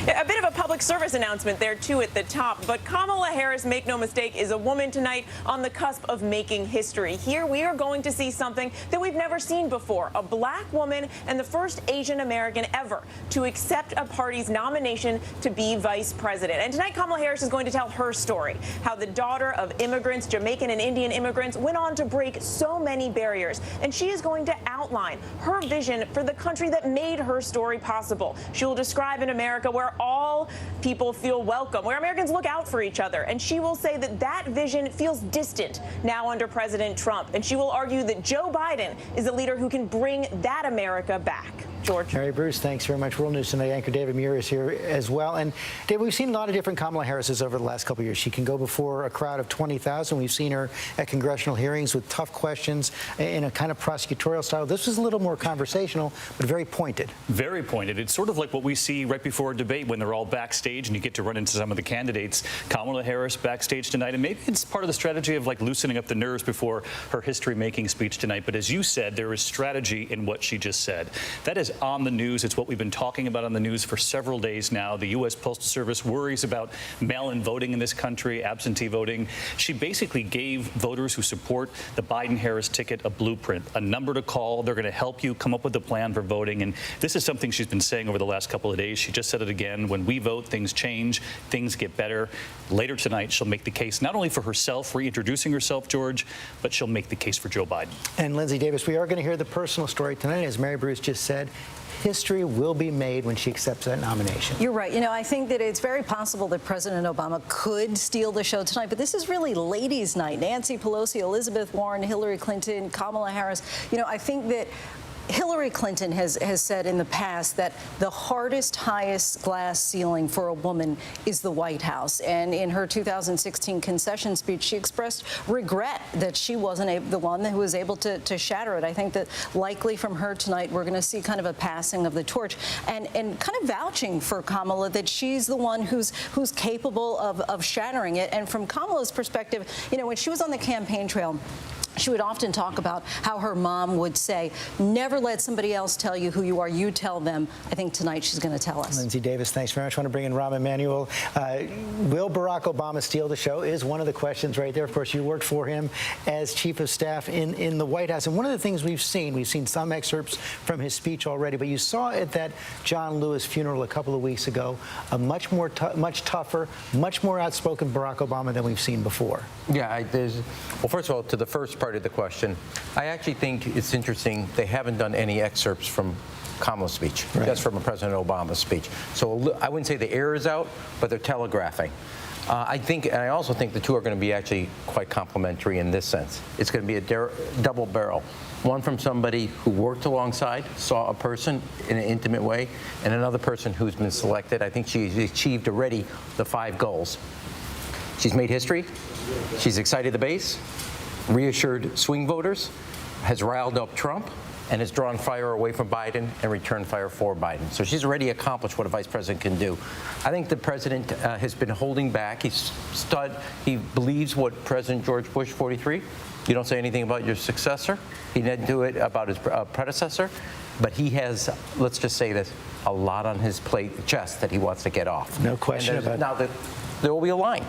A bit of a public service announcement there, too, at the top. But Kamala Harris, make no mistake, is a woman tonight on the cusp of making history. Here we are going to see something that we've never seen before, a black woman and the first Asian American ever to accept a party's nomination to be vice president. And tonight, Kamala Harris is going to tell her story, how the daughter of immigrants, Jamaican and Indian immigrants, went on to break so many barriers. And she is going to outline her vision for the country that made her story possible. She will describe an America where all people feel welcome, where Americans look out for each other. And she will say that that vision feels distant now under President Trump. And she will argue that Joe Biden is a leader who can bring that America back. George. Mary Bruce, thanks very much. World News Tonight anchor David Muir is here as well. And David, we've seen a lot of different Kamala Harrises over the last couple of years. She can go before a crowd of 20,000. We've seen her at congressional hearings with tough questions in a kind of prosecutorial style. This was a little more conversational, but very pointed. Very pointed. It's sort of like what we see right before a debate when they're all backstage and you get to run into some of the candidates. Kamala Harris backstage tonight, and maybe it's part of the strategy of like loosening up the nerves before her history-making speech tonight. But as you said, there is strategy in what she just said. That is on the news. It's what we've been talking about on the news for several days now. The U.S. Postal Service worries about mail-in voting in this country, absentee voting. She basically gave voters who support the Biden-Harris ticket a blueprint, a number to call. They're going to help you come up with a plan for voting. And this is something she's been saying over the last couple of days. She just said it again. When we vote, things change, things get better. Later tonight, she'll make the case not only for herself, reintroducing herself, George, but she'll make the case for Joe Biden. And Lindsay Davis, we are going to hear the personal story tonight. As Mary Bruce just said, history will be made when she accepts that nomination. You're right. You know, I think that it's very possible that President Obama could steal the show tonight, but this is really ladies' night. Nancy Pelosi, Elizabeth Warren, Hillary Clinton, Kamala Harris. You know, I think that Hillary Clinton has said in the past that the hardest, highest glass ceiling for a woman is the White House. And in her 2016 concession speech, she expressed regret that she wasn't the one who was able to shatter it. I think that likely from her tonight, we're going to see kind of a passing of the torch and kind of vouching for Kamala that she's the one who's capable of shattering it. And from Kamala's perspective, you know, when she was on the campaign trail, she would often talk about how her mom would say, never let somebody else tell you who you are, you tell them. I think tonight she's going to tell us. Lindsay Davis, thanks very much. I want to bring in Rahm Emanuel. Will Barack Obama steal the show is one of the questions right there. Of course, you worked for him as chief of staff in the White House. And one of the things we've seen some excerpts from his speech already, but you saw at that John Lewis funeral a couple of weeks ago, a much tougher, much more outspoken Barack Obama than we've seen before. Yeah, well, first of all, to the first part of the question, I actually think it's interesting they haven't done any excerpts from Kamala's speech, just from President Obama's speech. So I wouldn't say the air is out, but they're telegraphing. I also think the two are going to be actually quite complementary in this sense. It's going to be a double barrel. One from somebody who worked alongside, saw a person in an intimate way, and another person who's been selected. I think she's achieved already the 5 goals. She's made history. She's excited the base, reassured swing voters, has riled up Trump, and has drawn fire away from Biden and returned fire for Biden. So she's already accomplished what a vice president can do. I think the president has been holding back. He believes what President George Bush 43. You don't say anything about your successor. He didn't do it about his predecessor. But he has, let's just say this, a lot on his chest that he wants to get off. No question about it. Now, there will be a line.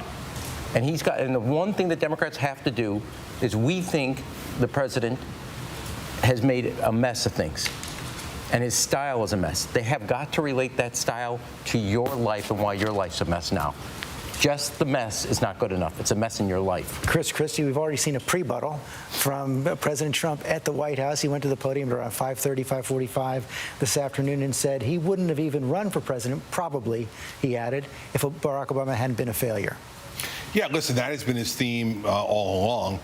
And the one thing that Democrats have to do is we think the president has made a mess of things. And his style is a mess. They have got to relate that style to your life and why your life's a mess now. Just the mess is not good enough. It's a mess in your life. Chris Christie, we've already seen a pre-buttal from President Trump at the White House. He went to the podium around 5:30, 5:45 this afternoon and said he wouldn't have even run for president, probably, he added, if Barack Obama hadn't been a failure. Yeah, listen, that has been his theme all along.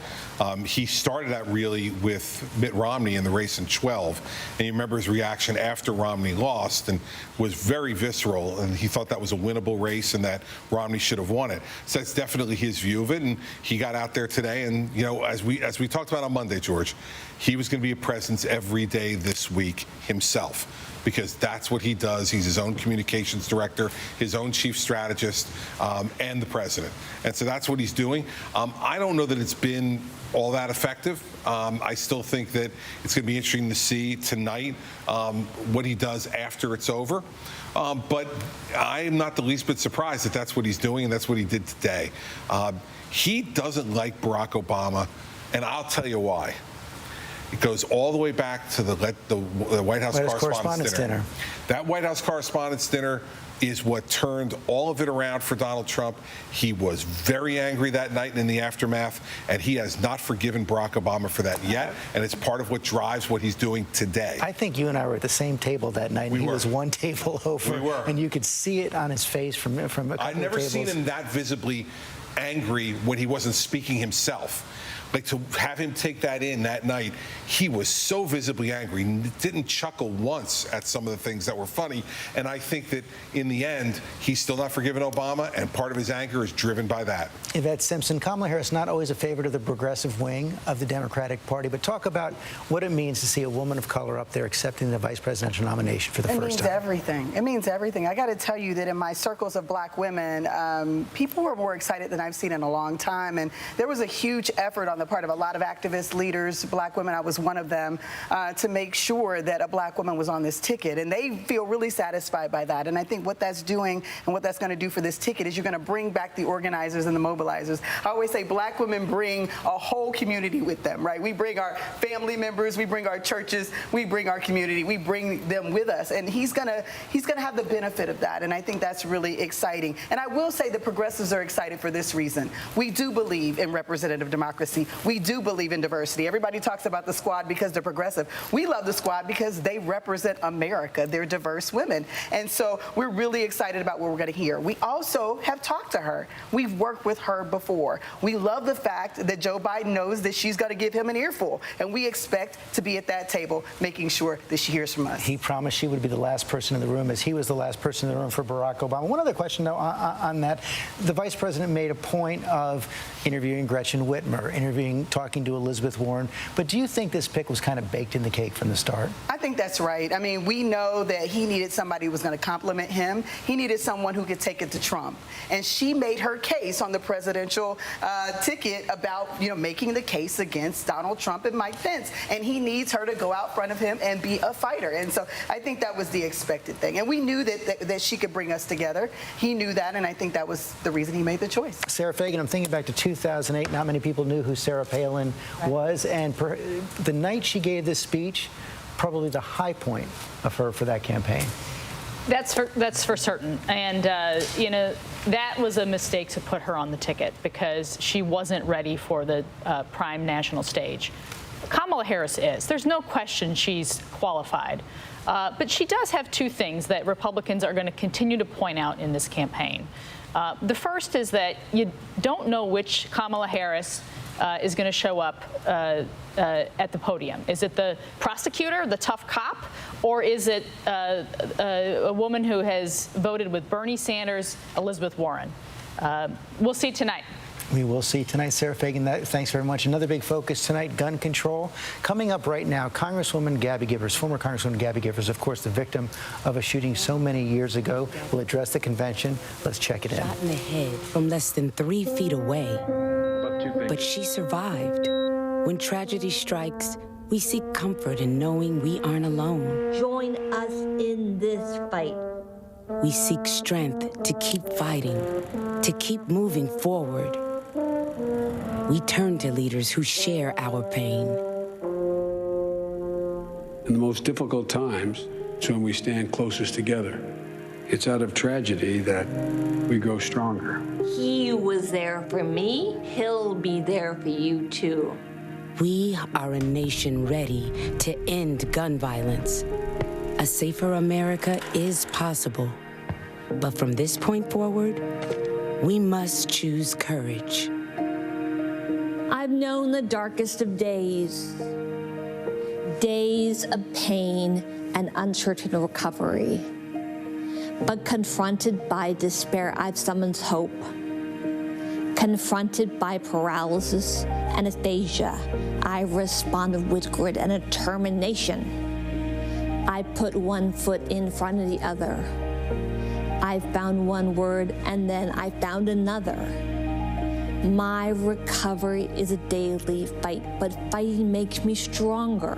He started out really with Mitt Romney in the race in 12. And you remember his reaction after Romney lost and was very visceral. And he thought that was a winnable race and that Romney should have won it. So that's definitely his view of it. And he got out there today. And, you know, as we talked about on Monday, George, he was going to be a presence every day this week himself, because that's what he does. He's his own communications director, his own chief strategist, and the president. And so that's what he's doing. I don't know that it's been all that effective. I still think that it's going to be interesting to see tonight what he does after it's over. But I am not the least bit surprised that that's what he's doing, and that's what he did today. He doesn't like Barack Obama, and I'll tell you why. It goes all the way back to the White House Correspondents' Dinner. That White House Correspondents' Dinner is what turned all of it around for Donald Trump. He was very angry that night and in the aftermath, and he has not forgiven Barack Obama for that yet, and it's part of what drives what he's doing today. I think you and I were at the same table that night, and he was one table over, and you could see it on his face from a couple of tables. I've never seen him that visibly angry when he wasn't speaking himself. Like, to have him take that in that night, he was so visibly angry, didn't chuckle once at some of the things that were funny. And I think that in the end, he's still not forgiven Obama, and part of his anger is driven by that. Yvette Simpson, Kamala Harris not always a favorite of the progressive wing of the Democratic Party, but talk about what it means to see a woman of color up there accepting the vice presidential nomination for the first time. It means everything. It means everything. I got to tell you that in my circles of black women, people were more excited than I've seen in a long time. And there was a huge effort on the part of a lot of activist leaders, black women, I was one of them, to make sure that a black woman was on this ticket. And they feel really satisfied by that. And I think what that's doing and what that's going to do for this ticket is you're going to bring back the organizers and the mobilizers. I always say black women bring a whole community with them, right? We bring our family members, we bring our churches, we bring our community, we bring them with us. And he's going to have the benefit of that. And I think that's really exciting. And I will say the progressives are excited for this reason. We do believe in representative democracy. we do believe in diversity. Everybody talks about the squad because they're progressive. We love the squad because they represent America. They're diverse women. And so we're really excited about what we're going to hear. We also have talked to her. We've worked with her before. We love the fact that Joe Biden knows that she's going to give him an earful, and we expect to be at that table making sure that she hears from us. He promised she would be the last person in the room, as he was the last person in the room for Barack Obama. One other question, though, on that. The vice president made a point of interviewing Gretchen Whitmer, talking to Elizabeth Warren. But do you think this pick was kind of baked in the cake from the start? I think that's right. I mean, we know that he needed somebody who was going to compliment him. He needed someone who could take it to Trump. And she made her case on the presidential ticket about, making the case against Donald Trump and Mike Pence. And he needs her to go out front of him and be a fighter. And so I think that was the expected thing. And we knew that she could bring us together. He knew that, and I think that was the reason he made the choice. Sarah Fagan, I'm thinking back to 2008. Not many people knew who Sarah Palin was. And the night she gave this speech, probably the high point of her for that campaign. That's for certain. And, that was a mistake to put her on the ticket because she wasn't ready for the prime national stage. Kamala Harris is. There's no question she's qualified. But she does have two things that Republicans are going to continue to point out in this campaign. The first is that you don't know which Kamala Harris is going to show up at the podium. Is it the prosecutor, the tough cop, or is it a woman who has voted with Bernie Sanders, Elizabeth Warren? We'll see tonight. We will see tonight. Sarah Fagan, thanks very much. Another big focus tonight, gun control. Coming up right now, Congresswoman Gabby Giffords, former Congresswoman Gabby Giffords, of course, the victim of a shooting so many years ago, will address the convention. Let's check it in. Shot in the head from less than 3 feet away. But she survived. When tragedy strikes, we seek comfort in knowing we aren't alone. Join us in this fight. We seek strength to keep fighting, to keep moving forward. We turn to leaders who share our pain. In the most difficult times, it's when we stand closest together. It's out of tragedy that we grow stronger. He was there for me. He'll be there for you, too. We are a nation ready to end gun violence. A safer America is possible. But from this point forward, we must choose courage. I've known the darkest of days. Days of pain and uncertain recovery. But confronted by despair, I've summoned hope. Confronted by paralysis and aphasia, I responded with grit and determination. I put one foot in front of the other. I found one word and then I found another. My recovery is a daily fight, but fighting makes me stronger.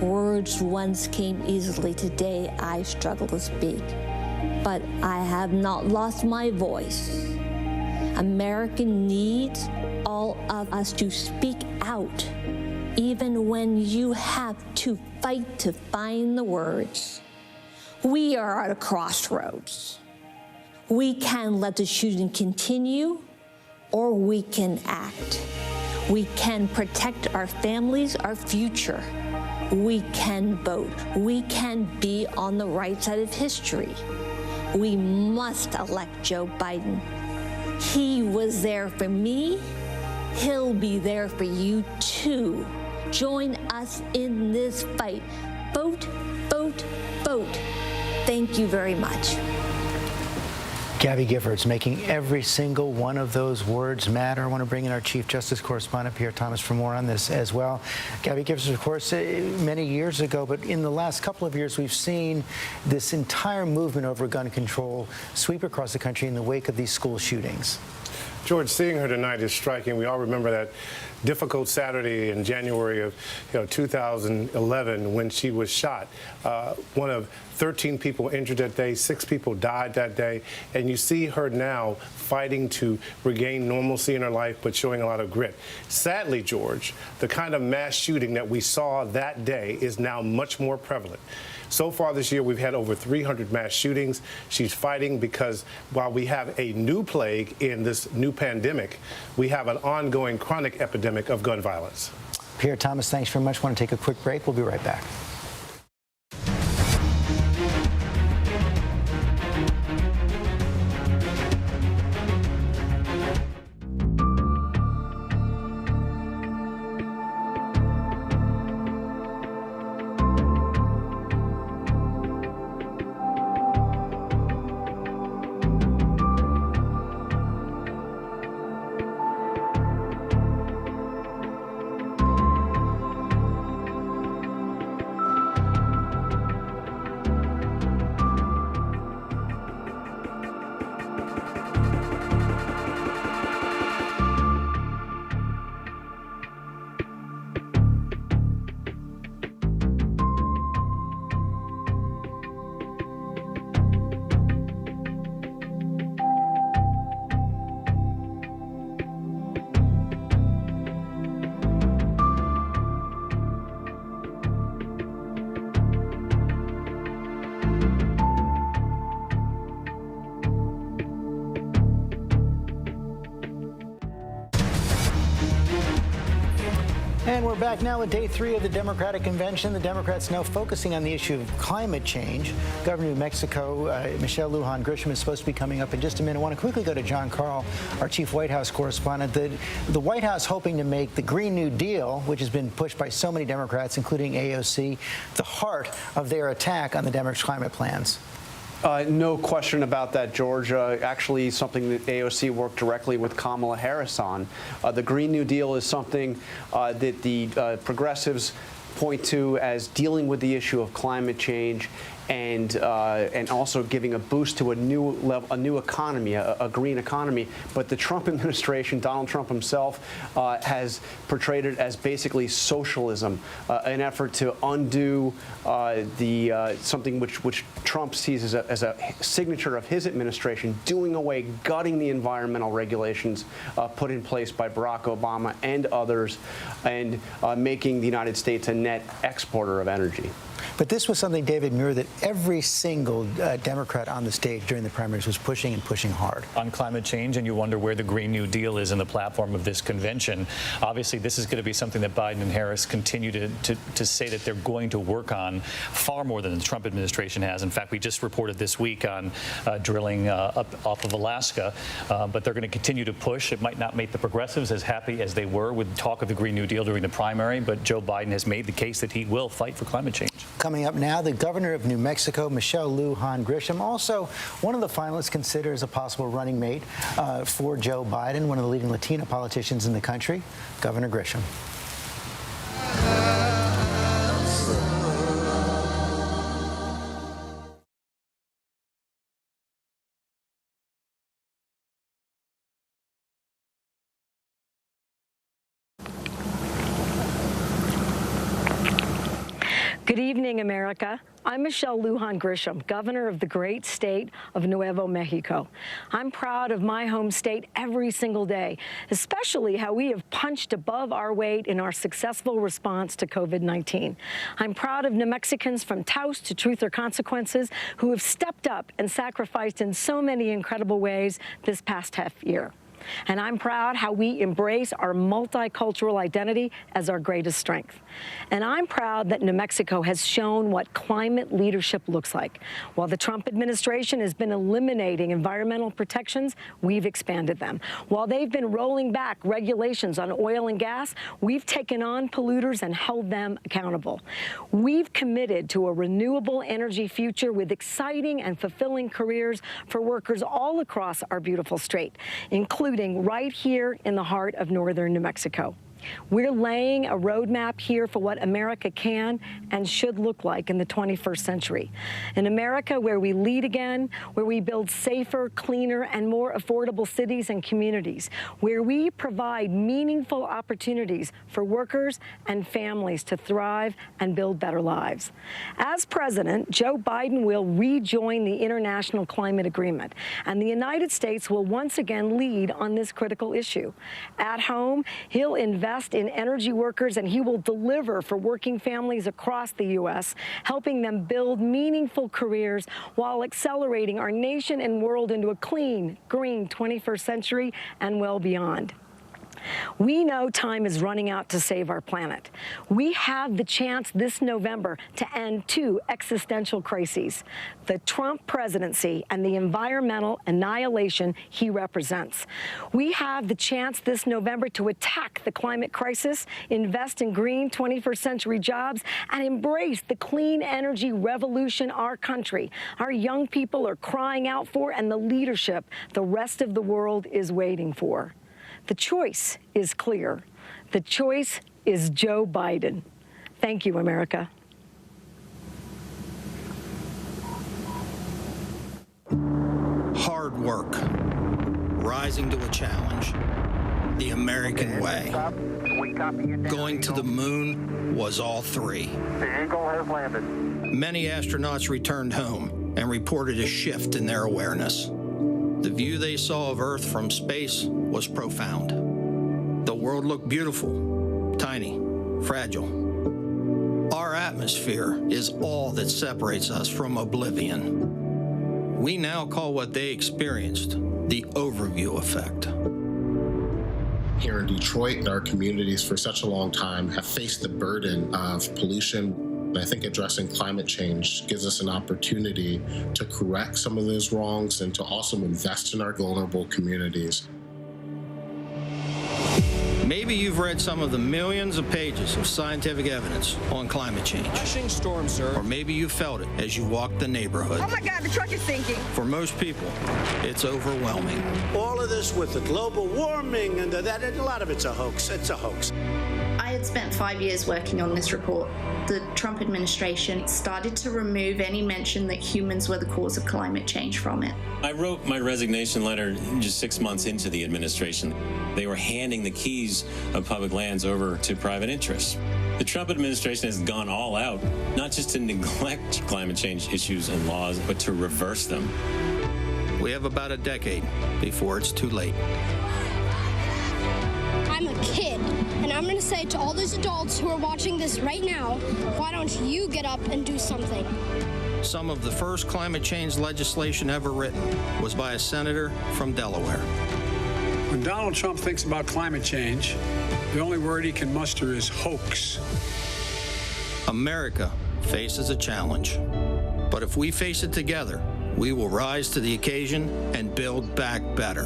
Words once came easily, today I struggle to speak. But I have not lost my voice. America needs all of us to speak out, even when you have to fight to find the words. We are at a crossroads. We can let the shooting continue, or we can act. We can protect our families, our future. We can vote. We can be on the right side of history. We must elect Joe Biden. He was there for me. He'll be there for you too. Join us in this fight. Vote, vote, vote. Thank you very much. Gabby Giffords making every single one of those words matter. I want to bring in our Chief Justice correspondent, Pierre Thomas, for more on this as well. Gabby Giffords, of course, many years ago, but in the last couple of years, we've seen this entire movement over gun control sweep across the country in the wake of these school shootings. George, seeing her tonight is striking. We all remember that difficult Saturday in January of 2011 when she was shot. One of 13 people injured that day, 6 people died that day, and you see her now fighting to regain normalcy in her life, but showing a lot of grit. Sadly, George, the kind of mass shooting that we saw that day is now much more prevalent. So far this year, we've had over 300 mass shootings. She's fighting because while we have a new plague in this new pandemic, we have an ongoing chronic epidemic of gun violence. Pierre Thomas, thanks very much. Want to take a quick break? We'll be right back. And we're back now with day 3 of the Democratic Convention. The Democrats now focusing on the issue of climate change. Governor of New Mexico, Michelle Lujan Grisham, is supposed to be coming up in just a minute. I want to quickly go to John Karl, our chief White House correspondent. The White House hoping to make the Green New Deal, which has been pushed by so many Democrats, including AOC, the heart of their attack on the Democrats' climate plans. No question about that, George. Actually, something that AOC worked directly with Kamala Harris on. The Green New Deal is something that the progressives point to as dealing with the issue of climate change and also giving a boost to a new economy, a green economy. But the Trump administration, Donald Trump himself, has portrayed it as basically socialism, an effort to undo something which Trump sees as a signature of his administration, doing away, gutting the environmental regulations put in place by Barack Obama and others, and making the United States a net exporter of energy. But this was something, David Muir, that every single Democrat on the stage during the primaries was pushing and pushing hard. On climate change, and you wonder where the Green New Deal is in the platform of this convention. Obviously, this is going to be something that Biden and Harris continue to say that they're going to work on far more than the Trump administration has. In fact, we just reported this week on drilling up off of Alaska, but they're going to continue to push. It might not make the progressives as happy as they were with talk of the Green New Deal during the primary, but Joe Biden has made the case that he will fight for climate change. Coming up now, the governor of New Mexico, Michelle Lujan Grisham, also one of the finalists considered as a possible running mate for Joe Biden, one of the leading Latina politicians in the country, Governor Grisham. Good evening, America. I'm Michelle Lujan Grisham, governor of the great state of Nuevo Mexico. I'm proud of my home state every single day, especially how we have punched above our weight in our successful response to COVID-19. I'm proud of New Mexicans from Taos to Truth or Consequences who have stepped up and sacrificed in so many incredible ways this past half year. And I'm proud how we embrace our multicultural identity as our greatest strength. And I'm proud that New Mexico has shown what climate leadership looks like. While the Trump administration has been eliminating environmental protections, we've expanded them. While they've been rolling back regulations on oil and gas, we've taken on polluters and held them accountable. We've committed to a renewable energy future with exciting and fulfilling careers for workers all across our beautiful state, including right here in the heart of northern New Mexico. We're laying a roadmap here for what America can and should look like in the 21st century. An America where we lead again, where we build safer, cleaner, and more affordable cities and communities, where we provide meaningful opportunities for workers and families to thrive and build better lives. As president, Joe Biden will rejoin the international climate agreement, and the United States will once again lead on this critical issue. At home, he'll invest invest in energy workers, and he will deliver for working families across the U.S., helping them build meaningful careers while accelerating our nation and world into a clean, green 21st century and well beyond. We know time is running out to save our planet. We have the chance this November to end two existential crises: the Trump presidency and the environmental annihilation he represents. We have the chance this November to attack the climate crisis, invest in green 21st century jobs, and embrace the clean energy revolution our country, our young people are crying out for, and the leadership the rest of the world is waiting for. The choice is clear. The choice is Joe Biden. Thank you, America. Hard work, rising to a challenge, the American way. Going to the moon was all three. The Eagle has landed. Many astronauts returned home and reported a shift in their awareness. The view they saw of Earth from space was profound. The world looked beautiful, tiny, fragile. Our atmosphere is all that separates us from oblivion. We now call what they experienced the overview effect. Here in Detroit, our communities for such a long time have faced the burden of pollution. I think addressing climate change gives us an opportunity to correct some of those wrongs and to also invest in our vulnerable communities. Maybe you've read some of the millions of pages of scientific evidence on climate change. Rushing storm, sir. Or maybe you felt it as you walked the neighborhood. Oh my God, the truck is sinking. For most people, it's overwhelming. All of this with the global warming and that, and a lot of it's a hoax. It's a hoax. I had spent 5 years working on this report. The Trump administration started to remove any mention that humans were the cause of climate change from it. I wrote my resignation letter just 6 months into the administration. They were handing the keys of public lands over to private interests. The Trump administration has gone all out, not just to neglect climate change issues and laws, but to reverse them. We have about a decade before it's too late. I'm a kid, and I'm going to say to all those adults who are watching this right now, why don't you get up and do something? Some of the first climate change legislation ever written was by a senator from Delaware. When Donald Trump thinks about climate change, the only word he can muster is hoax. America faces a challenge, but if we face it together, we will rise to the occasion and build back better.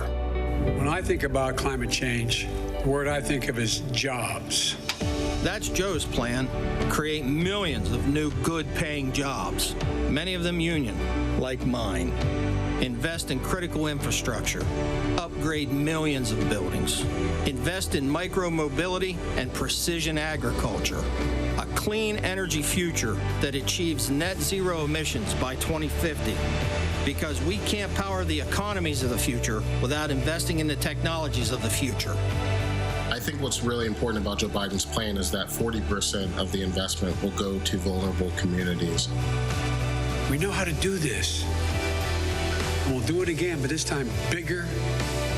When I think about climate change, the word I think of is jobs. That's Joe's plan: create millions of new good-paying jobs, many of them union, like mine. Invest in critical infrastructure, upgrade millions of buildings, invest in micro-mobility and precision agriculture, a clean energy future that achieves net zero emissions by 2050. Because we can't power the economies of the future without investing in the technologies of the future. I think what's really important about Joe Biden's plan is that 40% of the investment will go to vulnerable communities. We know how to do this. We'll do it again, but this time bigger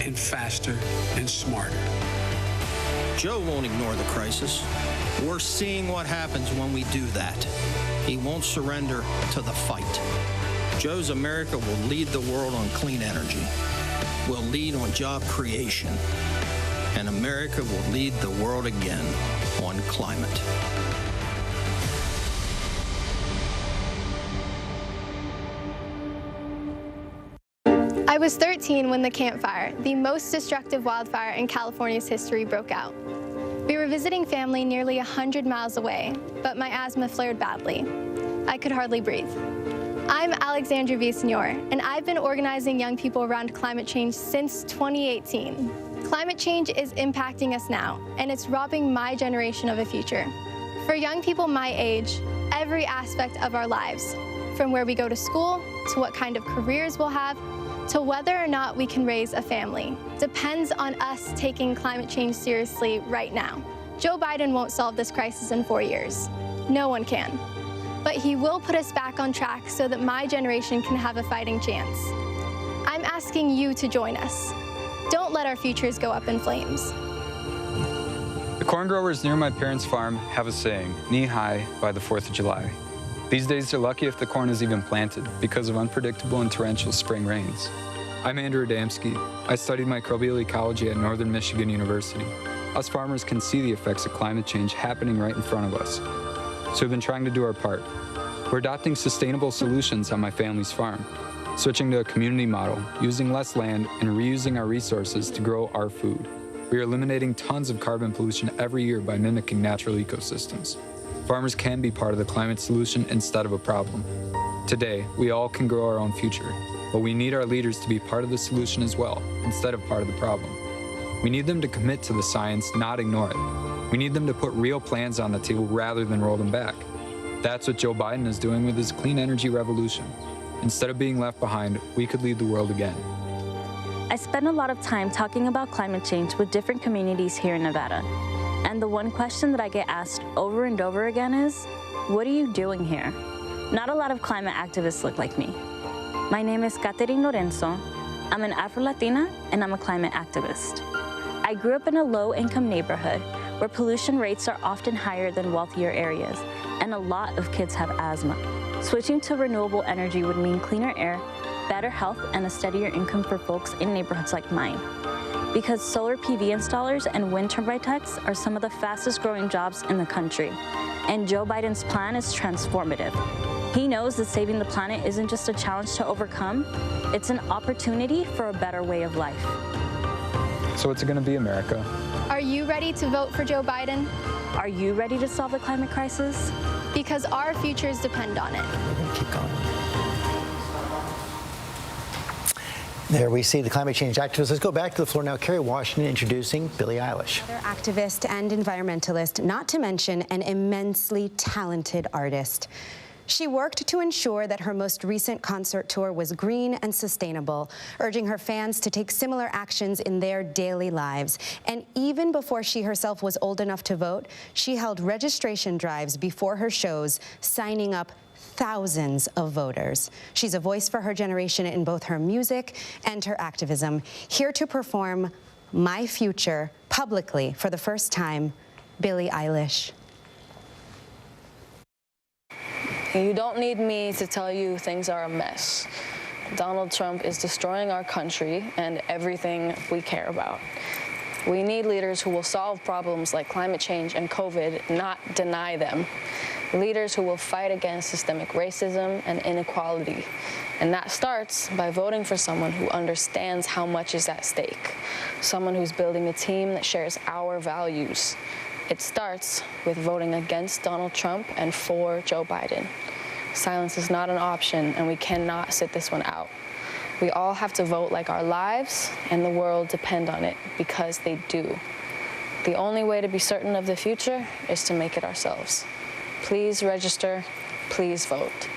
and faster and smarter. Joe won't ignore the crisis. We're seeing what happens when we do that. He won't surrender to the fight. Joe's America will lead the world on clean energy. We'll lead on job creation. And America will lead the world again on climate. I was 13 when the Camp Fire, the most destructive wildfire in California's history, broke out. We were visiting family nearly 100 miles away, but my asthma flared badly. I could hardly breathe. I'm Alexandra Villasenor, and I've been organizing young people around climate change since 2018. Climate change is impacting us now, and it's robbing my generation of a future. For young people my age, every aspect of our lives, from where we go to school, to what kind of careers we'll have, to whether or not we can raise a family, depends on us taking climate change seriously right now. Joe Biden won't solve this crisis in 4 years. No one can. But he will put us back on track so that my generation can have a fighting chance. I'm asking you to join us. Don't let our futures go up in flames. The corn growers near my parents' farm have a saying, knee high by the 4th of July. These days they're lucky if the corn is even planted because of unpredictable and torrential spring rains. I'm Andrew Adamski. I studied microbial ecology at Northern Michigan University. Us farmers can see the effects of climate change happening right in front of us. So we've been trying to do our part. We're adopting sustainable solutions on my family's farm, switching to a community model, using less land, and reusing our resources to grow our food. We are eliminating tons of carbon pollution every year by mimicking natural ecosystems. Farmers can be part of the climate solution instead of a problem. Today, we all can grow our own future, but we need our leaders to be part of the solution as well, instead of part of the problem. We need them to commit to the science, not ignore it. We need them to put real plans on the table rather than roll them back. That's what Joe Biden is doing with his clean energy revolution. Instead of being left behind, we could lead the world again. I spend a lot of time talking about climate change with different communities here in Nevada. And the one question that I get asked over and over again is, what are you doing here? Not a lot of climate activists look like me. My name is Catherine Lorenzo. I'm an Afro-Latina and I'm a climate activist. I grew up in a low-income neighborhood where pollution rates are often higher than wealthier areas, and a lot of kids have asthma. Switching to renewable energy would mean cleaner air, better health, and a steadier income for folks in neighborhoods like mine. Because solar PV installers and wind turbine techs are some of the fastest growing jobs in the country. And Joe Biden's plan is transformative. He knows that saving the planet isn't just a challenge to overcome, it's an opportunity for a better way of life. So what's it going to be, America? Are you ready to vote for Joe Biden? Are you ready to solve the climate crisis? Because our futures depend on it. We're going to keep going. There we see the climate change activists. Let's go back to the floor now. Kerry Washington introducing Billie Eilish. Another activist and environmentalist, not to mention an immensely talented artist. She worked to ensure that her most recent concert tour was green and sustainable, urging her fans to take similar actions in their daily lives. And even before she herself was old enough to vote, she held registration drives before her shows, signing up thousands of voters. She's a voice for her generation in both her music and her activism. Here to perform My Future publicly for the first time, Billie Eilish. You don't need me to tell you things are a mess. Donald Trump is destroying our country and everything we care about. We need leaders who will solve problems like climate change and COVID, not deny them. Leaders who will fight against systemic racism and inequality. And that starts by voting for someone who understands how much is at stake. Someone who's building a team that shares our values. It starts with voting against Donald Trump and for Joe Biden. Silence is not an option, and we cannot sit this one out. We all have to vote like our lives and the world depend on it, because they do. The only way to be certain of the future is to make it ourselves. Please register, please vote.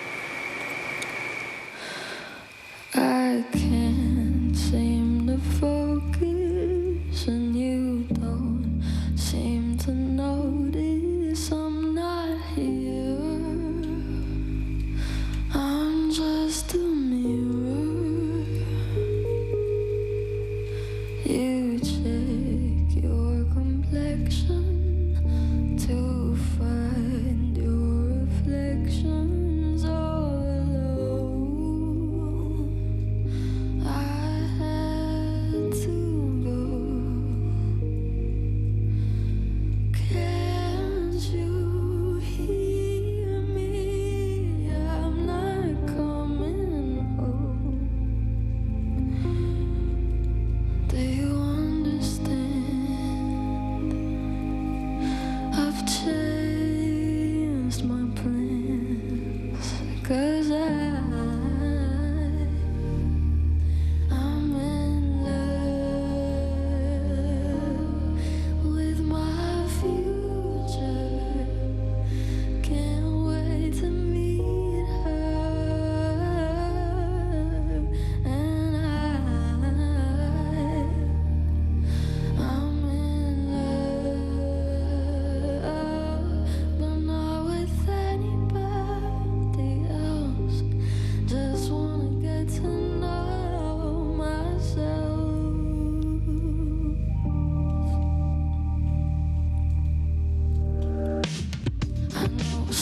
I can't seem to focus, and you don't seem to notice I'm not here. I'm just a mirror. You check your complexion to find your reflections all alone.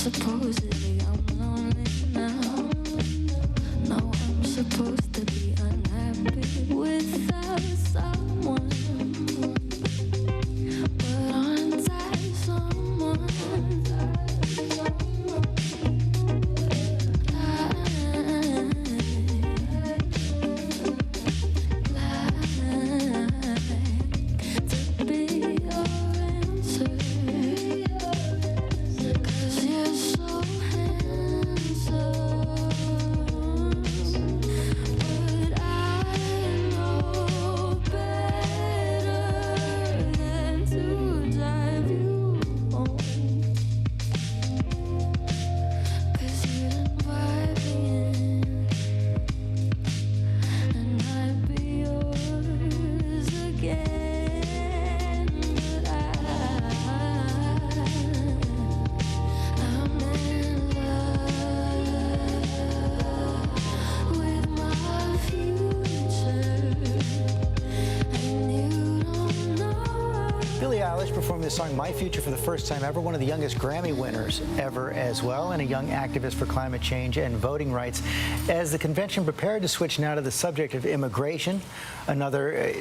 supposedly I'm lonely now. No, I'm supposed to be unhappy without someone. But aren't I someone? To be your answer. 'Cause you're so handsome. But I know better than to drive you home. 'Cause you done vibe me in, and I'd be yours again. But I'm in love with my future, and you don't know. Billie Eilish performed this song, My Future, for the first time ever, one of the youngest Grammy winners ever as well, and a young activist for climate change and voting rights. As the convention prepared to switch now to the subject of immigration, another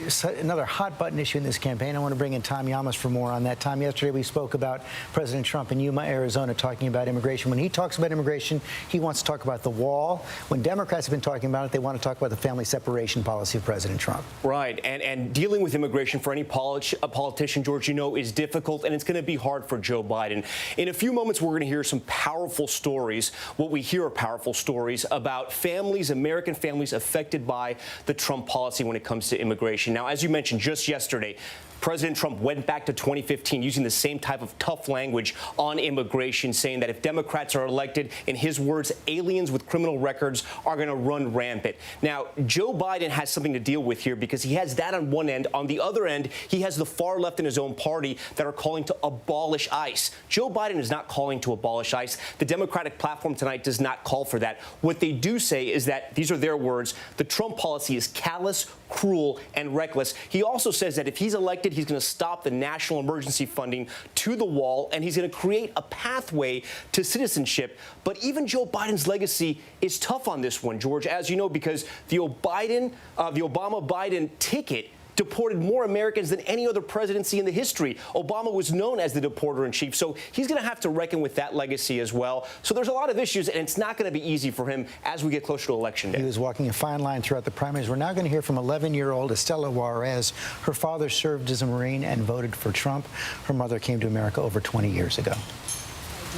hot button issue in this campaign, I want to bring in Tom Llamas for more on that. Tom, yesterday we spoke about President Trump in Yuma, Arizona, talking about immigration. When he talks about immigration, he wants to talk about the wall. When Democrats have been talking about it, they want to talk about the family separation policy of President Trump. Right, and dealing with immigration for any politician, George, you know, is difficult, and it's going to be hard for Joe Biden. In a few moments, we're going to hear some powerful stories. What we hear are powerful stories about families, American families affected by the Trump policy when it comes to immigration. Now, as you mentioned just yesterday, President Trump went back to 2015 using the same type of tough language on immigration, saying that if Democrats are elected, in his words, aliens with criminal records are going to run rampant. Now, Joe Biden has something to deal with here because he has that on one end. On the other end, he has the far left in his own party that are calling to abolish ICE. Joe Biden is not calling to abolish ICE. The Democratic platform tonight does not call for that. What they do say is that, these are their words, the Trump policy is callous, cruel, and reckless. He also says that if he's elected, he's going to stop the national emergency funding to the wall, and he's going to create a pathway to citizenship. But even Joe Biden's legacy is tough on this one, George, as you know, because the Obama-Biden ticket deported more Americans than any other presidency in the history. Obama was known as the deporter-in-chief, so he's going to have to reckon with that legacy as well. So there's a lot of issues, and it's not going to be easy for him as we get closer to Election Day. He was walking a fine line throughout the primaries. We're now going to hear from 11-year-old Estela Juarez. Her father served as a Marine and voted for Trump. Her mother came to America over 20 years ago.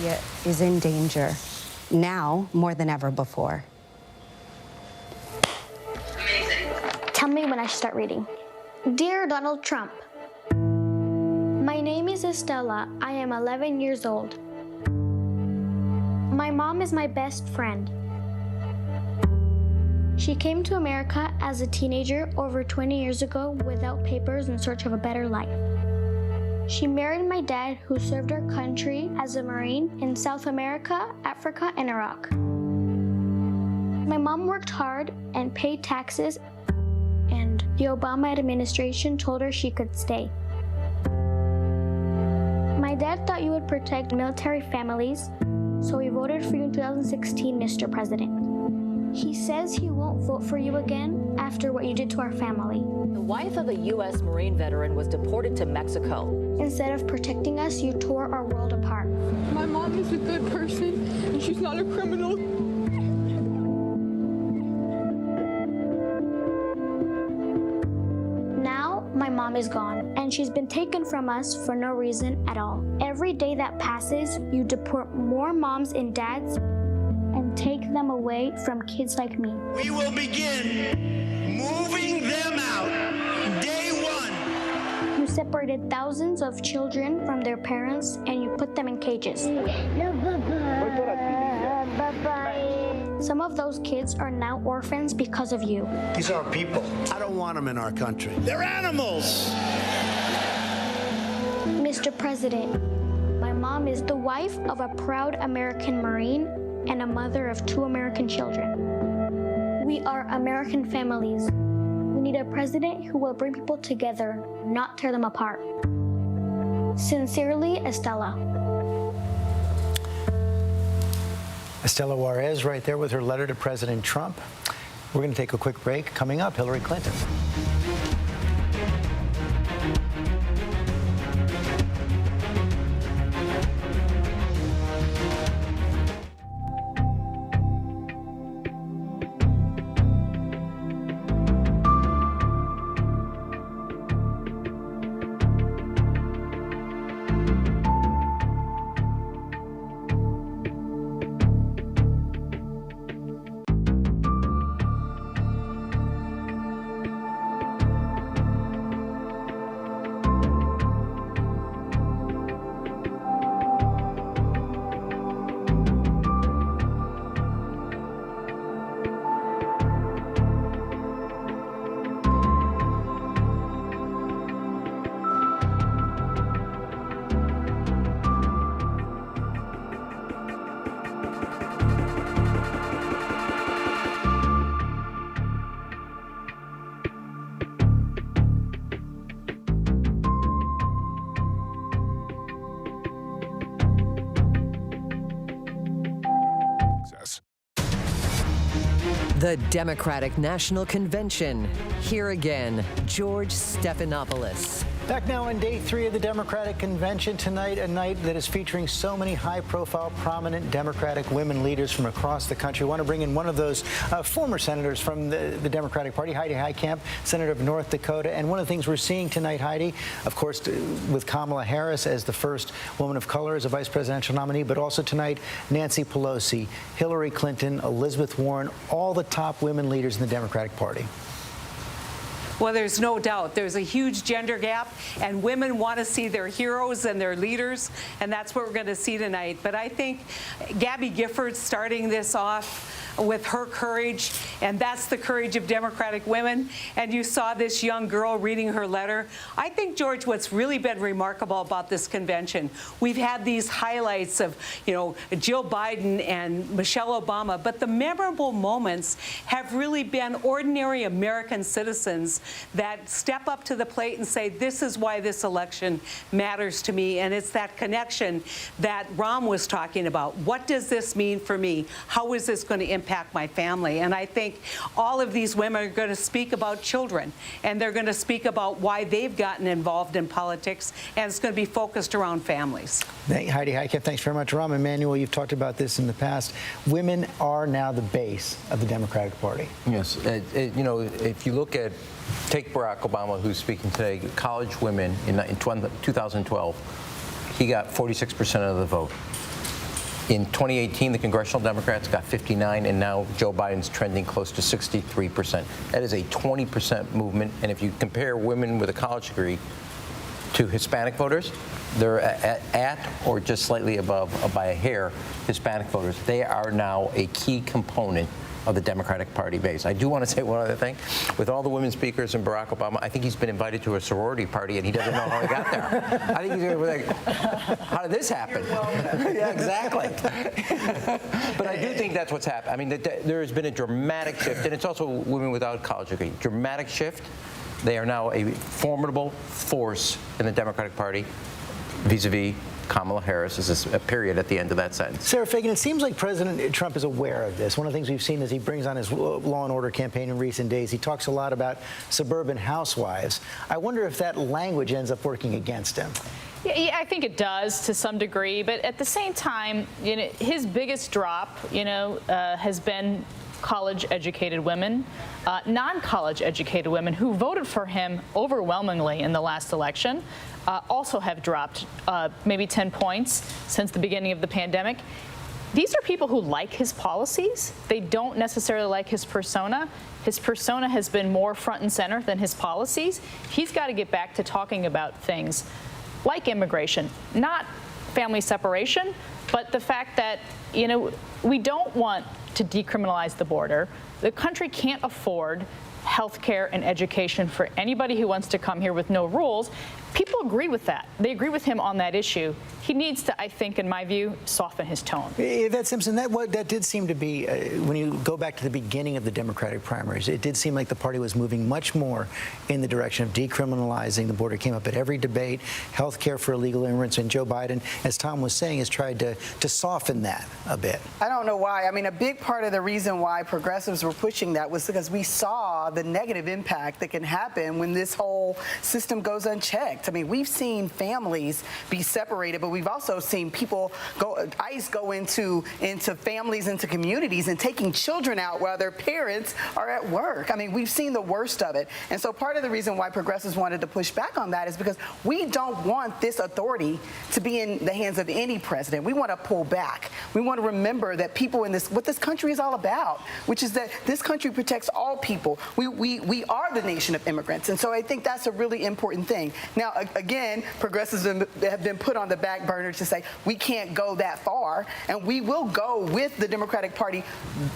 The idea is in danger now more than ever before. Tell me when I should start reading. Dear Donald Trump, my name is Estela. I am 11 years old. My mom is my best friend. She came to America as a teenager over 20 years ago without papers in search of a better life. She married my dad, who served our country as a Marine in South America, Africa, and Iraq. My mom worked hard and paid taxes, and the Obama administration told her she could stay. My dad thought you would protect military families, so he voted for you in 2016, Mr. President. He says he won't vote for you again after what you did to our family. The wife of a U.S. Marine veteran was deported to Mexico. Instead of protecting us, you tore our world apart. My mom is a good person, and she's not a criminal. My mom is gone, and she's been taken from us for no reason at all. Every day that passes, you deport more moms and dads and take them away from kids like me. We will begin moving them out day one. You separated thousands of children from their parents, and you put them in cages. Some of those kids are now orphans because of you. These are our people. I don't want them in our country. They're animals. Mr. President, my mom is the wife of a proud American Marine and a mother of 2 American children. We are American families. We need a president who will bring people together, not tear them apart. Sincerely, Estela. Estela Juarez right there with her letter to President Trump. We're going to take a quick break. Coming up, Hillary Clinton. The Democratic National Convention. Here again, George Stephanopoulos. Back now on day 3 of the Democratic Convention tonight, a night that is featuring so many high-profile, prominent Democratic women leaders from across the country. I want to bring in one of those former senators from the Democratic Party, Heidi Heitkamp, Senator of North Dakota. And one of the things we're seeing tonight, Heidi, of course, with Kamala Harris as the first woman of color as a vice presidential nominee, but also tonight, Nancy Pelosi, Hillary Clinton, Elizabeth Warren, all the top women leaders in the Democratic Party. Well, there's no doubt there's a huge gender gap, and women want to see their heroes and their leaders, and that's what we're going to see tonight. But I think Gabby Giffords starting this off with her courage, and that's the courage of Democratic women. And you saw this young girl reading her letter. I think, George, what's really been remarkable about this convention, we've had these highlights of, Jill Biden and Michelle Obama, but the memorable moments have really been ordinary American citizens that step up to the plate and say, this is why this election matters to me. And it's that connection that Ram was talking about. What does this mean for me? How is this going to impact my family? And I think all of these women are going to speak about children, and they're going to speak about why they've gotten involved in politics, and it's going to be focused around families. Heidi Heitkamp, thanks very much. Rahm Emanuel, you've talked about this in the past. Women are now the base of the Democratic Party. Yes. If you look at, take Barack Obama, who's speaking today, college women in 2012, he got 46% of the vote. In 2018, the congressional Democrats got 59, and now Joe Biden's trending close to 63%. That is a 20% movement, and if you compare women with a college degree to Hispanic voters, they're at or just slightly above, by a hair, Hispanic voters. They are now a key component of the Democratic Party base. I do want to say one other thing. With all the women speakers and Barack Obama, I think he's been invited to a sorority party and he doesn't know how he got there. I think he's going to be like, how did this happen? Yeah, exactly. But I do think that's what's happened. I mean, there has been a dramatic shift, and it's also women without college degree. Dramatic shift. They are now a formidable force in the Democratic Party vis-a-vis Kamala Harris is a period at the end of that sentence. Sarah Fagan, it seems like President Trump is aware of this. One of the things we've seen as he brings on his law and order campaign in recent days, he talks a lot about suburban housewives. I wonder if that language ends up working against him. Yeah, I think it does to some degree, but at the same time, his biggest drop, has been college-educated women, non-college educated women who voted for him overwhelmingly in the last election. Also have dropped maybe 10 points since the beginning of the pandemic. These are people who like his policies. They don't necessarily like his persona. His persona has been more front and center than his policies. He's got to get back to talking about things like immigration, not family separation, but the fact that, we don't want to decriminalize the border. The country can't afford health care and education for anybody who wants to come here with no rules. people agree with that. They agree with him on that issue. He needs to, I think, in my view, soften his tone. Yvette Simpson, that did seem to be, when you go back to the beginning of the Democratic primaries, it did seem like the party was moving much more in the direction of decriminalizing the border. Came up at every debate, health care for illegal immigrants, and Joe Biden, as Tom was saying, has tried to soften that a bit. I don't know why. I mean, a big part of the reason why progressives were pushing that was because we saw the negative impact that can happen when this whole system goes unchecked. I mean, we've seen families be separated, but we've also seen people ICE go into families, into communities, and taking children out while their parents are at work. I mean, we've seen the worst of it. And so part of the reason why progressives wanted to push back on that is because we don't want this authority to be in the hands of any president. We want to pull back. We want to remember that people in what this country is all about, which is that this country protects all people. We are the nation of immigrants. And so I think that's a really important thing. Now, again, progressives have been put on the back burner to say we can't go that far, and we will go with the Democratic Party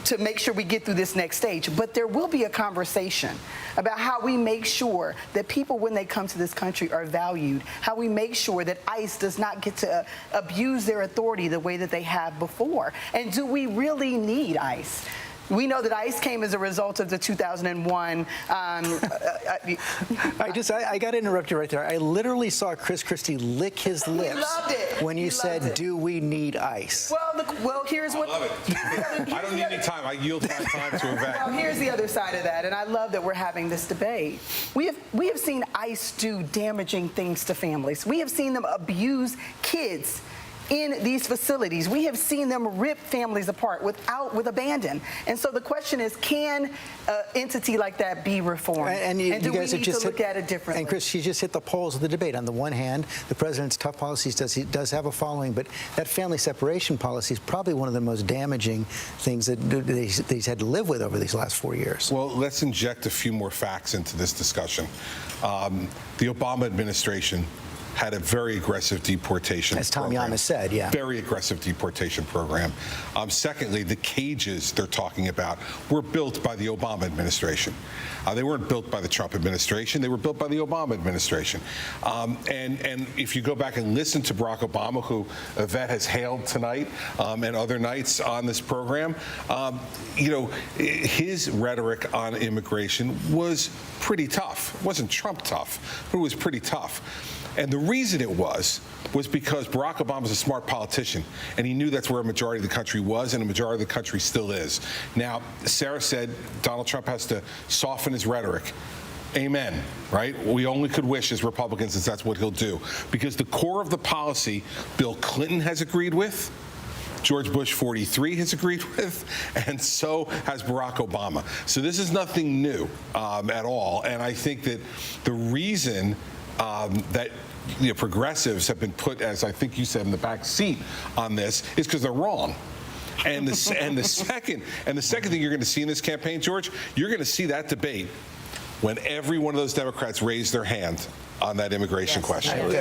to make sure we get through this next stage. But there will be a conversation about how we make sure that people, when they come to this country, are valued, how we make sure that ICE does not get to abuse their authority the way that they have before. And do we really need ICE? We know that ICE came as a result of the 2001. I got to interrupt you right there. I literally saw Chris Christie lick his lips when you said, "Do we need ICE?" Well, here's what. I love it. I don't need any time. I yield my time to Yvette. Well, here's the other side of that, and I love that we're having this debate. We have seen ICE do damaging things to families. We have seen them abuse kids in these facilities. We have seen them rip families apart with abandon. And so the question is, can an entity like that be reformed? And do we need to look at it differently? And Chris, she just hit the polls of the debate. On the one hand, the president's tough policies does have a following, but that family separation policy is probably one of the most damaging things that he's had to live with over these last 4 years. Well, let's inject a few more facts into this discussion. The Obama administration had a very aggressive deportation program. As Tom Yamas said, yeah. Very aggressive deportation program. Secondly, the cages they're talking about were built by the Obama administration. They weren't built by the Trump administration. They were built by the Obama administration. And if you go back and listen to Barack Obama, who Yvette has hailed tonight and other nights on this program, his rhetoric on immigration was pretty tough. It wasn't Trump tough, but it was pretty tough. And the reason it was because Barack Obama's a smart politician, and he knew that's where a majority of the country was, and a majority of the country still is. Now, Sarah said Donald Trump has to soften his rhetoric. Amen, right? We only could wish as Republicans that that's what he'll do. Because the core of the policy Bill Clinton has agreed with, George Bush 43 has agreed with, and so has Barack Obama. So this is nothing new at all. And I think that the reason that progressives have been put, as I think you said, in the back seat on this is because they're wrong. And the second thing you're going to see in this campaign, George, you're going to see that debate when every one of those Democrats raise their hand on that immigration question. We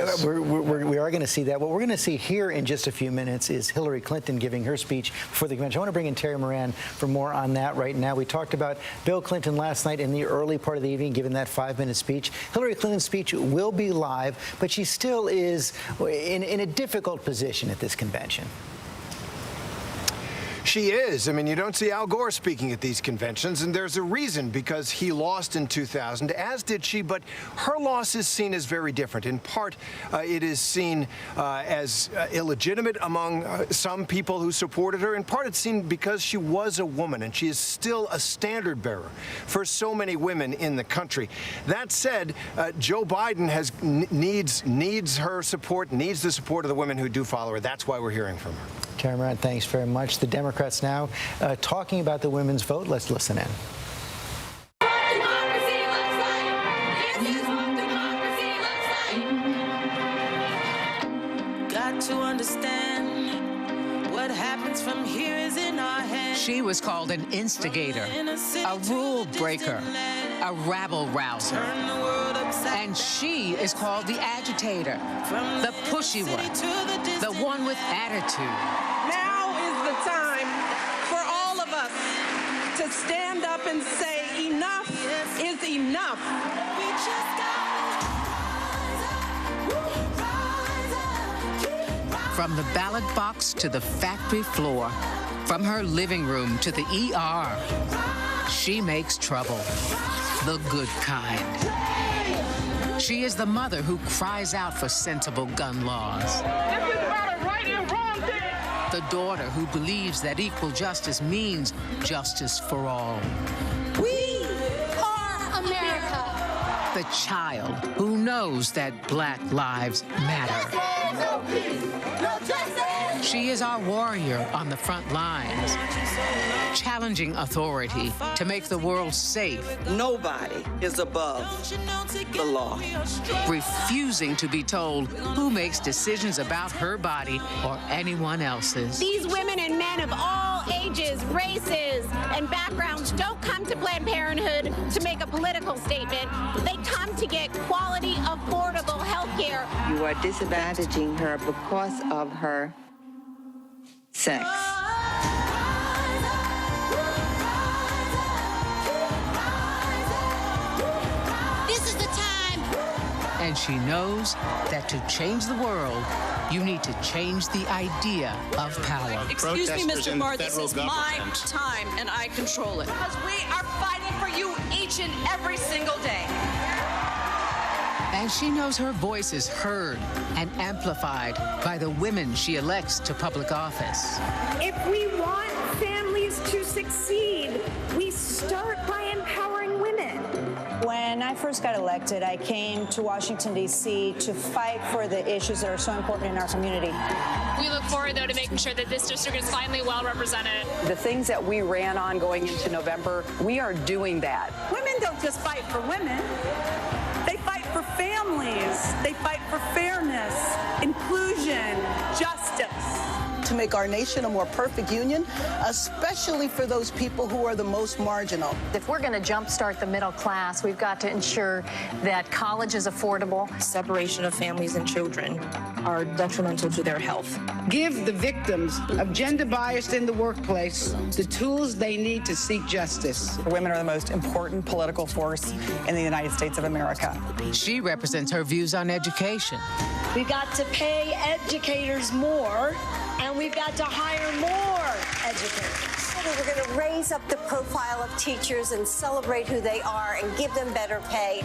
are going to see that. What we're going to see here in just a few minutes is Hillary Clinton giving her speech for the convention. I want to bring in Terry Moran for more on that right now. We talked about Bill Clinton last night in the early part of the evening, giving that 5-minute speech. Hillary Clinton's speech will be live, but she still is in a difficult position at this convention. She is. I mean, you don't see Al Gore speaking at these conventions, and there's a reason, because he lost in 2000, as did she, but her loss is seen as very different. In part, it is seen as illegitimate among some people who supported her. In part, it's seen because she was a woman, and she is still a standard bearer for so many women in the country. That said, Joe Biden needs her support, needs the support of the women who do follow her. That's why we're hearing from her. Terry Moran, thanks very much. The Democrats now talking about the women's vote. Let's listen in. Got to understand what happens from here is in our hands. She was called an instigator, a rule breaker, a rabble-rouser. And she is called the agitator, the pushy one, the one with attitude. Now is the time for all of us to stand up and say enough is enough. From the ballot box to the factory floor, from her living room to the ER, she makes trouble, the good kind. She is the mother who cries out for sensible gun laws. This is about a right and wrong thing. The daughter who believes that equal justice means justice for all. We are America. The child who knows that Black lives matter. No peace, no justice. She is our warrior on the front lines, challenging authority to make the world safe. Nobody is above the law. Refusing to be told who makes decisions about her body or anyone else's. These women and men of all ages, races, and backgrounds don't come to Planned Parenthood to make a political statement. They come to get quality, affordable health care. You are disadvantaging her because of her sex. This is the time. And she knows that to change the world, you need to change the idea of power. Excuse me, Mr. Barr, this is my time and I control it. Because we are fighting for you each and every single day. And she knows her voice is heard and amplified by the women she elects to public office. If we want families to succeed, we start by empowering women. When I first got elected, I came to Washington, D.C. to fight for the issues that are so important in our community. We look forward, though, to making sure that this district is finally well represented. The things that we ran on going into November, we are doing that. Women don't just fight for women. They fight for families. They fight for fairness, inclusion, justice. To make our nation a more perfect union, especially for those people who are the most marginal. If we're going to jumpstart the middle class, we've got to ensure that college is affordable. Separation of families and children are detrimental to their health. Give the victims of gender bias in the workplace the tools they need to seek justice. Women are the most important political force in the United States of America. She represents her views on education. We've got to pay educators more, and we've got to hire more educators. We're going to raise up the profile of teachers and celebrate who they are and give them better pay.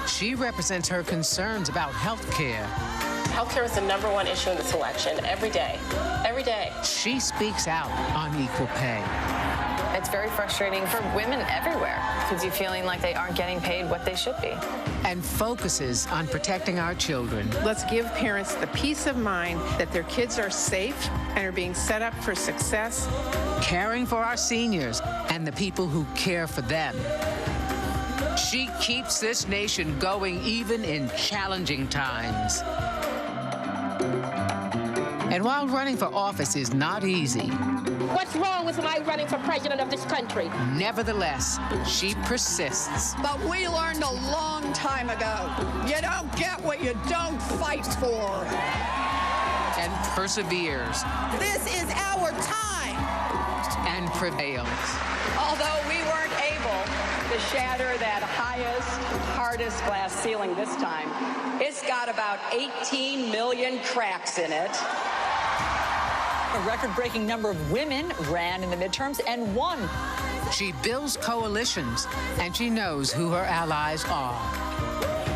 She represents her concerns about health care. Healthcare is the #1 issue in this election every day. Every day. She speaks out on equal pay. It's very frustrating for women everywhere because you're feeling like they aren't getting paid what they should be. And focuses on protecting our children. Let's give parents the peace of mind that their kids are safe and are being set up for success. Caring for our seniors and the people who care for them. She keeps this nation going even in challenging times. And while running for office is not easy, What's wrong with my running for president of this country? nevertheless, she persists. But we learned a long time ago, you don't get what you don't fight for. And perseveres. This is our time. And prevails. Although we weren't able to shatter that highest, hardest glass ceiling this time, it's got about 18 million cracks in it. A record-breaking number of women ran in the midterms and won. She builds coalitions, and she knows who her allies are.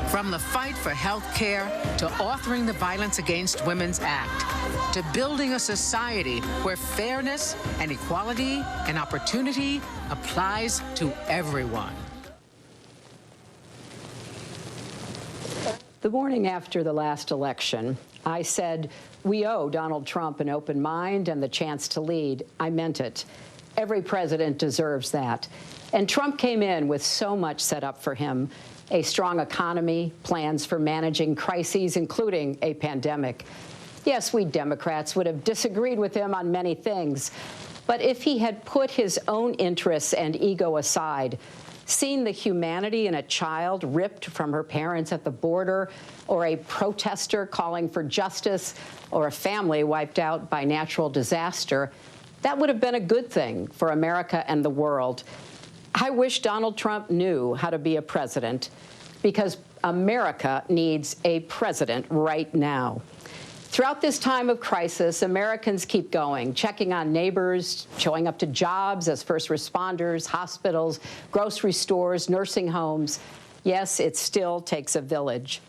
From the fight for health care to authoring the Violence Against Women's Act, to building a society where fairness and equality and opportunity applies to everyone. The morning after the last election, I said, we owe Donald Trump an open mind and the chance to lead. I meant it. Every president deserves that. And Trump came in with so much set up for him: a strong economy, plans for managing crises, including a pandemic. Yes, we Democrats would have disagreed with him on many things, but if he had put his own interests and ego aside, seen the humanity in a child ripped from her parents at the border, or a protester calling for justice, or a family wiped out by natural disaster, that would have been a good thing for America and the world. I wish Donald Trump knew how to be a president, because America needs a president right now. Throughout this time of crisis, Americans keep going, checking on neighbors, showing up to jobs as first responders, hospitals, grocery stores, nursing homes. Yes, it still takes a village.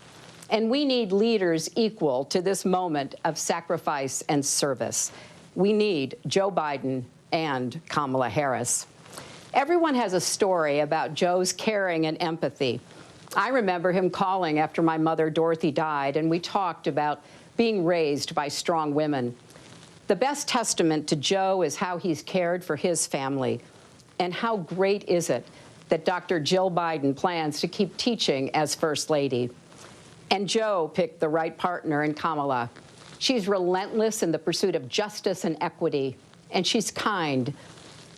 And we need leaders equal to this moment of sacrifice and service. We need Joe Biden and Kamala Harris. Everyone has a story about Joe's caring and empathy. I remember him calling after my mother, Dorothy, died, and we talked about being raised by strong women. The best testament to Joe is how he's cared for his family. And how great is it that Dr. Jill Biden plans to keep teaching as First Lady. And Joe picked the right partner in Kamala. She's relentless in the pursuit of justice and equity, and she's kind.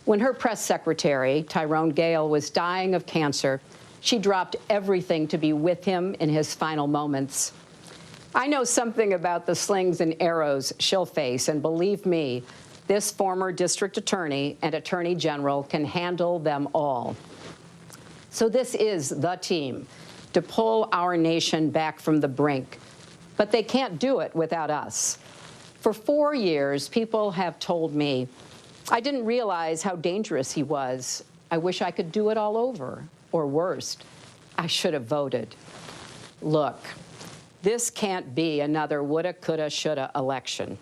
When her press secretary, Tyrone Gale, was dying of cancer, she dropped everything to be with him in his final moments. I know something about the slings and arrows she'll face, and believe me, this former district attorney and attorney general can handle them all. So this is the team to pull our nation back from the brink. But they can't do it without us. For 4 years, people have told me, I didn't realize how dangerous he was. I wish I could do it all over. Or worse, I should have voted. Look, this can't be another woulda, coulda, shoulda election.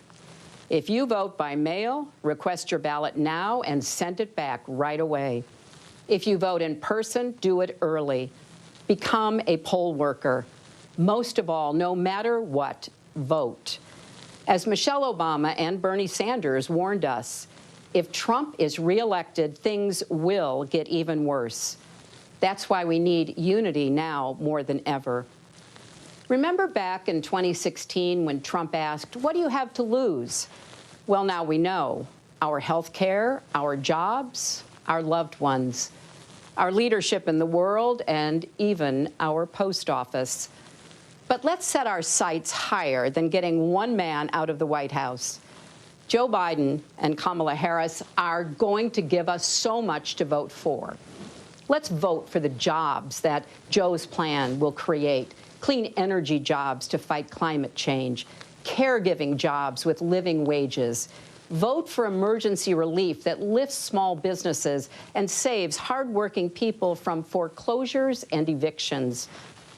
If you vote by mail, request your ballot now and send it back right away. If you vote in person, do it early. Become a poll worker. Most of all, no matter what, vote. As Michelle Obama and Bernie Sanders warned us, if Trump is reelected, things will get even worse. That's why we need unity now more than ever. Remember back in 2016 when Trump asked, what do you have to lose? Well, now we know. Our health care, our jobs, our loved ones, our leadership in the world, and even our post office. But let's set our sights higher than getting one man out of the White House. Joe Biden and Kamala Harris are going to give us so much to vote for. Let's vote for the jobs that Joe's plan will create. Clean energy jobs to fight climate change, caregiving jobs with living wages. Vote for emergency relief that lifts small businesses and saves hardworking people from foreclosures and evictions.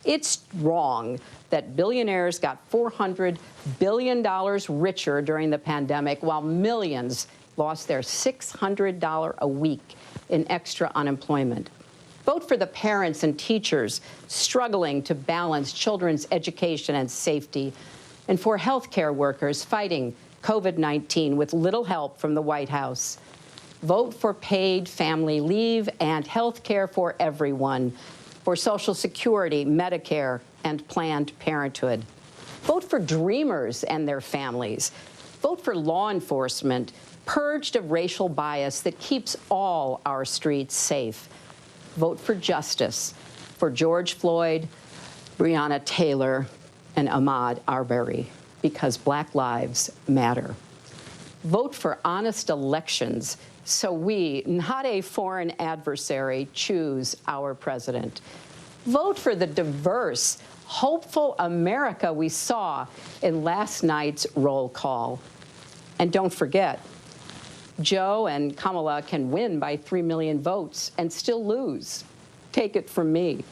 It's wrong that billionaires got $400 billion richer during the pandemic while millions lost their $600 a week in extra unemployment. Vote for the parents and teachers struggling to balance children's education and safety, and for healthcare workers fighting COVID-19 with little help from the White House. Vote for paid family leave and health care for everyone, for Social Security, Medicare, and Planned Parenthood. Vote for dreamers and their families. Vote for law enforcement purged of racial bias that keeps all our streets safe. Vote for justice for George Floyd, Breonna Taylor, and Ahmaud Arbery, because Black lives matter. Vote for honest elections so we, not a foreign adversary, choose our president. Vote for the diverse, hopeful America we saw in last night's roll call. And don't forget, Joe and Kamala can win by 3 million votes and still lose. Take it from me.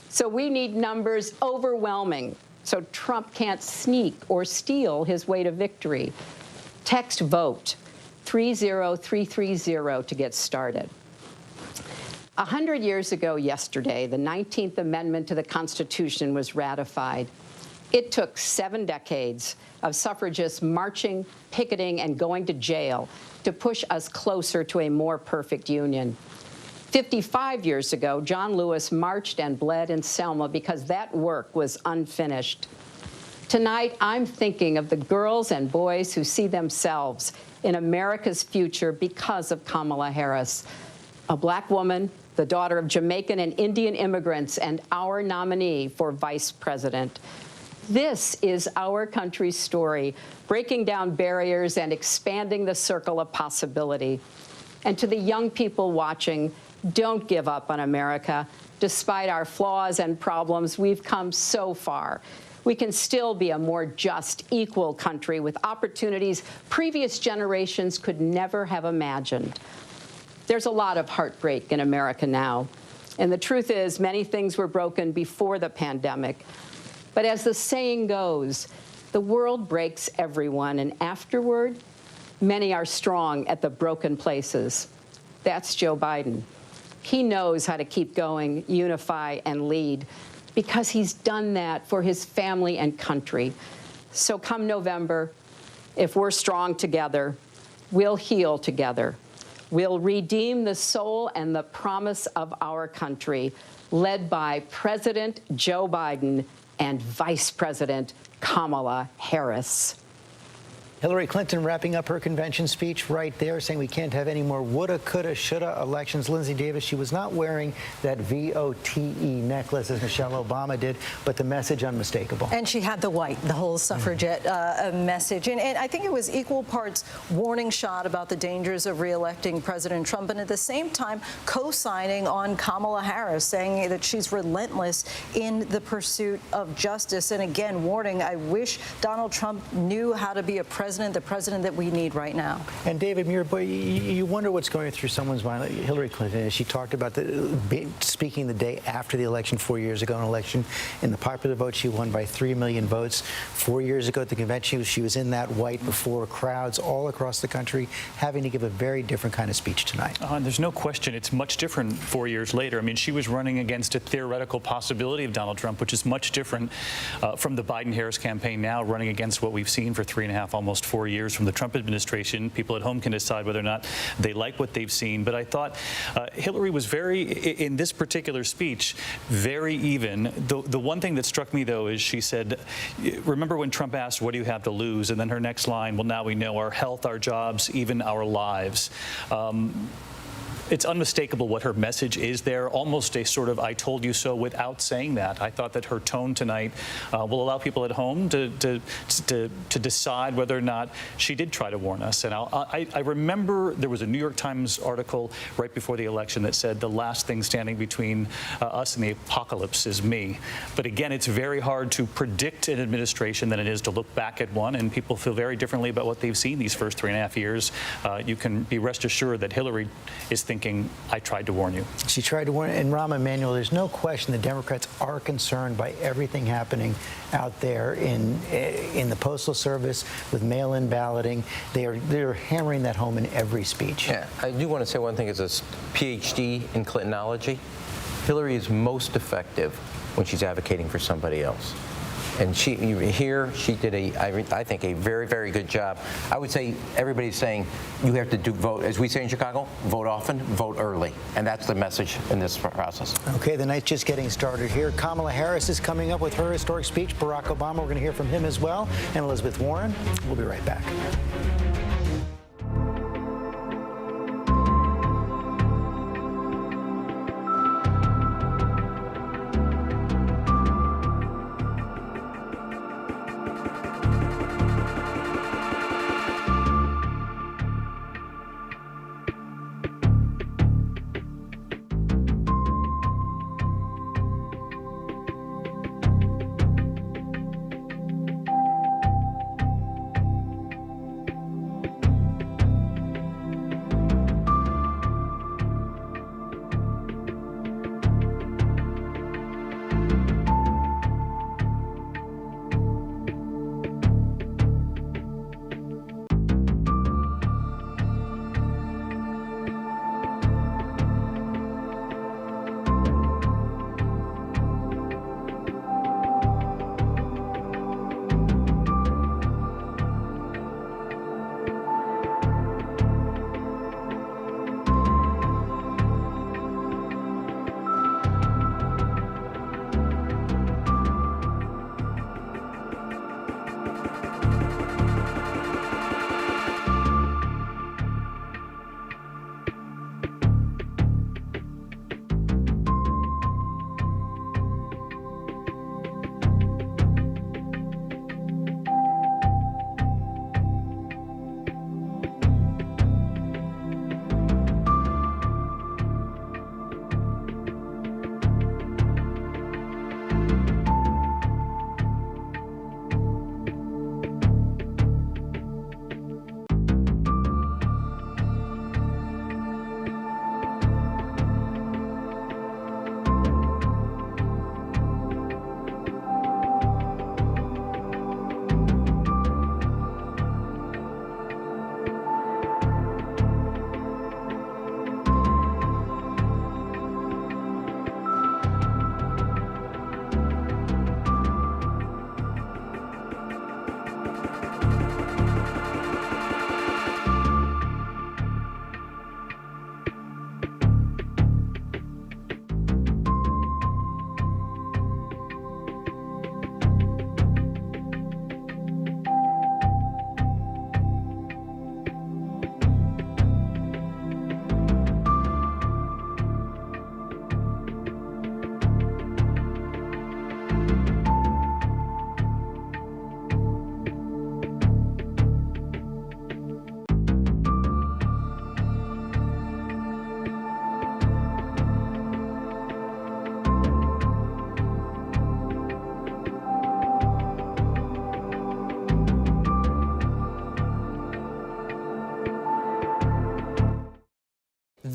So we need numbers overwhelming so Trump can't sneak or steal his way to victory. Text VOTE 30330 to get started. 100 years ago yesterday, the 19th Amendment to the Constitution was ratified. It took 7 decades of suffragists marching, picketing, and going to jail to push us closer to a more perfect union. 55 years ago, John Lewis marched and bled in Selma because that work was unfinished. Tonight, I'm thinking of the girls and boys who see themselves in America's future because of Kamala Harris, a Black woman, the daughter of Jamaican and Indian immigrants, and our nominee for vice president. This is our country's story, breaking down barriers and expanding the circle of possibility. And to the young people watching, don't give up on America. Despite our flaws and problems, we've come so far. We can still be a more just, equal country with opportunities previous generations could never have imagined. There's a lot of heartbreak in America now. And the truth is, many things were broken before the pandemic. But as the saying goes, the world breaks everyone, and afterward, many are strong at the broken places. That's Joe Biden. He knows how to keep going, unify, and lead, because he's done that for his family and country. So come November, if we're strong together, we'll heal together. We'll redeem the soul and the promise of our country, led by President Joe Biden and Vice President Kamala Harris. Hillary Clinton wrapping up her convention speech right there, saying we can't have any more woulda, coulda, shoulda elections. Lindsay Davis, she was not wearing that VOTE necklace as Michelle Obama did, but the message unmistakable. And she had the white, the whole suffragette message. And I think it was equal parts warning shot about the dangers of re-electing President Trump, and at the same time co-signing on Kamala Harris, saying that she's relentless in the pursuit of justice. And again, warning, I wish Donald Trump knew how to be a president, the president that we need right now. And David Muir, you wonder what's going through someone's mind. Hillary Clinton, as she talked about speaking the day after the election 4 years ago, an election in the popular vote, she won by 3 million votes. 4 years ago at the convention, she was in that white before crowds all across the country, having to give a very different kind of speech tonight. There's no question it's much different 4 years later. I mean, she was running against a theoretical possibility of Donald Trump, which is much different from the Biden-Harris campaign now, running against what we've seen for 3.5, almost 4 years from the Trump administration. People at home can decide whether or not they like what they've seen. But I thought Hillary was in this particular speech, very even. The one thing that struck me, though, is she said, remember when Trump asked, what do you have to lose? And then her next line, well, now we know our health, our jobs, even our lives. It's unmistakable what her message is there, almost a sort of I told you so without saying that. I thought that her tone tonight will allow people at home to decide whether or not she did try to warn us. And I remember there was a New York Times article right before the election that said the last thing standing between us and the apocalypse is me. But again, it's very hard to predict an administration than it is to look back at one, and people feel very differently about what they've seen these first 3.5 years. You can be rest assured that Hillary is thinking, I tried to warn you. She tried to warn, and Rahm Emanuel, there's no question the Democrats are concerned by everything happening out there in the Postal Service with mail-in balloting. They're hammering that home in every speech. Yeah, I do want to say one thing as a PhD in Clintonology. Hillary is most effective when she's advocating for somebody else. And she did I think a very, very good job. I would say everybody's saying you have to vote, as we say in Chicago, vote often, vote early. And that's the message in this process. Okay, the night's just getting started here. Kamala Harris is coming up with her historic speech. Barack Obama, we're going to hear from him as well. And Elizabeth Warren, we'll be right back.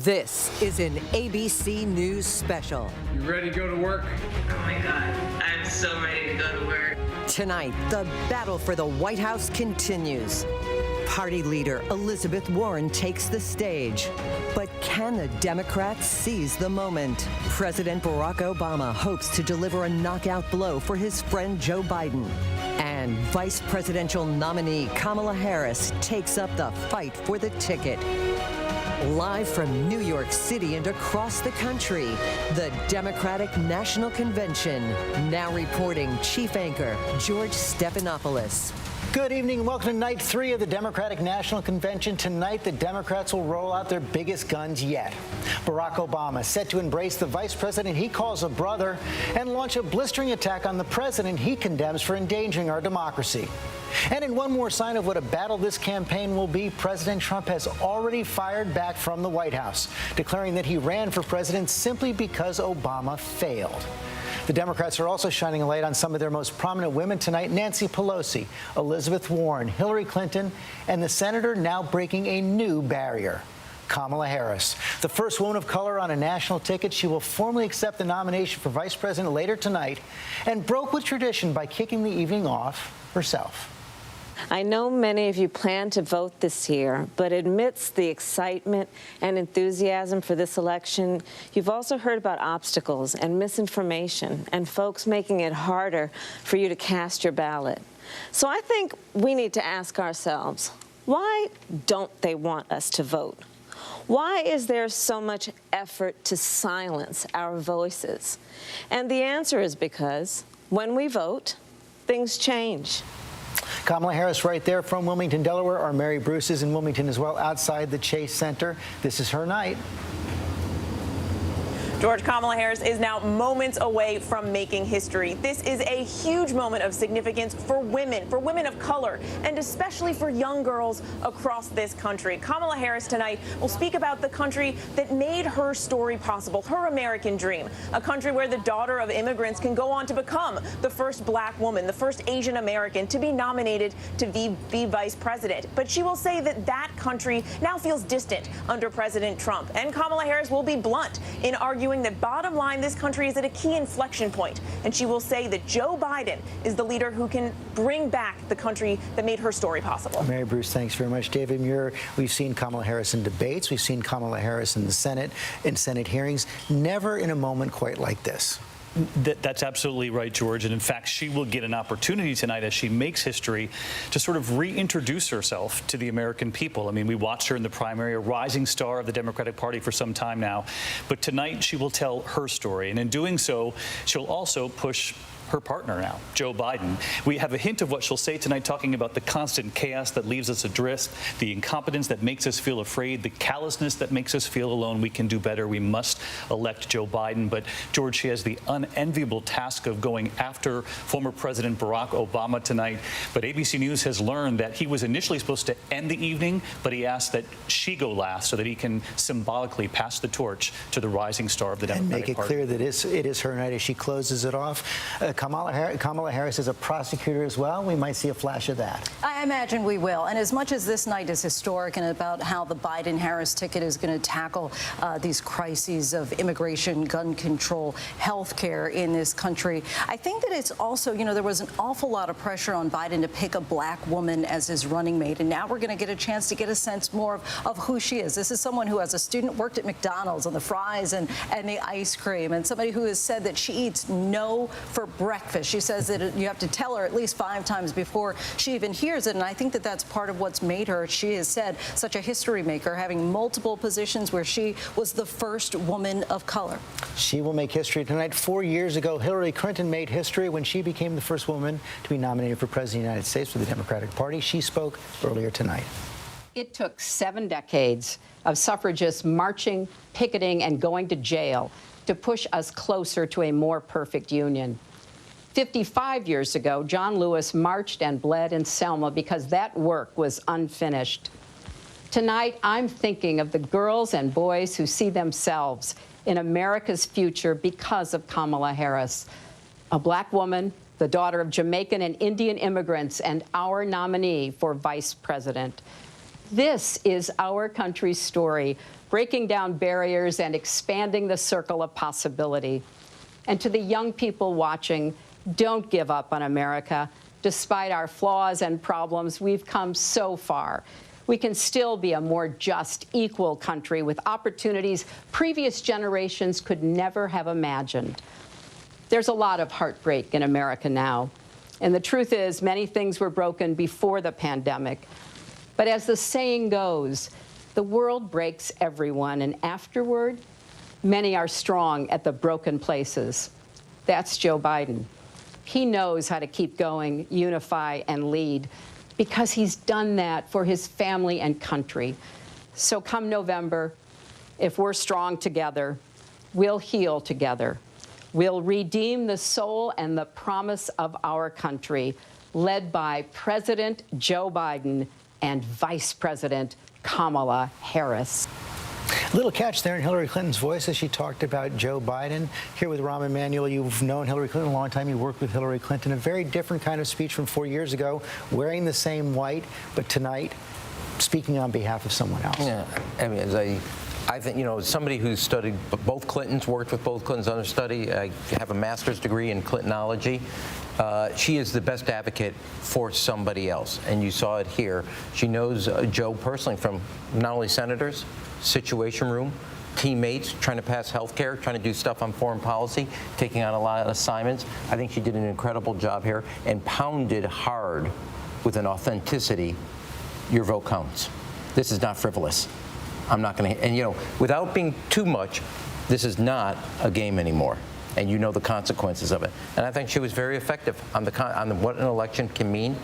This is an ABC News special. You ready to go to work? Oh my God, I'm so ready to go to work. Tonight, the battle for the White House continues. Party leader Elizabeth Warren takes the stage. But can the Democrats seize the moment? President Barack Obama hopes to deliver a knockout blow for his friend Joe Biden. And vice presidential nominee Kamala Harris takes up the fight for the ticket. Live from New York City and across the country, the Democratic National Convention. Now reporting Chief Anchor George Stephanopoulos. Good evening and welcome to night 3 of the Democratic National Convention. Tonight, the Democrats will roll out their biggest guns yet. Barack Obama set to embrace the vice president he calls a brother and launch a blistering attack on the president he condemns for endangering our democracy. And in one more sign of what a battle this campaign will be, President Trump has already fired back from the White House, declaring that he ran for president simply because Obama failed. The Democrats are also shining a light on some of their most prominent women tonight: Nancy Pelosi, Elizabeth Warren, Hillary Clinton, and the senator now breaking a new barrier, Kamala Harris. The first woman of color on a national ticket, she will formally accept the nomination for vice president later tonight and broke with tradition by kicking the evening off herself. I know many of you plan to vote this year, but amidst the excitement and enthusiasm for this election, you've also heard about obstacles and misinformation and folks making it harder for you to cast your ballot. So I think we need to ask ourselves, why don't they want us to vote? Why is there so much effort to silence our voices? And the answer is because when we vote, things change. Kamala Harris right there from Wilmington, Delaware. Our Mary Bruce is in Wilmington as well, outside the Chase Center. This is her night. George, Kamala Harris is now moments away from making history. This is a huge moment of significance for women of color, and especially for young girls across this country. Kamala Harris tonight will speak about the country that made her story possible, her American dream, a country where the daughter of immigrants can go on to become the first black woman, the first Asian American to be nominated to be vice president. But she will say that that country now feels distant under President Trump. And Kamala Harris will be blunt in arguing that bottom line, this country is at a key inflection point. And she will say that Joe Biden is the leader who can bring back the country that made her story possible. Mary Bruce, thanks very much. David Muir, we've seen Kamala Harris in debates. We've seen Kamala Harris in the Senate, in Senate hearings. Never in a moment quite like this. That's absolutely right, George. And in fact, she will get an opportunity tonight as she makes history to sort of reintroduce herself to the American people. I mean, we watched her in the primary, a rising star of the Democratic Party for some time now. But tonight, she will tell her story. And in doing so, she'll also push her partner now, Joe Biden. We have a hint of what she'll say tonight, talking about the constant chaos that leaves us adrift, the incompetence that makes us feel afraid, the callousness that makes us feel alone. We can do better. We must elect Joe Biden. But, George, she has the unenviable task of going after former President Barack Obama tonight. But ABC News has learned that he was initially supposed to end the evening, but he asked that she go last so that he can symbolically pass the torch to the rising star of the Democratic Party. And make it clear that it is her night as she closes it off. Kamala Harris is a prosecutor as well. We might see a flash of that. I imagine we will. And as much as this night is historic and about how the Biden-Harris ticket is going to tackle these crises of immigration, gun control, health care in this country, I think that it's also, you know, there was an awful lot of pressure on Biden to pick a black woman as his running mate. And now we're going to get a chance to get a sense more of who she is. This is someone who, as a student, worked at McDonald's on the fries and the ice cream, and somebody who has said that she eats no for breakfast. She says that you have to tell her at least 5 times before she even hears it. And I think that that's part of what's made her, she has said, such a history maker, having multiple positions where she was the first woman of color. She will make history tonight. 4 years ago, Hillary Clinton made history when she became the first woman to be nominated for President of the United States for the Democratic Party. She spoke earlier tonight. It took 7 decades of suffragists marching, picketing, and going to jail to push us closer to a more perfect union. 55 years ago, John Lewis marched and bled in Selma because that work was unfinished. Tonight, I'm thinking of the girls and boys who see themselves in America's future because of Kamala Harris, a black woman, the daughter of Jamaican and Indian immigrants, and our nominee for vice president. This is our country's story, breaking down barriers and expanding the circle of possibility. And to the young people watching, don't give up on America. Despite our flaws and problems, we've come so far. We can still be a more just, equal country with opportunities previous generations could never have imagined. There's a lot of heartbreak in America now. And the truth is, many things were broken before the pandemic. But as the saying goes, the world breaks everyone, and afterward, many are strong at the broken places. That's Joe Biden. He knows how to keep going, unify, and lead, because he's done that for his family and country. So come November, if we're strong together, we'll heal together. We'll redeem the soul and the promise of our country, led by President Joe Biden and Vice President Kamala Harris. A little catch there in Hillary Clinton's voice as she talked about Joe Biden. Here with Rahm Emanuel, you've known Hillary Clinton a long time. You worked with Hillary Clinton. A very different kind of speech from 4 years ago, wearing the same white, but tonight speaking on behalf of someone else. Yeah, I mean, I think, you know, somebody who's studied both Clintons, worked with both Clintons, understudy, I have a master's degree in Clintonology. She is the best advocate for somebody else, and you saw it here. She knows Joe personally from not only senators, Situation Room, teammates, trying to pass health care, trying to do stuff on foreign policy, taking on a lot of assignments. I think she did an incredible job here and pounded hard with an authenticity. Your vote counts. This is not frivolous. I'm not going to, and you know, without being too much, this is not a game anymore. And you know the consequences of it. And I think she was very effective on what an election can mean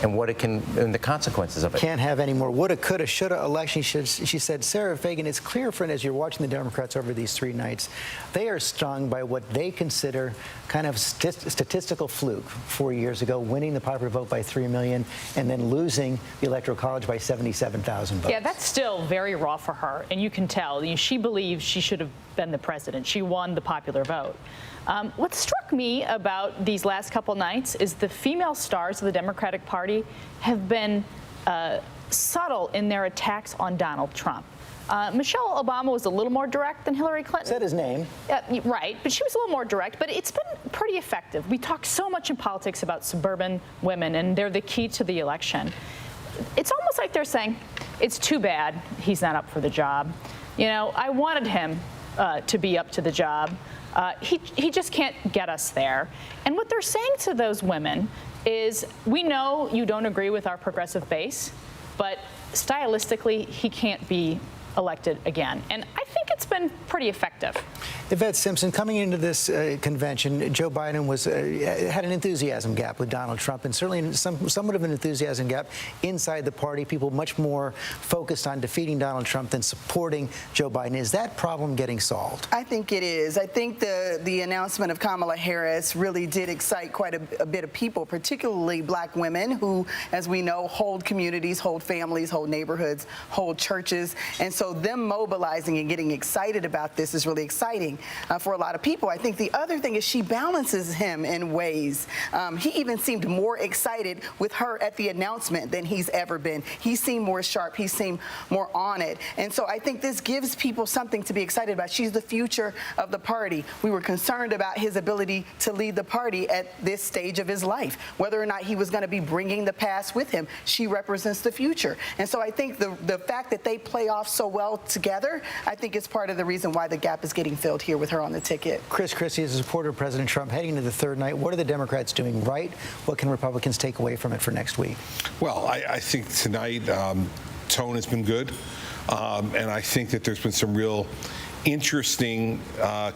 and what it can, and the consequences of it. Can't have any more woulda, coulda, shoulda election. She said, Sarah Fagan, it's clear, friend, as you're watching the Democrats over these 3 nights, they are stung by what they consider kind of statistical fluke 4 years ago, winning the popular vote by 3 million and then losing the Electoral College by 77,000 votes. Yeah, that's still very raw for her, and you can tell. She believes she should have been the president. She won the popular vote. What struck me about these last couple nights is the female stars of the Democratic Party have been subtle in their attacks on Donald Trump. Michelle Obama was a little more direct than Hillary Clinton. Said his name. Right, but she was a little more direct, but it's been pretty effective. We talk so much in politics about suburban women, and they're the key to the election. It's almost like they're saying, it's too bad he's not up for the job. You know, I wanted him to be up to the job. He just can't get us there. And what they're saying to those women is, we know you don't agree with our progressive base, but stylistically, he can't be elected again. And I think it's been pretty effective. Yvette Simpson, coming into this convention, Joe Biden had an enthusiasm gap with Donald Trump, and certainly somewhat of an enthusiasm gap inside the party. People much more focused on defeating Donald Trump than supporting Joe Biden. Is that problem getting solved? I think it is. I think the announcement of Kamala Harris really did excite quite a bit of people, particularly black women who, as we know, hold communities, hold families, hold neighborhoods, hold churches. And so them mobilizing and getting excited about this is really exciting for a lot of people. I think the other thing is she balances him in ways. He even seemed more excited with her at the announcement than he's ever been. He seemed more sharp. He seemed more on it. And so I think this gives people something to be excited about. She's the future of the party. We were concerned about his ability to lead the party at this stage of his life, whether or not he was going to be bringing the past with him. She represents the future. And so I think the fact that they play off so well together, I think is part of the reason why the gap is getting filled here with her on the ticket. Chris Christie is a supporter of President Trump heading into the 3rd night. What are the Democrats doing right? What can Republicans take away from it for next week? Well, I think tonight tone has been good, and I think that there's been some real interesting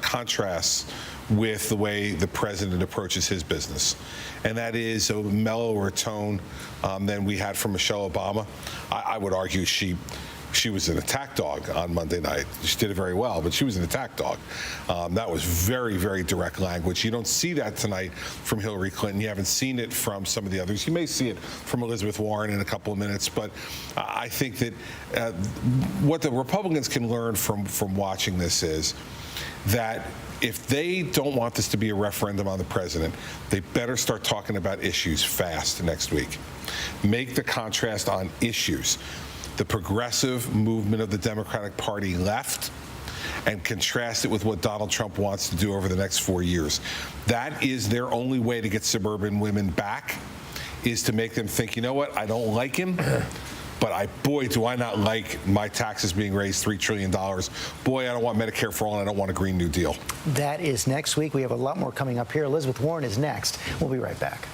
contrasts with the way the president approaches his business, and that is a mellower tone than we had from Michelle Obama. I would argue she was an attack dog on Monday night. She did it very well, but she was an attack dog. That was very, very direct language. You don't see that tonight from Hillary Clinton. You haven't seen it from some of the others. You may see it from Elizabeth Warren in a couple of minutes, but I think that what the Republicans can learn from watching this is that if they don't want this to be a referendum on the president, they better start talking about issues fast next week. Make the contrast on issues. the progressive movement of the Democratic Party left and contrast it with what Donald Trump wants to do over the next 4 years. That is their only way to get suburban women back, is to make them think, you know what, I don't like him, but boy, do I not like my taxes being raised $3 trillion. Boy, I don't want Medicare for all, and I don't want a Green New Deal. That is next week. We have a lot more coming up here. Elizabeth Warren is next. We'll be right back.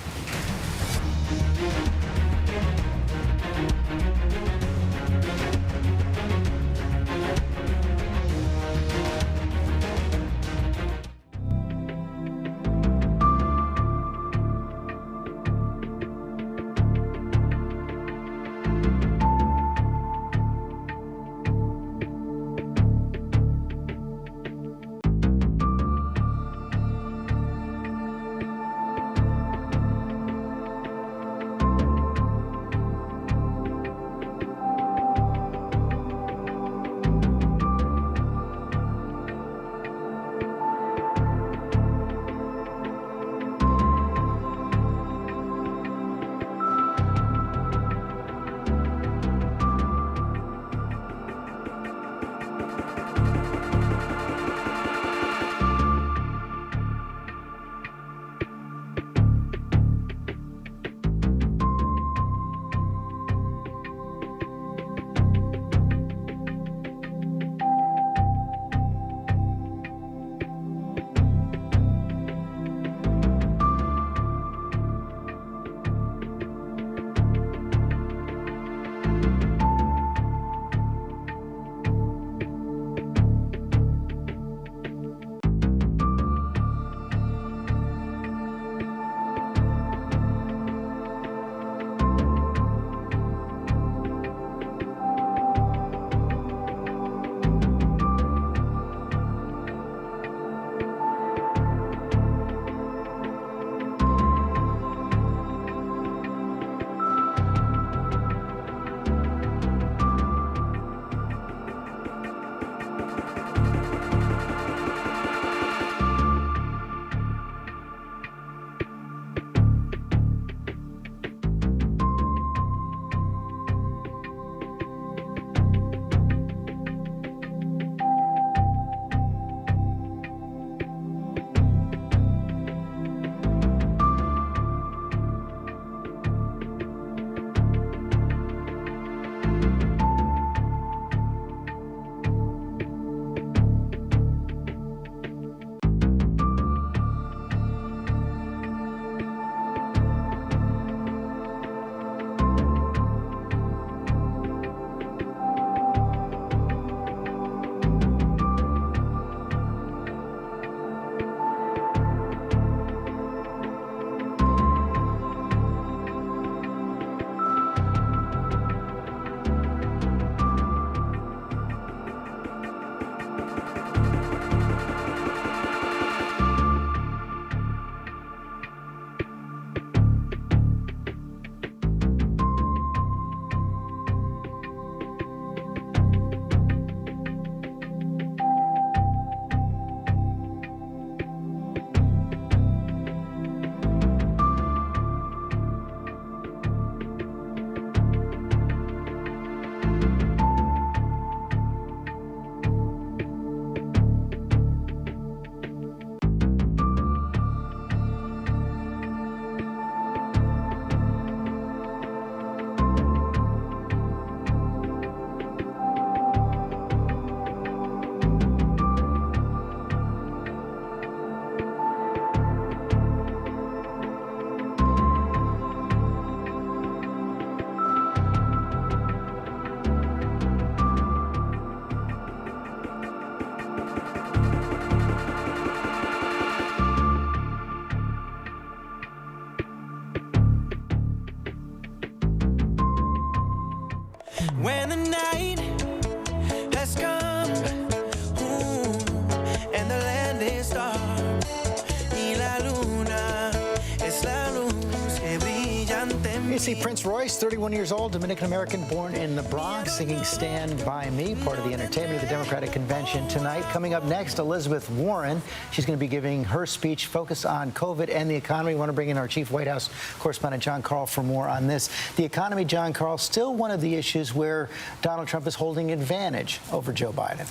see Prince Royce, 31 years old, Dominican-American, born in the Bronx, singing Stand By Me, part of the entertainment of the Democratic Convention tonight. Coming up next, Elizabeth Warren. She's going to be giving her speech focused on COVID and the economy. We want to bring in our chief White House correspondent, John Karl, for more on this. The economy, John Karl, still one of the issues where Donald Trump is holding advantage over Joe Biden.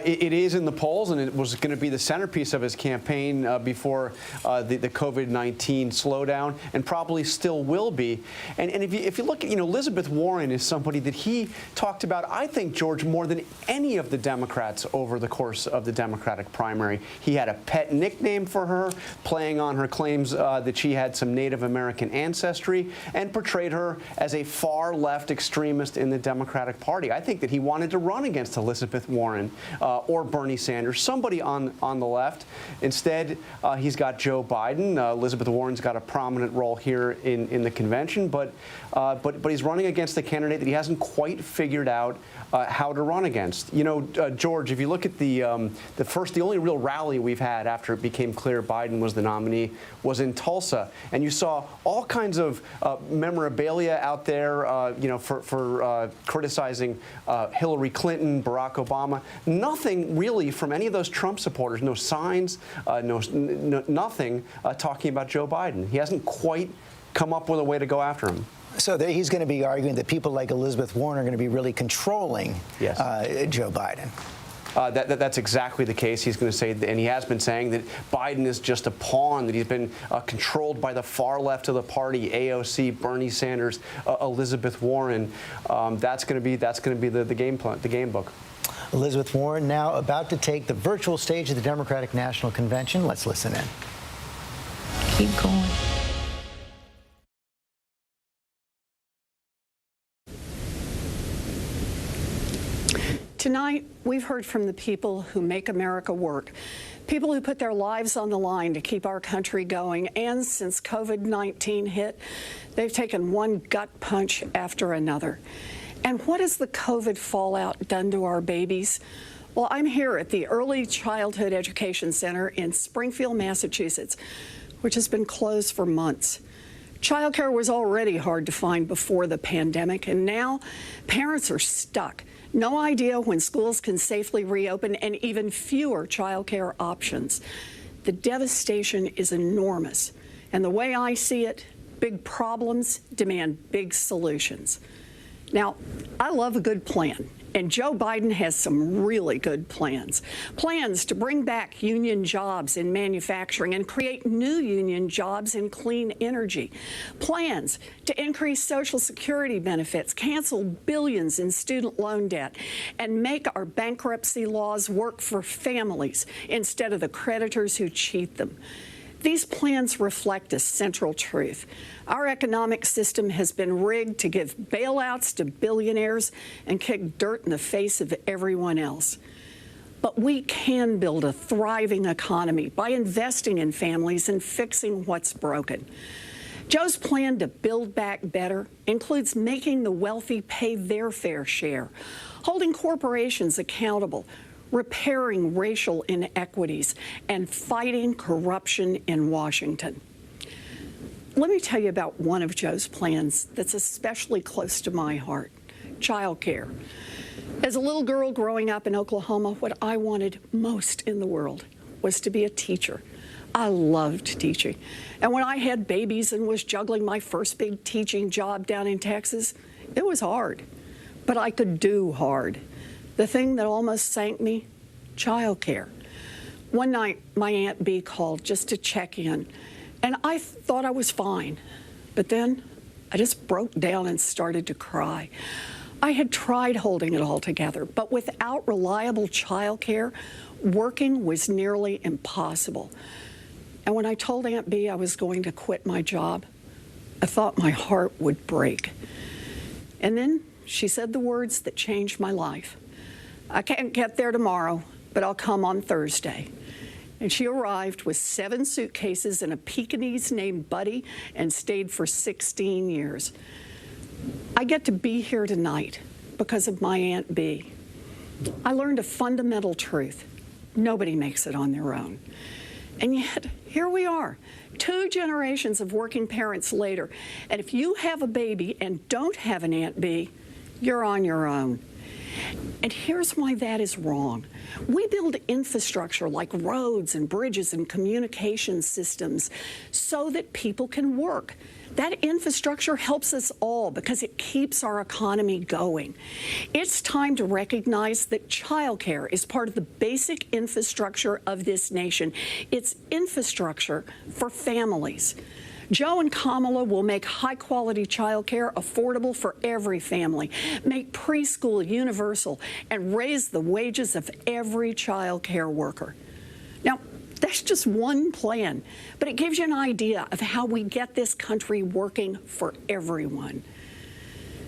It is in the polls, and it was going to be the centerpiece of his campaign before the COVID-19 slowdown, and probably still will be. And if you look at, Elizabeth Warren is somebody that he talked about, I think, George, more than any of the Democrats over the course of the Democratic primary. He had a pet nickname for her, playing on her claims that she had some Native American ancestry, and portrayed her as a far-left extremist in the Democratic Party. I think that he wanted to run against Elizabeth Warren or Bernie Sanders, somebody on the left. Instead, he's got Joe Biden. Elizabeth Warren's got a prominent role here in the convention, but he's running against a candidate that he hasn't quite figured out how to run against. George, if you look at the only real rally we've had after it became clear Biden was the nominee was in Tulsa, and you saw all kinds of memorabilia out there, for criticizing Hillary Clinton, Barack Obama. Nothing really from any of those Trump supporters. No signs, nothing talking about Joe Biden. He hasn't quite come up with a way to go after him. So he's going to be arguing that people like Elizabeth Warren are going to be really controlling Joe Biden. That's exactly the case. He's going to say, and he has been saying, that Biden is just a pawn, that he's been controlled by the far left of the party, AOC, Bernie Sanders, Elizabeth Warren. That's going to be the game plan, the game book. Elizabeth Warren now about to take the virtual stage of the Democratic National Convention. Let's listen in. Keep going. Tonight, we've heard from the people who make America work, people who put their lives on the line to keep our country going. And since COVID-19 hit, they've taken one gut punch after another. And what has the COVID fallout done to our babies? Well, I'm here at the Early Childhood Education Center in Springfield, Massachusetts, which has been closed for months. Childcare was already hard to find before the pandemic, and now parents are stuck. No idea when schools can safely reopen, and even fewer childcare options. The devastation is enormous, and the way I see it, big problems demand big solutions. Now, I love a good plan, and Joe Biden has some really good plans. Plans to bring back union jobs in manufacturing and create new union jobs in clean energy. Plans to increase Social Security benefits, cancel billions in student loan debt, and make our bankruptcy laws work for families instead of the creditors who cheat them. These plans reflect a central truth. Our economic system has been rigged to give bailouts to billionaires and kick dirt in the face of everyone else. But we can build a thriving economy by investing in families and fixing what's broken. Joe's plan to build back better includes making the wealthy pay their fair share, holding corporations accountable, repairing racial inequities, and fighting corruption in Washington. Let me tell you about one of Joe's plans that's especially close to my heart: childcare. As a little girl growing up in Oklahoma, what I wanted most in the world was to be a teacher. I loved teaching. And when I had babies and was juggling my first big teaching job down in Texas, it was hard. But I could do hard. The thing that almost sank me: childcare. One night, my Aunt Bee called just to check in, and I thought I was fine. But then I just broke down and started to cry. I had tried holding it all together, but without reliable childcare, working was nearly impossible. And when I told Aunt Bee I was going to quit my job, I thought my heart would break. And then she said the words that changed my life: "I can't get there tomorrow, but I'll come on Thursday." And she arrived with 7 suitcases and a Pekingese named Buddy and stayed for 16 years. I get to be here tonight because of my Aunt Bee. I learned a fundamental truth: nobody makes it on their own. And yet, here we are, 2 generations of working parents later. And if you have a baby and don't have an Aunt B, you're on your own. And here's why that is wrong. We build infrastructure like roads and bridges and communication systems so that people can work. That infrastructure helps us all because it keeps our economy going. It's time to recognize that childcare is part of the basic infrastructure of this nation. It's infrastructure for families. Joe and Kamala will make high-quality childcare affordable for every family, make preschool universal, and raise the wages of every childcare worker. Now, that's just one plan, but it gives you an idea of how we get this country working for everyone.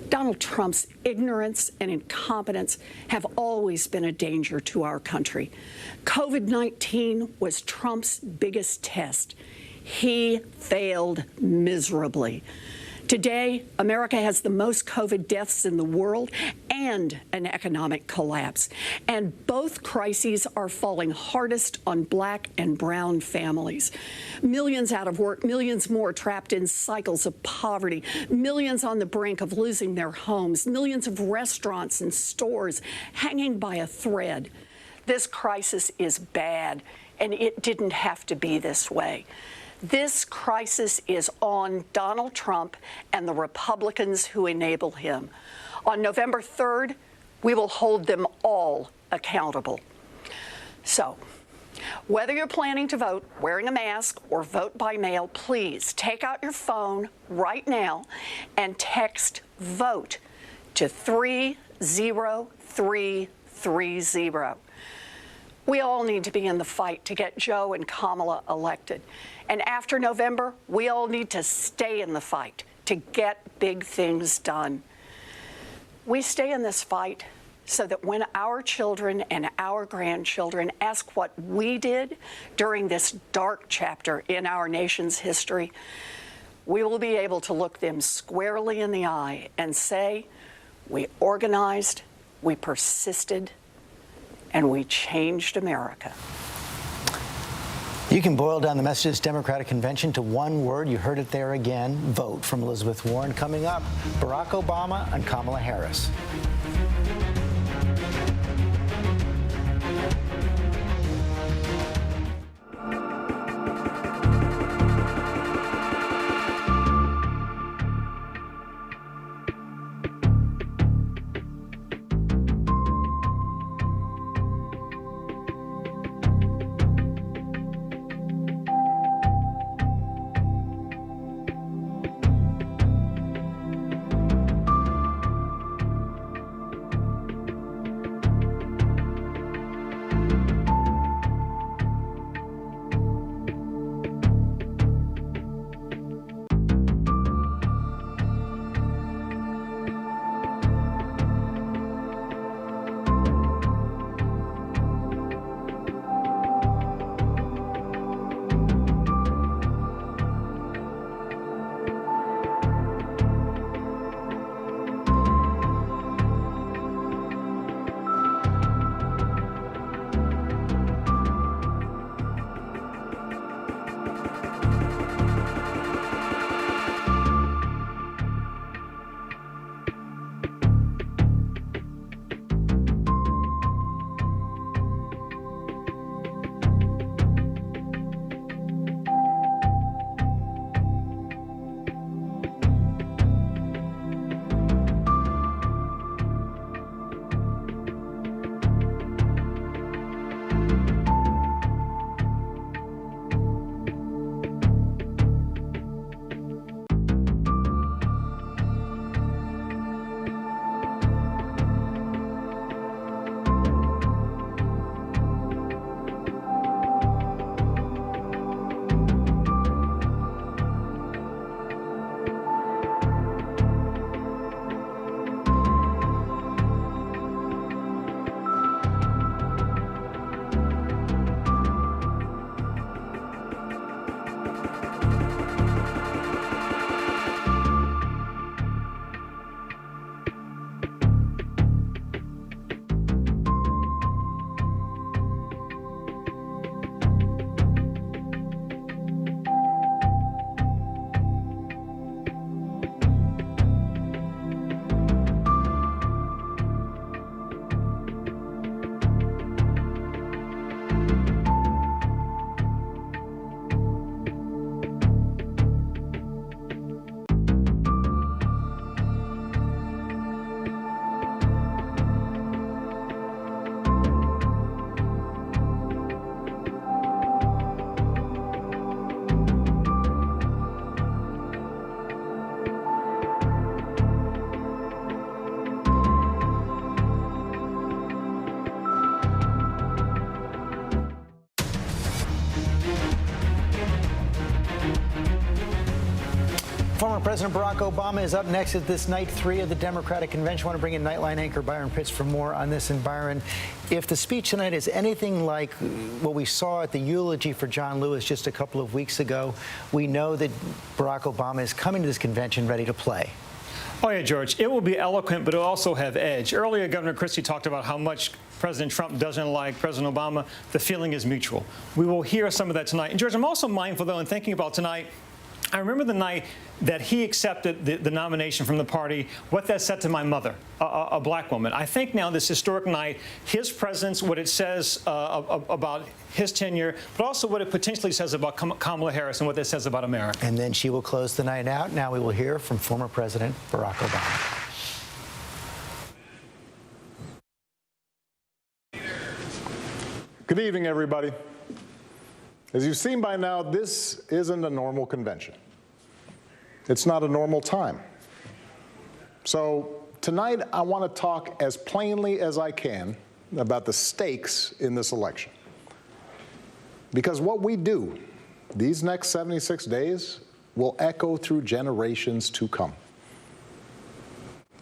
Donald Trump's ignorance and incompetence have always been a danger to our country. COVID-19 was Trump's biggest test. He failed miserably. Today, America has the most COVID deaths in the world and an economic collapse. And both crises are falling hardest on Black and brown families. Millions out of work, millions more trapped in cycles of poverty, millions on the brink of losing their homes, millions of restaurants and stores hanging by a thread. This crisis is bad, and it didn't have to be this way. This crisis is on Donald Trump and the Republicans who enable him. On November 3rd, we will hold them all accountable. So, whether you're planning to vote wearing a mask or vote by mail, please take out your phone right now and text VOTE to 30330. We all need to be in the fight to get Joe and Kamala elected. And after November, we all need to stay in the fight to get big things done. We stay in this fight so that when our children and our grandchildren ask what we did during this dark chapter in our nation's history, we will be able to look them squarely in the eye and say, we organized, we persisted, and we changed America. You can boil down the message of this Democratic convention to one word. You heard it there again, vote, from Elizabeth Warren. Coming up, Barack Obama and Kamala Harris. President Barack Obama is up next at this night 3 of the Democratic Convention. I want to bring in Nightline anchor Byron Pitts for more on this. And Byron, if the speech tonight is anything like what we saw at the eulogy for John Lewis just a couple of weeks ago, we know that Barack Obama is coming to this convention ready to play. Oh, yeah, George. It will be eloquent, but it will also have edge. Earlier, Governor Christie talked about how much President Trump doesn't like President Obama. The feeling is mutual. We will hear some of that tonight. And, George, I'm also mindful, though, in thinking about tonight, I remember the night that he accepted the nomination from the party, what that said to my mother, a black woman. I think now this historic night, his presence, what it says about his tenure, but also what it potentially says about Kamala Harris and what that says about America. And then she will close the night out. Now we will hear from former President Barack Obama. Good evening, everybody. As you've seen by now, this isn't a normal convention. It's not a normal time. So tonight, I want to talk as plainly as I can about the stakes in this election. Because what we do these next 76 days will echo through generations to come.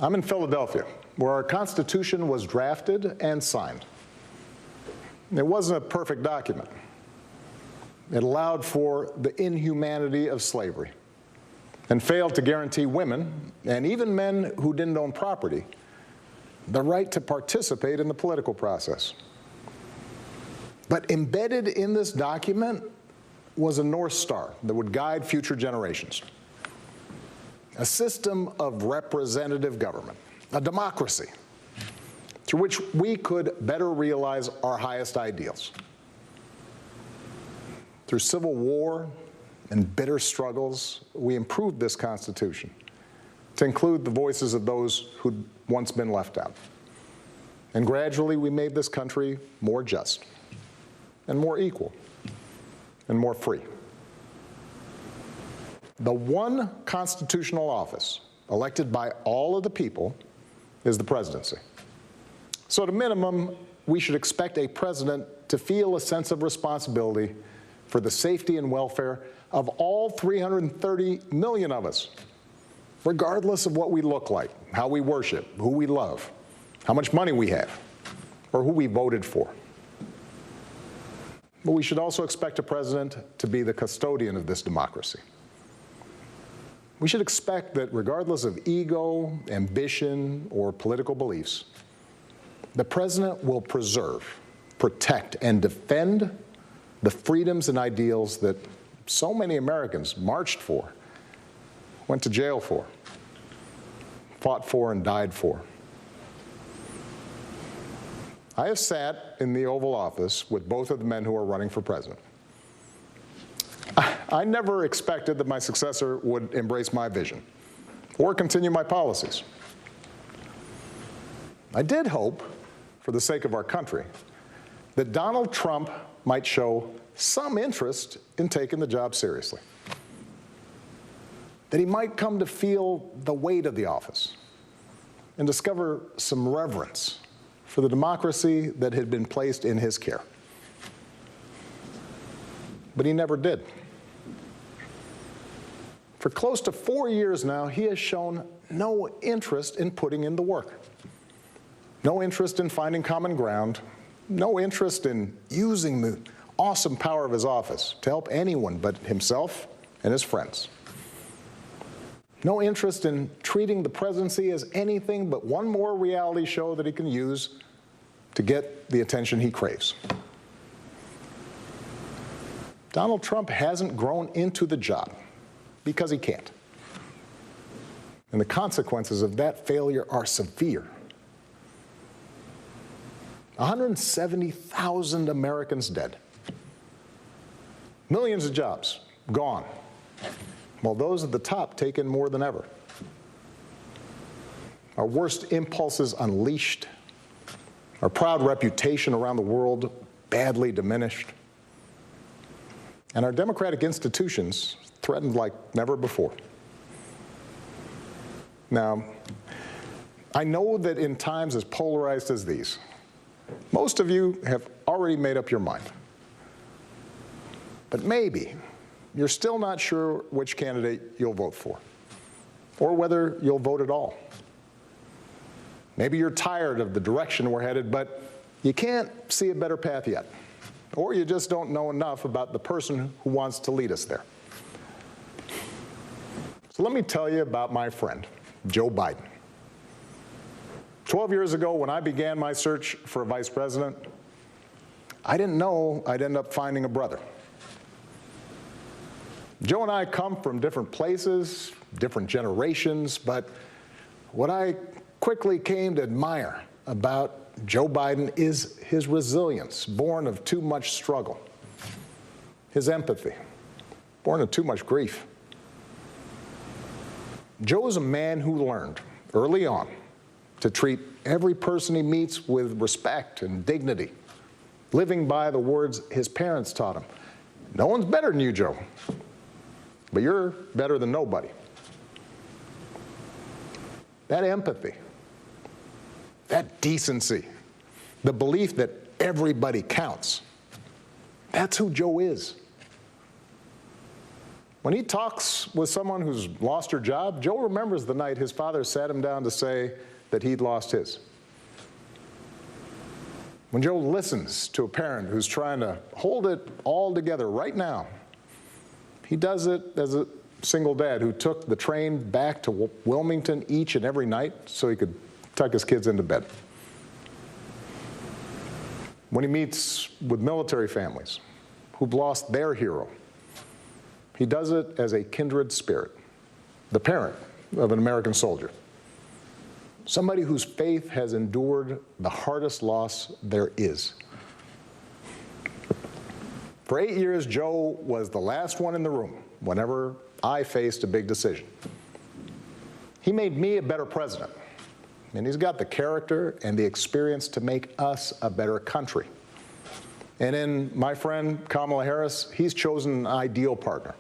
I'm in Philadelphia, where our Constitution was drafted and signed. It wasn't a perfect document. It allowed for the inhumanity of slavery and failed to guarantee women, and even men who didn't own property, the right to participate in the political process. But embedded in this document was a North Star that would guide future generations. A system of representative government, a democracy, through which we could better realize our highest ideals. Through civil war and bitter struggles, we improved this Constitution to include the voices of those who'd once been left out. And gradually, we made this country more just and more equal and more free. The one constitutional office elected by all of the people is the presidency. So at a minimum, we should expect a president to feel a sense of responsibility for the safety and welfare of all 330 million of us, regardless of what we look like, how we worship, who we love, how much money we have, or who we voted for. But we should also expect a president to be the custodian of this democracy. We should expect that regardless of ego, ambition, or political beliefs, the president will preserve, protect, and defend the freedoms and ideals that so many Americans marched for, went to jail for, fought for, and died for. I have sat in the Oval Office with both of the men who are running for president. I never expected that my successor would embrace my vision or continue my policies. I did hope, for the sake of our country, that Donald Trump might show some interest in taking the job seriously. That he might come to feel the weight of the office and discover some reverence for the democracy that had been placed in his care. But he never did. For close to 4 years now, he has shown no interest in putting in the work. No interest in finding common ground, no interest in using the awesome power of his office to help anyone but himself and his friends. No interest in treating the presidency as anything but one more reality show that he can use to get the attention he craves. Donald Trump hasn't grown into the job because he can't. And the consequences of that failure are severe. 170,000 Americans dead. Millions of jobs gone, while those at the top take in more than ever. Our worst impulses unleashed, our proud reputation around the world badly diminished, and our democratic institutions threatened like never before. Now, I know that in times as polarized as these, most of you have already made up your mind. But maybe you're still not sure which candidate you'll vote for. or whether you'll vote at all. Maybe you're tired of the direction we're headed, but you can't see a better path yet, or you just don't know enough about the person who wants to lead us there. So let me tell you about my friend, Joe Biden. 12 years ago, when I began my search for a vice president, I didn't know I'd end up finding a brother. Joe and I come from different places, different generations, but what I quickly came to admire about Joe Biden is his resilience, born of too much struggle, his empathy, born of too much grief. Joe is a man who learned early on to treat every person he meets with respect and dignity, living by the words his parents taught him. No one's better than you, Joe, but you're better than nobody. That empathy, that decency, the belief that everybody counts, that's who Joe is. When he talks with someone who's lost her job, Joe remembers the night his father sat him down to say that he'd lost his. When Joe listens to a parent who's trying to hold it all together right now, he does it as a single dad who took the train back to Wilmington each and every night so he could tuck his kids into bed. When he meets with military families who've lost their hero, he does it as a kindred spirit, the parent of an American soldier, somebody whose faith has endured the hardest loss there is. For 8 years, Joe was the last one in the room whenever I faced a big decision. He made me a better president, and he's got the character and the experience to make us a better country. And in my friend Kamala Harris, he's chosen an ideal partner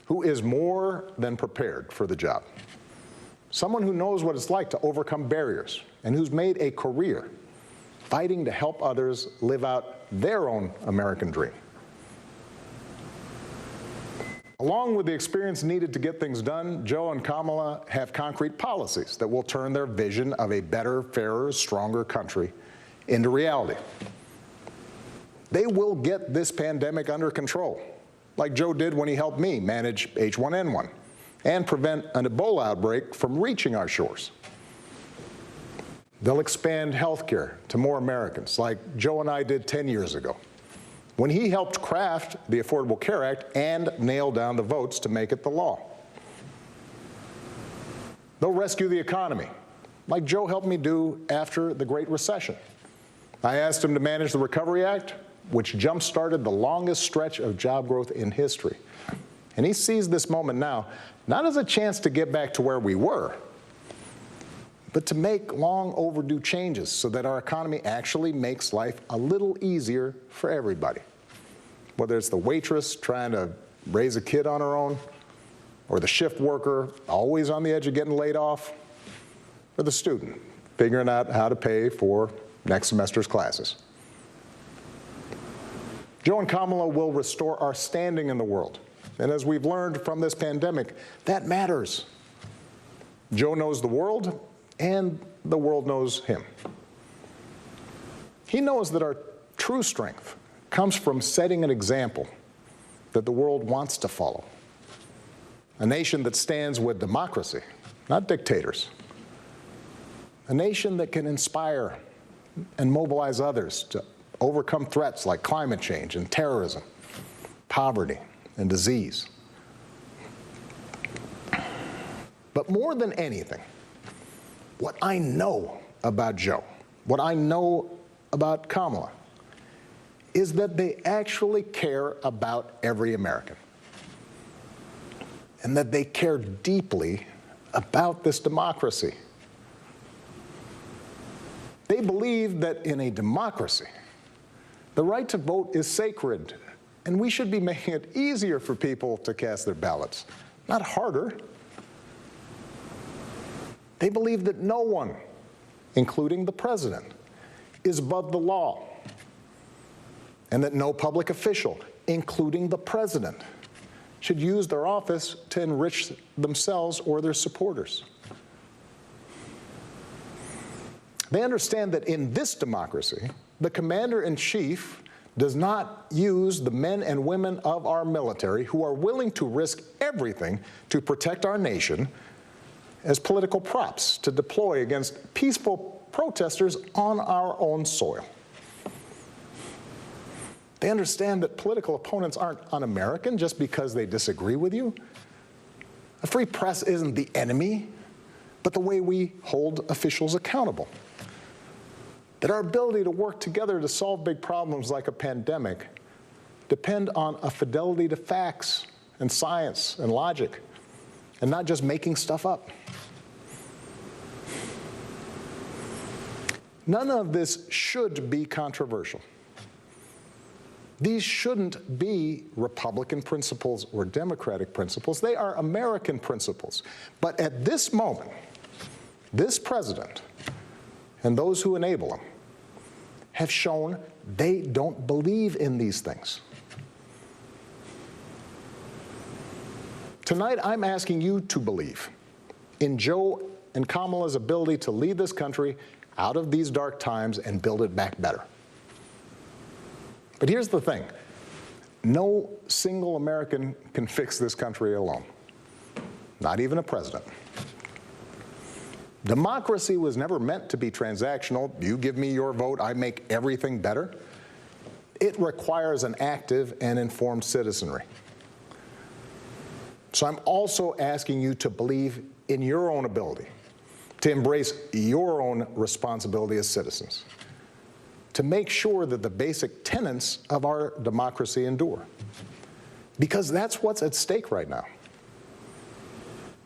who is more than prepared for the job. Someone who knows what it's like to overcome barriers and who's made a career fighting to help others live out their own American dream. Along with the experience needed to get things done, Joe and Kamala have concrete policies that will turn their vision of a better, fairer, stronger country into reality. They will get this pandemic under control, like Joe did when he helped me manage H1N1 and prevent an Ebola outbreak from reaching our shores. They'll expand health care to more Americans, like Joe and I did 10 years ago, when he helped craft the Affordable Care Act and nail down the votes to make it the law. They'll rescue the economy, like Joe helped me do after the Great Recession. I asked him to manage the Recovery Act, which jump-started the longest stretch of job growth in history. And he sees this moment now, not as a chance to get back to where we were, but to make long overdue changes so that our economy actually makes life a little easier for everybody. Whether it's the waitress trying to raise a kid on her own, or the shift worker always on the edge of getting laid off, or the student figuring out how to pay for next semester's classes. Joe and Kamala will restore our standing in the world. And as we've learned from this pandemic, that matters. Joe knows the world, and the world knows him. He knows that our true strength comes from setting an example that the world wants to follow. A nation that stands with democracy, not dictators. A nation that can inspire and mobilize others to overcome threats like climate change and terrorism, poverty and disease. But more than anything, what I know about Joe, what I know about Kamala, is that they actually care about every American, and that they care deeply about this democracy. They believe that in a democracy, the right to vote is sacred, and we should be making it easier for people to cast their ballots, not harder. They believe that no one, including the president, is above the law, and that no public official, including the president, should use their office to enrich themselves or their supporters. They understand that in this democracy, the commander-in-chief does not use the men and women of our military who are willing to risk everything to protect our nation as political props to deploy against peaceful protesters on our own soil. They understand that political opponents aren't un-American just because they disagree with you. A free press isn't the enemy, but the way we hold officials accountable. That our ability to work together to solve big problems like a pandemic depend on a fidelity to facts and science and logic, and not just making stuff up. None of this should be controversial. These shouldn't be Republican principles or Democratic principles. They are American principles. But at this moment, this president and those who enable him have shown they don't believe in these things. Tonight, I'm asking you to believe in Joe and Kamala's ability to lead this country out of these dark times and build it back better. But here's the thing. No single American can fix this country alone, not even a president. Democracy was never meant to be transactional. You give me your vote, I make everything better. It requires an active and informed citizenry. So I'm also asking you to believe in your own ability, to embrace your own responsibility as citizens, to make sure that the basic tenets of our democracy endure. Because that's what's at stake right now.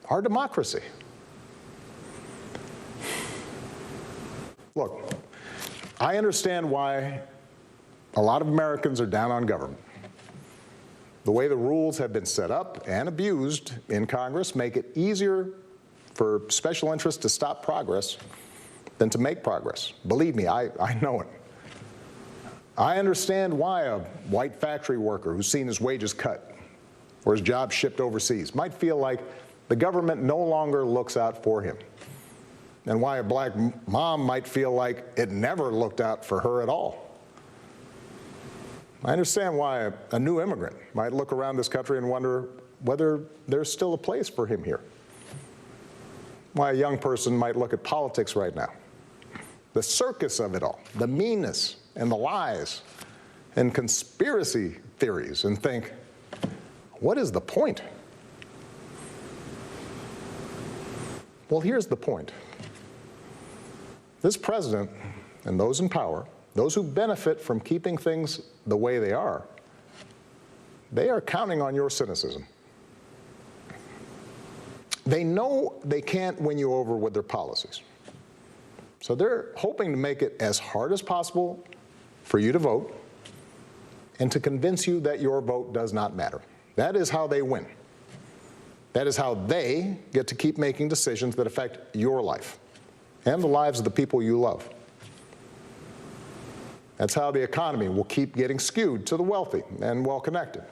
Our democracy. Look, I understand why a lot of Americans are down on government. The way the rules have been set up and abused in Congress make it easier for special interests to stop progress than to make progress. Believe me, I know it. I understand why a white factory worker who's seen his wages cut or his job shipped overseas might feel like the government no longer looks out for him, and why a black mom might feel like it never looked out for her at all. I understand why a new immigrant might look around this country and wonder whether there's still a place for him here. Why a young person might look at politics right now, the circus of it all, the meanness and the lies and conspiracy theories, and think, what is the point? Well, here's the point. This president and those in power, those who benefit from keeping things the way they are counting on your cynicism. They know they can't win you over with their policies. So they're hoping to make it as hard as possible for you to vote and to convince you that your vote does not matter. That is how they win. That is how they get to keep making decisions that affect your life and the lives of the people you love. That's how the economy will keep getting skewed to the wealthy and well-connected.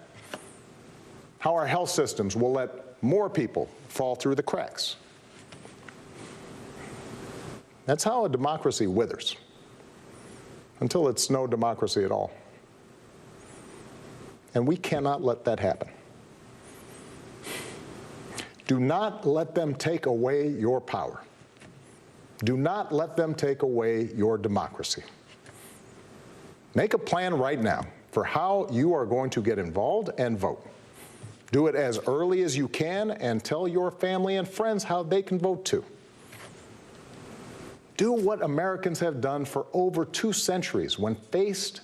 How our health systems will let more people fall through the cracks. That's how a democracy withers, until it's no democracy at all. And we cannot let that happen. Do not let them take away your power. Do not let them take away your democracy. Make a plan right now for how you are going to get involved and vote. Do it as early as you can and tell your family and friends how they can vote too. Do what Americans have done for over 2 centuries when faced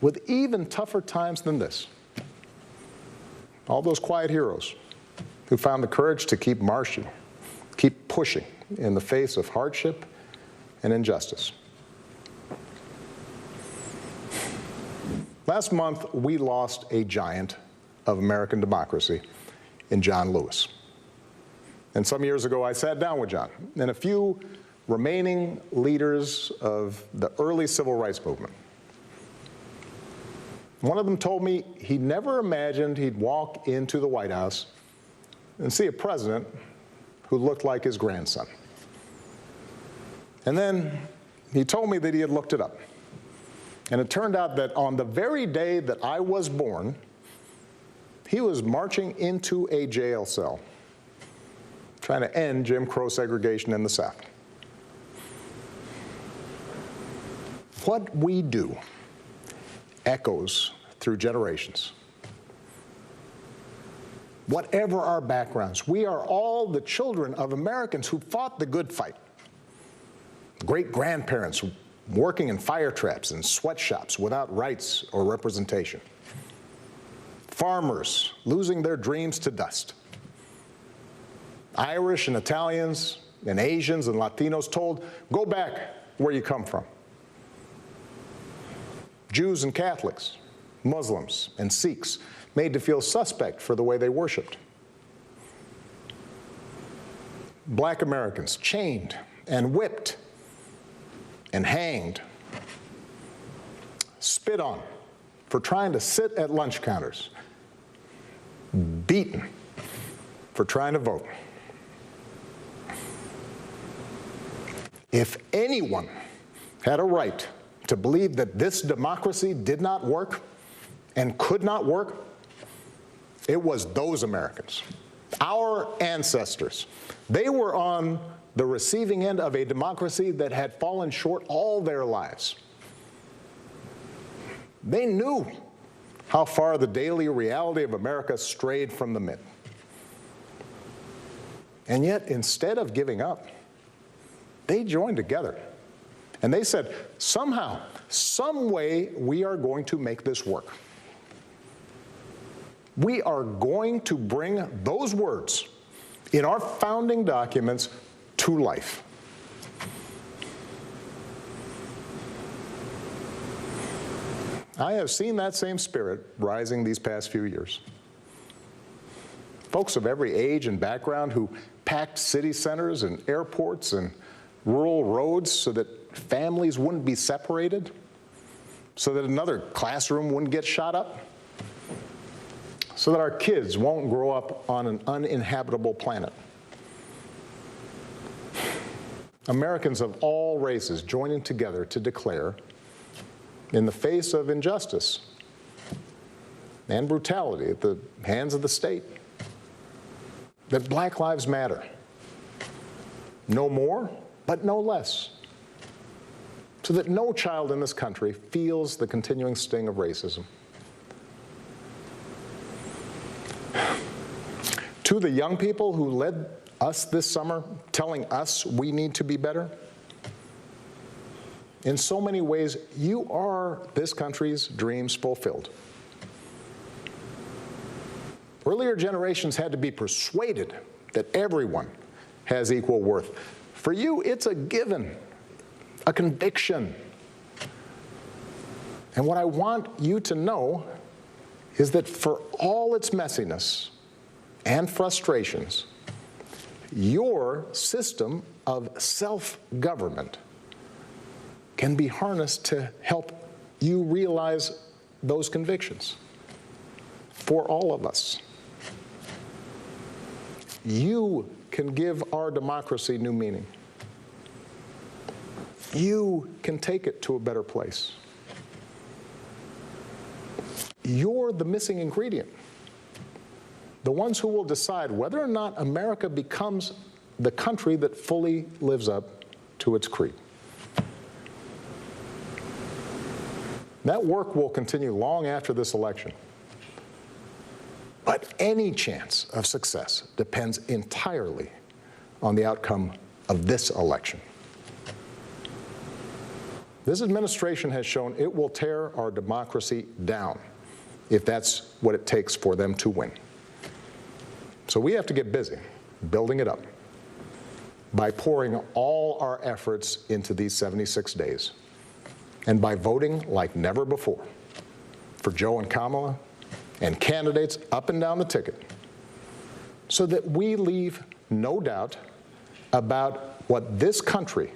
with even tougher times than this. All those quiet heroes who found the courage to keep marching, keep pushing in the face of hardship and injustice. Last month, we lost a giant of American democracy in John Lewis. And some years ago, I sat down with John and a few remaining leaders of the early civil rights movement. One of them told me he never imagined he'd walk into the White House and see a president who looked like his grandson. And then he told me that he had looked it up. And it turned out that on the very day that I was born, he was marching into a jail cell, trying to end Jim Crow segregation in the South. What we do echoes through generations. Whatever our backgrounds, we are all the children of Americans who fought the good fight. Great-grandparents working in fire traps and sweatshops without rights or representation. Farmers losing their dreams to dust. Irish and Italians and Asians and Latinos told, go back where you come from. Jews and Catholics, Muslims and Sikhs made to feel suspect for the way they worshiped. Black Americans chained and whipped and hanged, spit on for trying to sit at lunch counters, beaten for trying to vote. If anyone had a right to believe that this democracy did not work and could not work, it was those Americans, our ancestors. They were on the receiving end of a democracy that had fallen short all their lives. They knew how far the daily reality of America strayed from the myth. And yet, instead of giving up, they joined together. And they said, somehow, some way, we are going to make this work. We are going to bring those words in our founding documents to life. I have seen that same spirit rising these past few years. Folks of every age and background who packed city centers and airports and rural roads so that families wouldn't be separated, so that another classroom wouldn't get shot up, so that our kids won't grow up on an uninhabitable planet. Americans of all races joining together to declare, in the face of injustice and brutality at the hands of the state, that Black lives matter. No more, but no less. So that no child in this country feels the continuing sting of racism. To the young people who led us this summer, telling us we need to be better, in so many ways, you are this country's dreams fulfilled. Earlier generations had to be persuaded that everyone has equal worth. For you, it's a given, a conviction. And what I want you to know is that for all its messiness and frustrations, your system of self-government can be harnessed to help you realize those convictions for all of us. You can give our democracy new meaning. You can take it to a better place. You're the missing ingredient. The ones who will decide whether or not America becomes the country that fully lives up to its creed. That work will continue long after this election. But any chance of success depends entirely on the outcome of this election. This administration has shown it will tear our democracy down if that's what it takes for them to win. So we have to get busy building it up by pouring all our efforts into these 76 days and by voting like never before for Joe and Kamala and candidates up and down the ticket so that we leave no doubt about what this country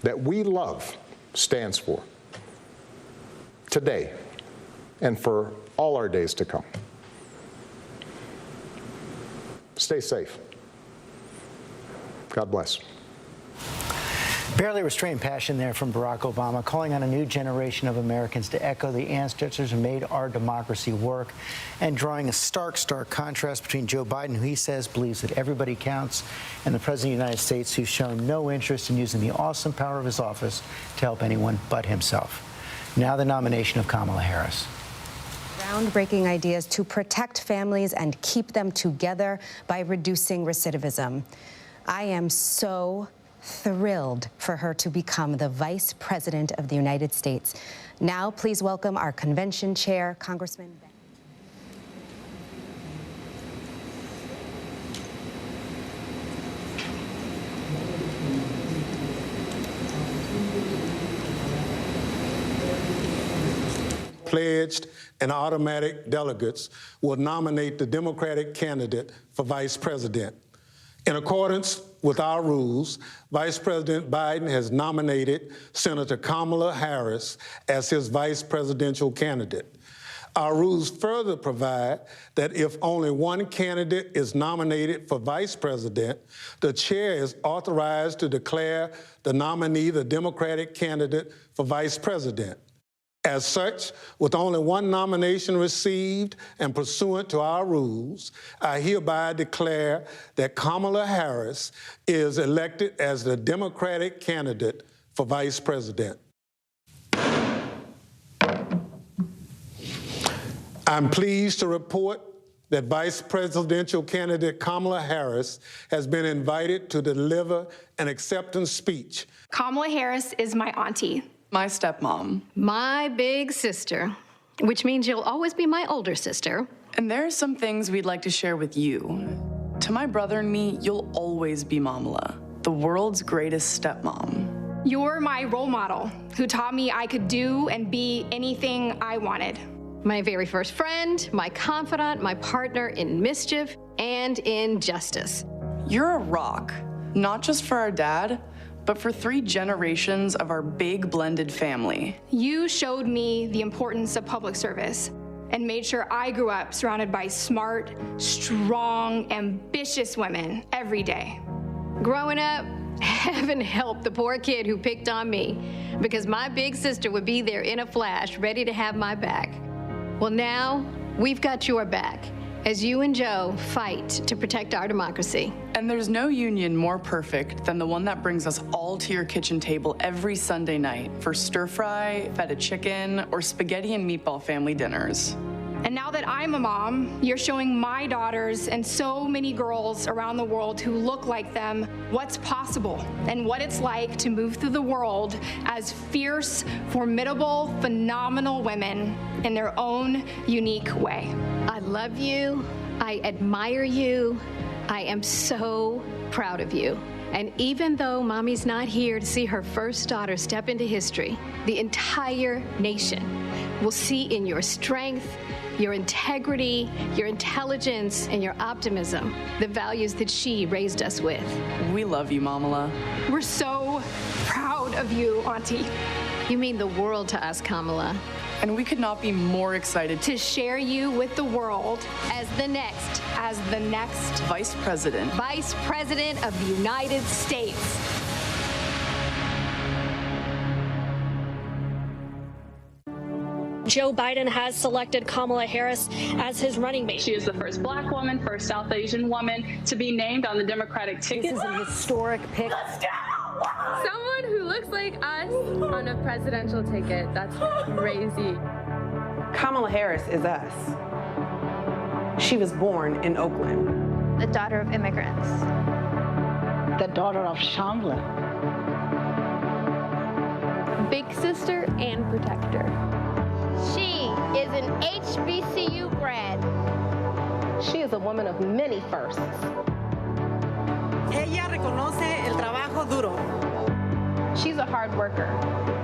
that we love stands for today and for all our days to come. Stay safe. God bless. Barely restrained passion there from Barack Obama, calling on a new generation of Americans to echo the ancestors who made our democracy work, and drawing a stark contrast between Joe Biden, who he says believes that everybody counts, and the President of the United States, who's shown no interest in using the awesome power of his office to help anyone but himself. Now the nomination of Kamala Harris. Groundbreaking ideas to protect families and keep them together by reducing recidivism. I am so thrilled for her to become the Vice President of the United States. Now, please welcome our convention chair, Congressman. Pledged and automatic delegates will nominate the Democratic candidate for Vice President. In accordance with our rules, Vice President Biden has nominated Senator Kamala Harris as his vice presidential candidate. Our rules further provide that if only one candidate is nominated for vice president, the chair is authorized to declare the nominee the Democratic candidate for vice president. As such, with only one nomination received and pursuant to our rules, I hereby declare that Kamala Harris is elected as the Democratic candidate for Vice President. I'm pleased to report that Vice Presidential candidate Kamala Harris has been invited to deliver an acceptance speech. Kamala Harris is my auntie. My stepmom. My big sister, which means you'll always be my older sister. And there are some things we'd like to share with you. To my brother and me, you'll always be Mamala, the world's greatest stepmom. You're my role model who taught me I could do and be anything I wanted. My very first friend, my confidant, my partner in mischief and in justice. You're a rock, not just for our dad, but for 3 generations of our big blended family. You showed me the importance of public service and made sure I grew up surrounded by smart, strong, ambitious women every day. Growing up, heaven help the poor kid who picked on me because my big sister would be there in a flash, ready to have my back. Well, now we've got your back as you and Joe fight to protect our democracy. And there's no union more perfect than the one that brings us all to your kitchen table every Sunday night for stir fry, feta chicken, or spaghetti and meatball family dinners. And now that I'm a mom, you're showing my daughters and so many girls around the world who look like them what's possible and what it's like to move through the world as fierce, formidable, phenomenal women in their own unique way. I love you. I admire you. I am so proud of you. And even though Mommy's not here to see her first daughter step into history, the entire nation will see in your strength, your integrity, your intelligence, and your optimism, the values that she raised us with. We love you, Mamala. We're so proud of you, Auntie. You mean the world to us, Kamala. And we could not be more excited to share you with the world as the next Vice President. Vice President of the United States. Joe Biden has selected Kamala Harris as his running mate. She is the first Black woman, first South Asian woman to be named on the Democratic ticket. This is an historic pick. Someone who looks like us on a presidential ticket. That's crazy. Kamala Harris is us. She was born in Oakland. The daughter of immigrants. The daughter of Chandler. Big sister and protector. She is an HBCU grad. She is a woman of many firsts. Ella reconoce el trabajo duro. She's a hard worker,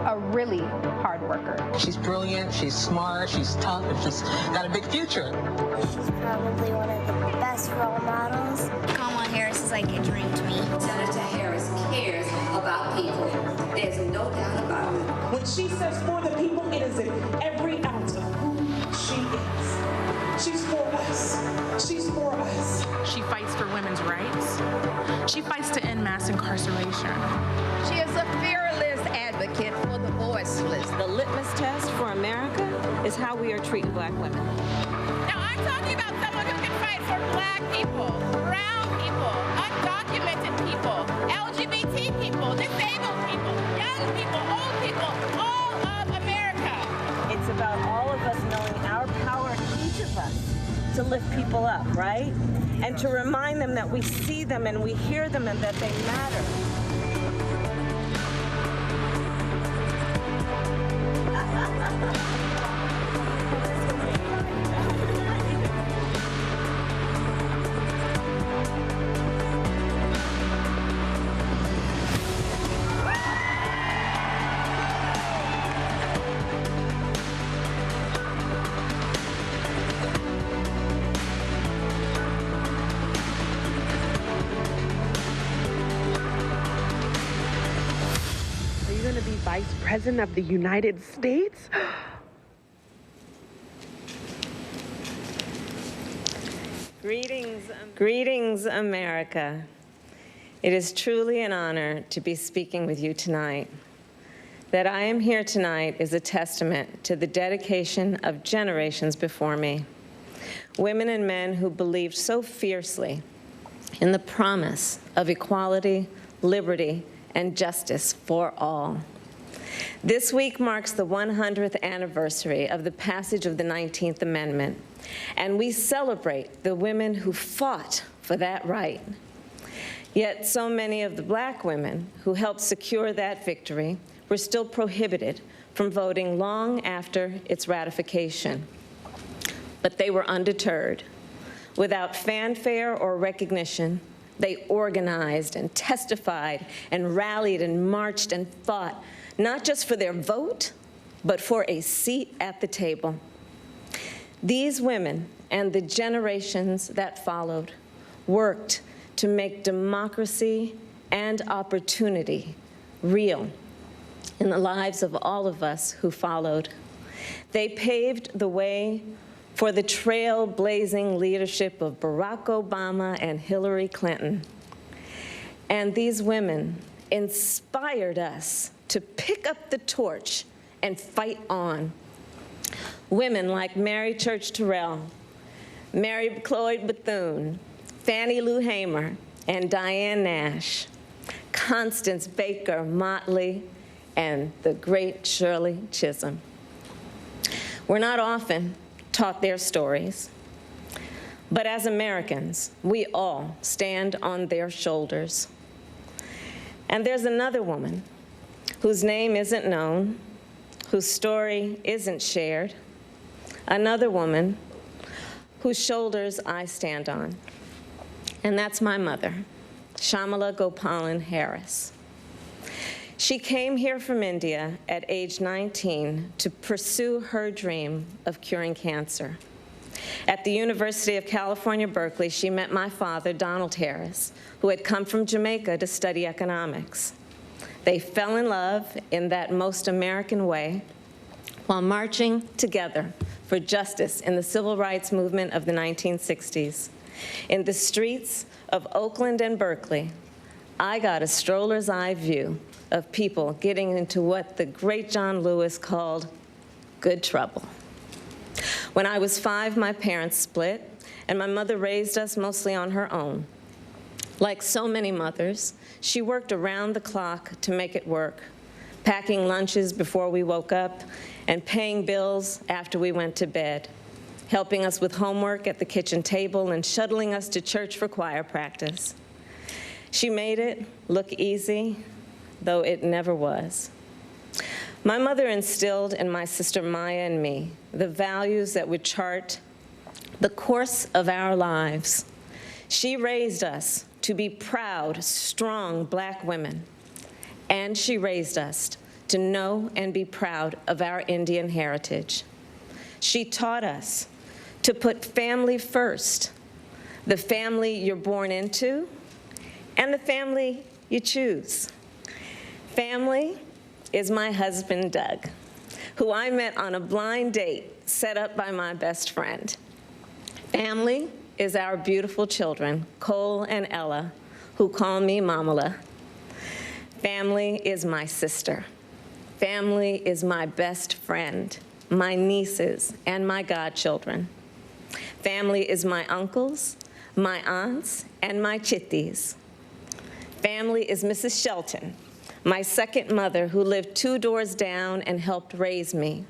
a really hard worker. She's brilliant, she's smart, she's tough, and she's got a big future. She's probably one of the best role models. Kamala Harris is like a dream to me. Senator Harris cares about people. There's no doubt about it. When she says for the people, it is in every ounce of who She's for us. She's for us. She fights for women's rights. She fights to end mass incarceration. She is a fearless advocate for the voiceless. The litmus test for America is how we are treating black women. Now, I'm talking about someone who can fight for black people, brown people, undocumented people, LGBT people, disabled people, young people, old people, all of America. It's about all of us knowing our power, each of us, to lift people up, right? And to remind them that we see them and we hear them and that they matter. Vice President of the United States? Greetings, America. It is truly an honor to be speaking with you tonight. That I am here tonight is a testament to the dedication of generations before me. Women and men who believed so fiercely in the promise of equality, liberty, and justice for all. This week marks the 100th anniversary of the passage of the 19th Amendment, and we celebrate the women who fought for that right. Yet so many of the black women who helped secure that victory were still prohibited from voting long after its ratification. But they were undeterred. Without fanfare or recognition, they organized and testified and rallied and marched and fought, not just for their vote, but for a seat at the table. These women and the generations that followed worked to make democracy and opportunity real in the lives of all of us who followed. They paved the way for the trailblazing leadership of Barack Obama and Hillary Clinton. And these women inspired us to pick up the torch and fight on. Women like Mary Church Terrell, Mary Cloyd Bethune, Fannie Lou Hamer, and Diane Nash, Constance Baker Motley, and the great Shirley Chisholm. We're not often taught their stories, but as Americans, we all stand on their shoulders. And there's another woman whose name isn't known, whose story isn't shared, another woman whose shoulders I stand on. And that's my mother, Shyamala Gopalan Harris. She came here from India at age 19 to pursue her dream of curing cancer. At the University of California, Berkeley, she met my father, Donald Harris, who had come from Jamaica to study economics. They fell in love in that most American way while marching together for justice in the civil rights movement of the 1960s. In the streets of Oakland and Berkeley, I got a stroller's eye view of people getting into what the great John Lewis called good trouble. When I was 5, my parents split, and my mother raised us mostly on her own. Like so many mothers, she worked around the clock to make it work, packing lunches before we woke up and paying bills after we went to bed, helping us with homework at the kitchen table and shuttling us to church for choir practice. She made it look easy, though it never was. My mother instilled in my sister Maya and me the values that would chart the course of our lives. She raised us to be proud, strong black women, and she raised us to know and be proud of our Indian heritage. She taught us to put family first, the family you're born into and the family you choose. Family is my husband, Doug, who I met on a blind date set up by my best friend. Family is our beautiful children, Cole and Ella, who call me Mamala. Family is my sister. Family is my best friend, my nieces, and my godchildren. Family is my uncles, my aunts, and my chitties. Family is Mrs. Shelton, my second mother who lived 2 doors down and helped raise me.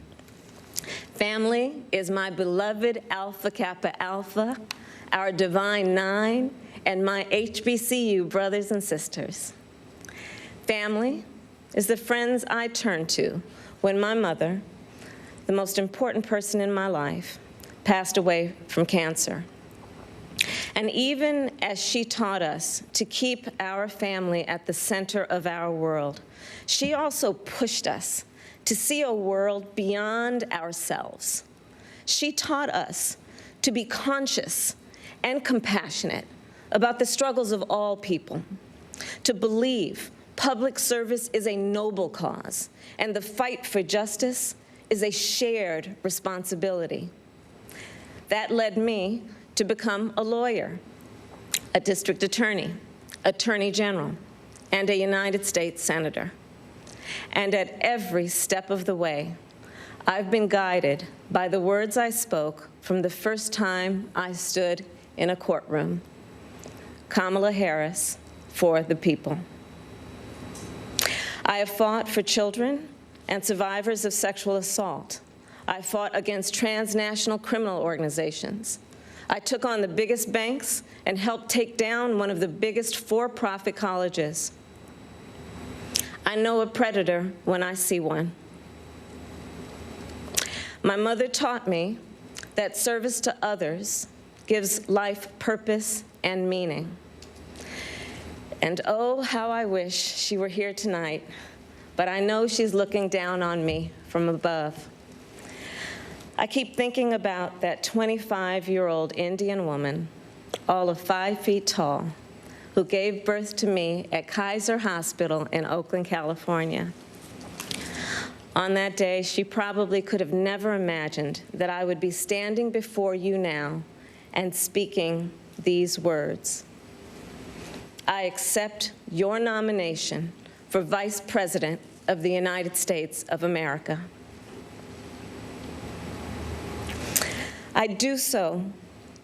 Family is my beloved Alpha Kappa Alpha, our Divine Nine, and my HBCU brothers and sisters. Family is the friends I turn to when my mother, the most important person in my life, passed away from cancer. And even as she taught us to keep our family at the center of our world, she also pushed us to see a world beyond ourselves. She taught us to be conscious and compassionate about the struggles of all people, to believe public service is a noble cause, and the fight for justice is a shared responsibility. That led me to become a lawyer, a district attorney, attorney general, and a United States senator. And at every step of the way, I've been guided by the words I spoke from the first time I stood in a courtroom. Kamala Harris, for the people. I have fought for children and survivors of sexual assault. I fought against transnational criminal organizations. I took on the biggest banks and helped take down one of the biggest for-profit colleges. I know a predator when I see one. My mother taught me that service to others gives life purpose and meaning. And oh, how I wish she were here tonight, but I know she's looking down on me from above. I keep thinking about that 25-year-old Indian woman, all of 5 feet tall, who gave birth to me at Kaiser Hospital in Oakland, California. On that day, she probably could have never imagined that I would be standing before you now and speaking these words. I accept your nomination for Vice President of the United States of America. I do so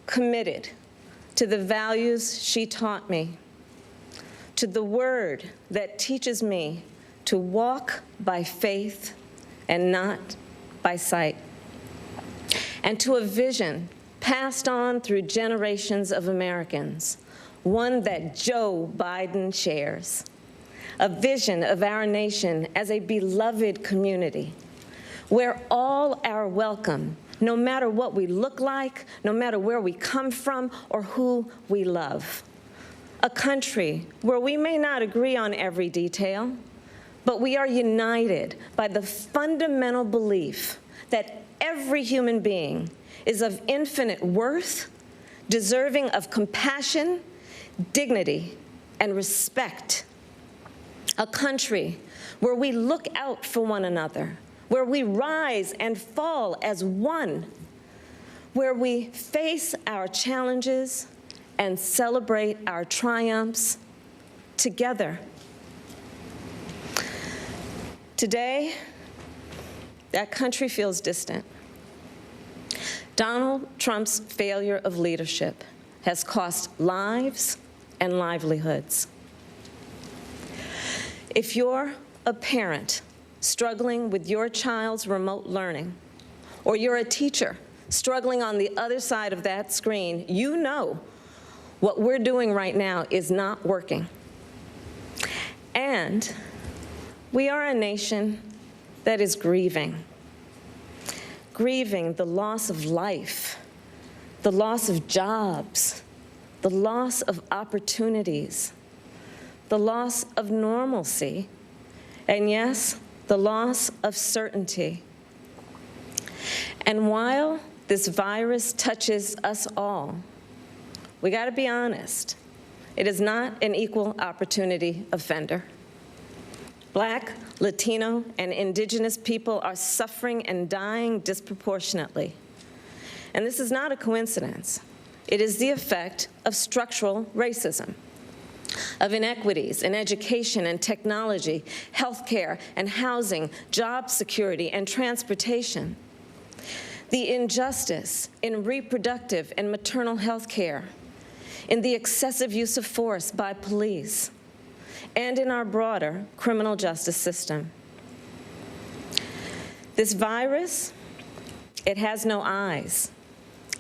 committed to the values she taught me, to the word that teaches me to walk by faith and not by sight, and to a vision passed on through generations of Americans, one that Joe Biden shares, a vision of our nation as a beloved community where all are welcome, no matter what we look like, no matter where we come from or who we love. A country where we may not agree on every detail, but we are united by the fundamental belief that every human being is of infinite worth, deserving of compassion, dignity, and respect. A country where we look out for one another, where we rise and fall as one, where we face our challenges and celebrate our triumphs together. Today, that country feels distant. Donald Trump's failure of leadership has cost lives and livelihoods. If you're a parent struggling with your child's remote learning, or you're a teacher struggling on the other side of that screen, you know what we're doing right now is not working. And we are a nation that is grieving the loss of life, the loss of jobs, the loss of opportunities, the loss of normalcy, and yes, the loss of certainty. And while this virus touches us all, we got to be honest, it is not an equal opportunity offender. Black, Latino, and indigenous people are suffering and dying disproportionately. And this is not a coincidence. It is the effect of structural racism, of inequities in education and technology, healthcare and housing, job security and transportation, the injustice in reproductive and maternal health care, in the excessive use of force by police, and in our broader criminal justice system. This virus, it has no eyes,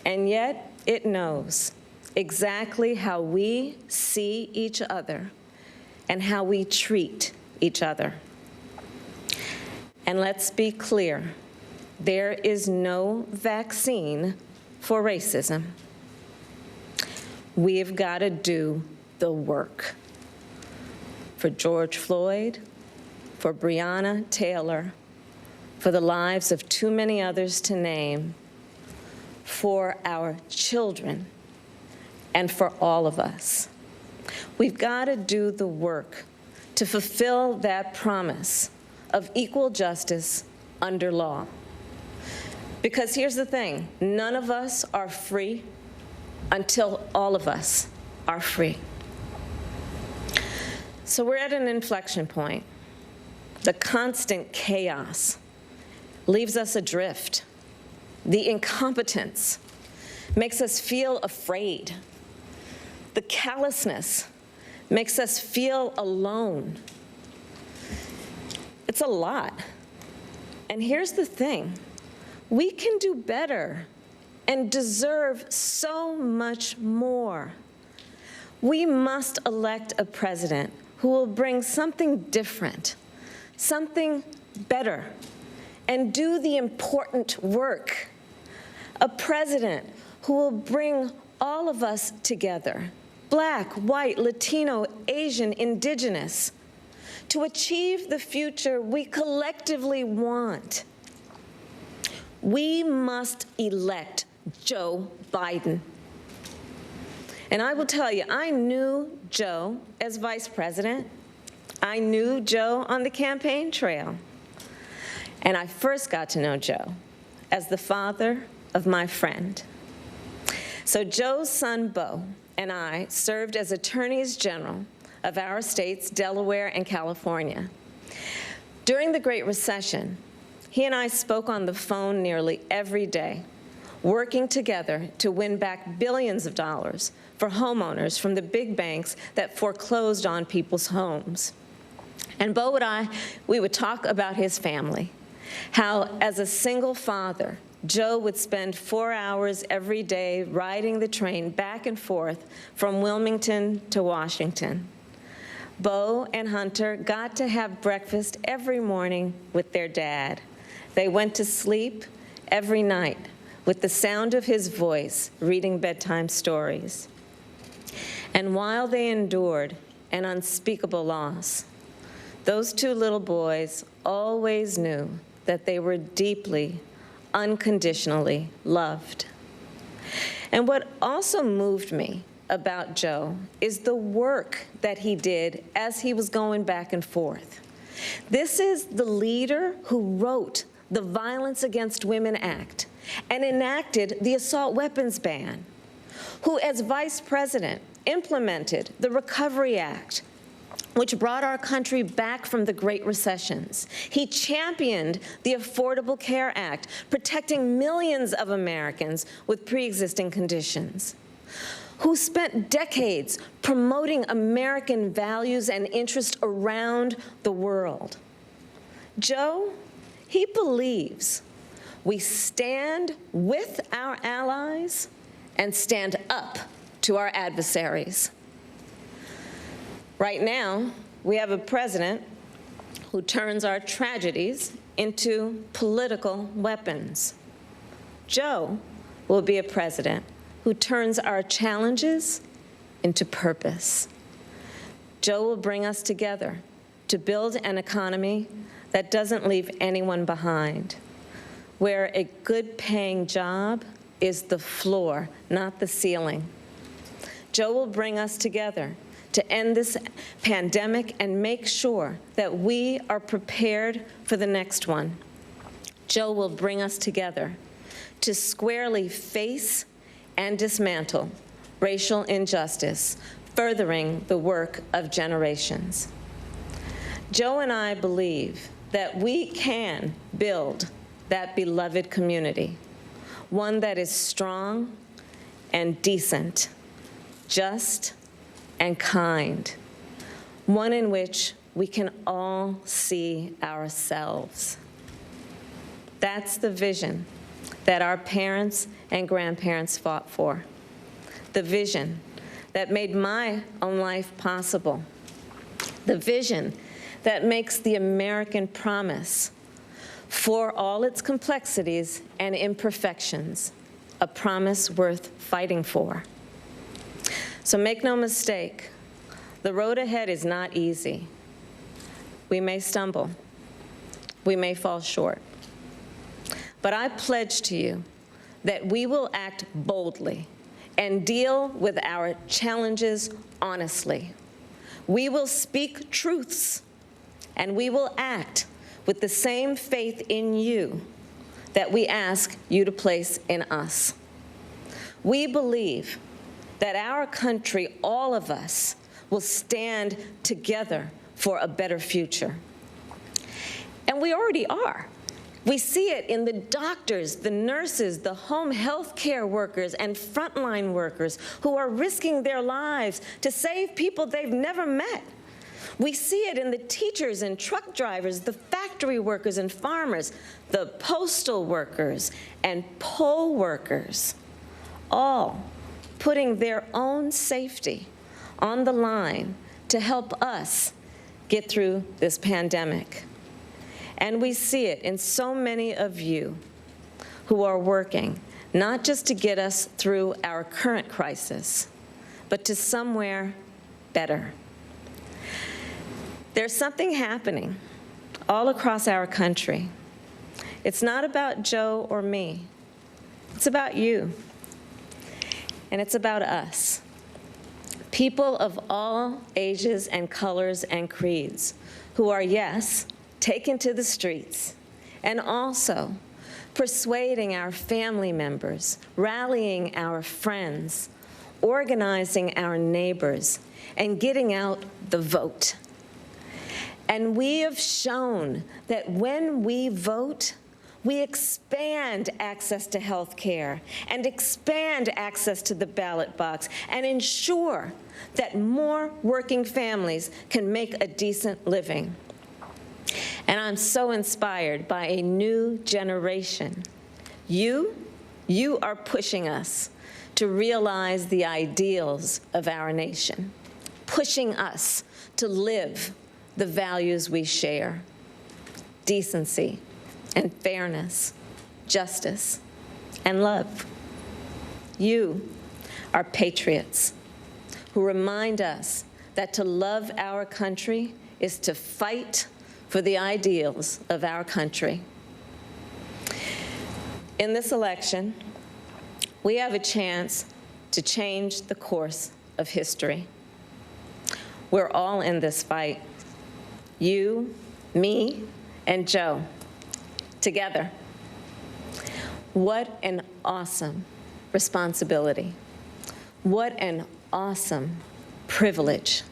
and yet it knows exactly how we see each other and how we treat each other. And let's be clear, there is no vaccine for racism. We've got to do the work. For George Floyd, for Breonna Taylor, for the lives of too many others to name, for our children, and for all of us. We've got to do the work to fulfill that promise of equal justice under law. Because here's the thing, none of us are free until all of us are free. So we're at an inflection point. The constant chaos leaves us adrift. The incompetence makes us feel afraid. The callousness makes us feel alone. It's a lot. And here's the thing, we can do better and deserve so much more. We must elect a president who will bring something different, something better, and do the important work. A president who will bring all of us together, Black, white, Latino, Asian, Indigenous, to achieve the future we collectively want. We must elect Joe Biden. And I will tell you, I knew Joe as vice president. I knew Joe on the campaign trail. And I first got to know Joe as the father of my friend. So Joe's son, Beau, and I served as attorneys general of our states, Delaware and California. During the Great Recession, he and I spoke on the phone nearly every day, working together to win back billions of dollars for homeowners from the big banks that foreclosed on people's homes. And Beau and I, we would talk about his family, how as a single father, Joe would spend 4 hours every day riding the train back and forth from Wilmington to Washington. Beau and Hunter got to have breakfast every morning with their dad. They went to sleep every night with the sound of his voice reading bedtime stories. And while they endured an unspeakable loss, those two little boys always knew that they were deeply, unconditionally loved. And what also moved me about Joe is the work that he did as he was going back and forth. This is the leader who wrote the Violence Against Women Act and enacted the assault weapons ban, who as vice president implemented the Recovery Act, which brought our country back from the Great Recessions. He championed the Affordable Care Act, protecting millions of Americans with pre-existing conditions, who spent decades promoting American values and interests around the world. Joe, he believes we stand with our allies and stand up to our adversaries. Right now, we have a president who turns our tragedies into political weapons. Joe will be a president who turns our challenges into purpose. Joe will bring us together to build an economy that doesn't leave anyone behind, where a good-paying job is the floor, not the ceiling. Joe will bring us together to end this pandemic and make sure that we are prepared for the next one. Joe will bring us together to squarely face and dismantle racial injustice, furthering the work of generations. Joe and I believe that we can build that beloved community, one that is strong and decent, just and kind, one in which we can all see ourselves. That's the vision that our parents and grandparents fought for, the vision that made my own life possible, the vision that makes the American promise, for all its complexities and imperfections, a promise worth fighting for. So make no mistake, the road ahead is not easy. We may stumble, we may fall short. But I pledge to you that we will act boldly and deal with our challenges honestly. We will speak truths, and we will act with the same faith in you that we ask you to place in us. We believe that our country, all of us, will stand together for a better future. And we already are. We see it in the doctors, the nurses, the home health care workers, and frontline workers who are risking their lives to save people they've never met. We see it in the teachers and truck drivers, the factory workers and farmers, the postal workers and poll workers, all putting their own safety on the line to help us get through this pandemic. And we see it in so many of you who are working, not just to get us through our current crisis, but to somewhere better. There's something happening all across our country. It's not about Joe or me. It's about you. And it's about us. People of all ages and colors and creeds who are, yes, taken to the streets, and also persuading our family members, rallying our friends, organizing our neighbors, and getting out the vote. And we have shown that when we vote, we expand access to health care and expand access to the ballot box and ensure that more working families can make a decent living. And I'm so inspired by a new generation. You are pushing us to realize the ideals of our nation, pushing us to live the values we share: decency and fairness, justice and love. You are patriots who remind us that to love our country is to fight for the ideals of our country. In this election, we have a chance to change the course of history. We're all in this fight. You, me, and Joe, together. What an awesome responsibility. What an awesome privilege.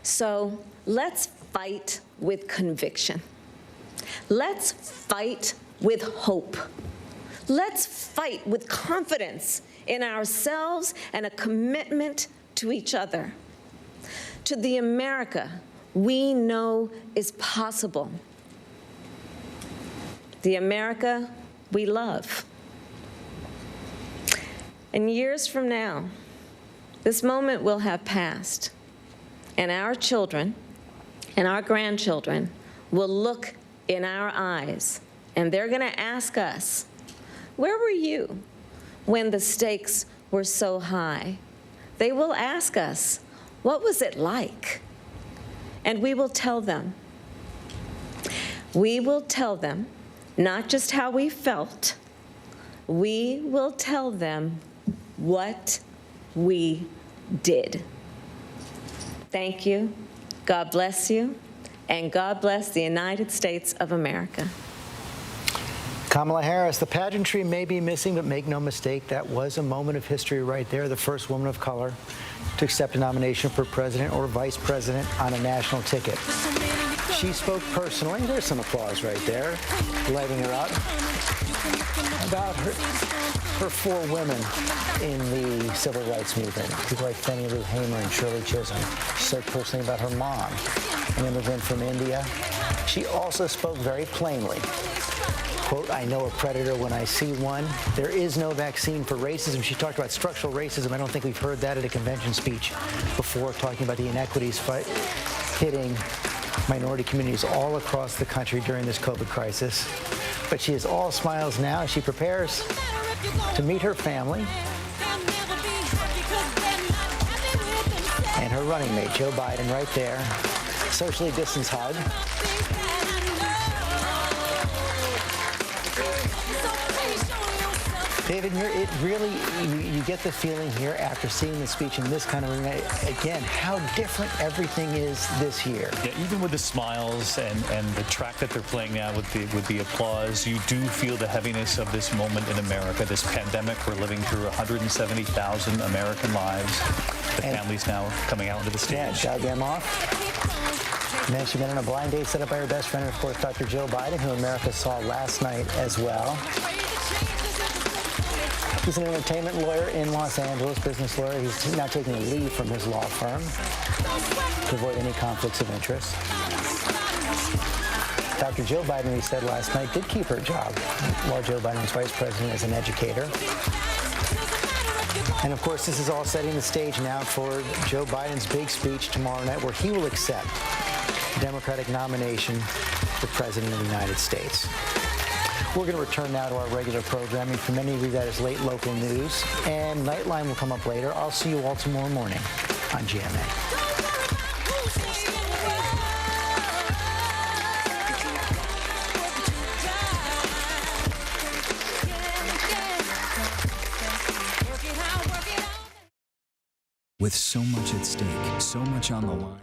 So let's fight with conviction. Let's fight with hope. Let's fight with confidence in ourselves and a commitment to each other, to the America we know is possible, the America we love. And years from now, this moment will have passed, and our children and our grandchildren will look in our eyes, and they're going to ask us, where were you when the stakes were so high? They will ask us, what was it like? And we will tell them. We will tell them not just how we felt, we will tell them what we did. Thank you. God bless you, and God bless the United States of America. Kamala Harris, the pageantry may be missing, but make no mistake, that was a moment of history right there. The first woman of color to accept a nomination for president or vice president on a national ticket. She spoke personally, there's some applause right there, lighting her up, about her four women in the civil rights movement. People like Fannie Lou Hamer and Shirley Chisholm. She spoke personally about her mom, an immigrant from India. She also spoke very plainly. Quote, I know a predator when I see one. There is no vaccine for racism. She talked about structural racism. I don't think we've heard that at a convention speech before, talking about the inequities hitting minority communities all across the country during this COVID crisis. But she is all smiles now as she prepares to meet her family and her running mate, Joe Biden, right there. Socially distanced hug. David, you get the feeling here after seeing the speech in this kind of room, again, how different everything is this year. Yeah, even with the smiles and the track that they're playing now with the applause, you do feel the heaviness of this moment in America, this pandemic. We're living through 170,000 American lives. The families now coming out into the stage. Yeah, shut them off. And then she went on a blind date set up by her best friend, of course, Dr. Joe Biden, who America saw last night as well. He's an entertainment lawyer in Los Angeles, business lawyer. He's now taking a leave from his law firm to avoid any conflicts of interest. Dr. Joe Biden, we said last night, did keep her job while Joe Biden was vice president as an educator. And, of course, this is all setting the stage now for Joe Biden's big speech tomorrow night, where he will accept the Democratic nomination for President of the United States. We're going to return now to our regular programming. For many of you, that is late local news. And Nightline will come up later. I'll see you all tomorrow morning on GMA. With so much at stake, so much on the line.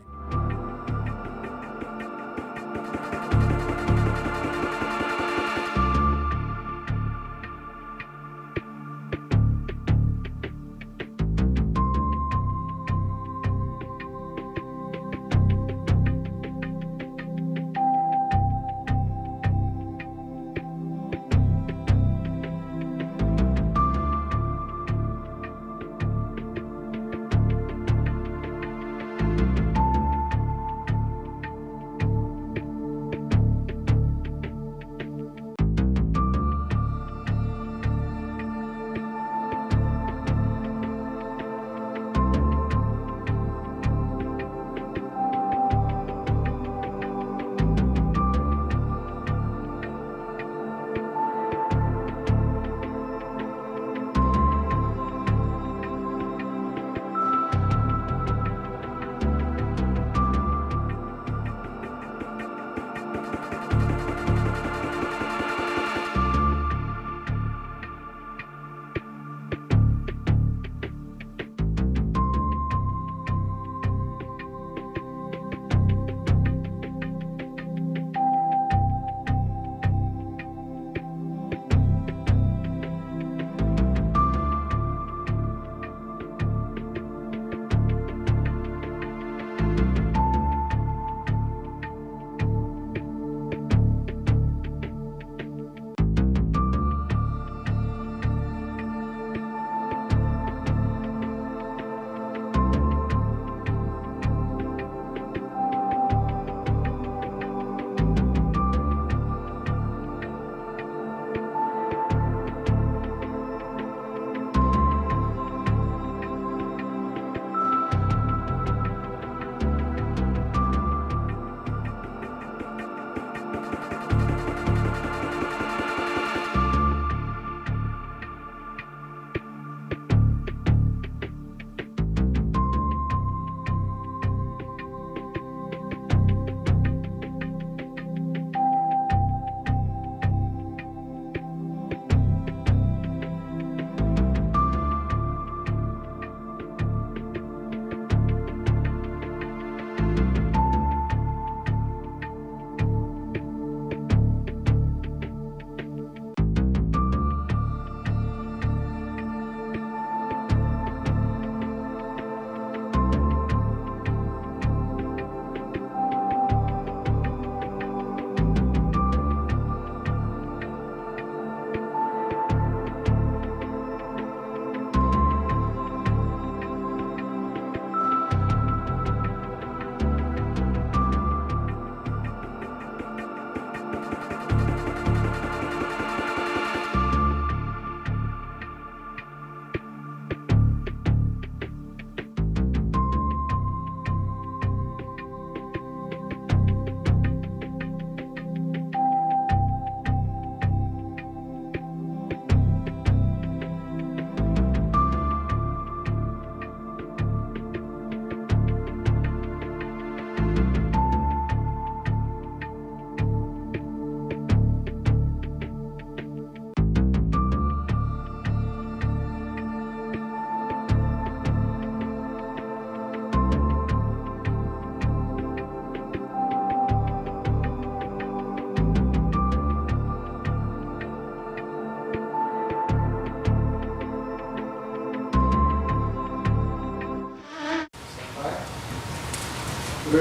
We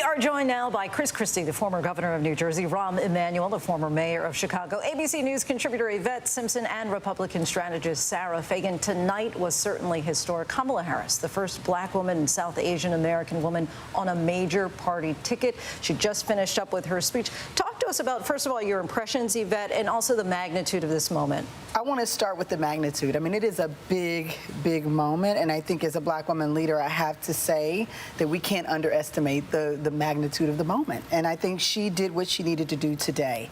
are joined now by Chris Christie, the former governor of New Jersey, Rahm Emanuel, the former mayor of Chicago, ABC News contributor Yvette Simpson, and Republican strategist Sarah Fagan. Tonight was certainly historic. Kamala Harris, the first black woman and South Asian American woman on a major party ticket. She just finished up with her speech. Talk to us about, first of all, your impressions, Yvette, and also the magnitude of this moment. I want to start with the magnitude. I mean, it is a big, big moment, and I think as a black woman leader, I have to say that we can't underestimate the magnitude of the moment. And I think she did what she needed to do today.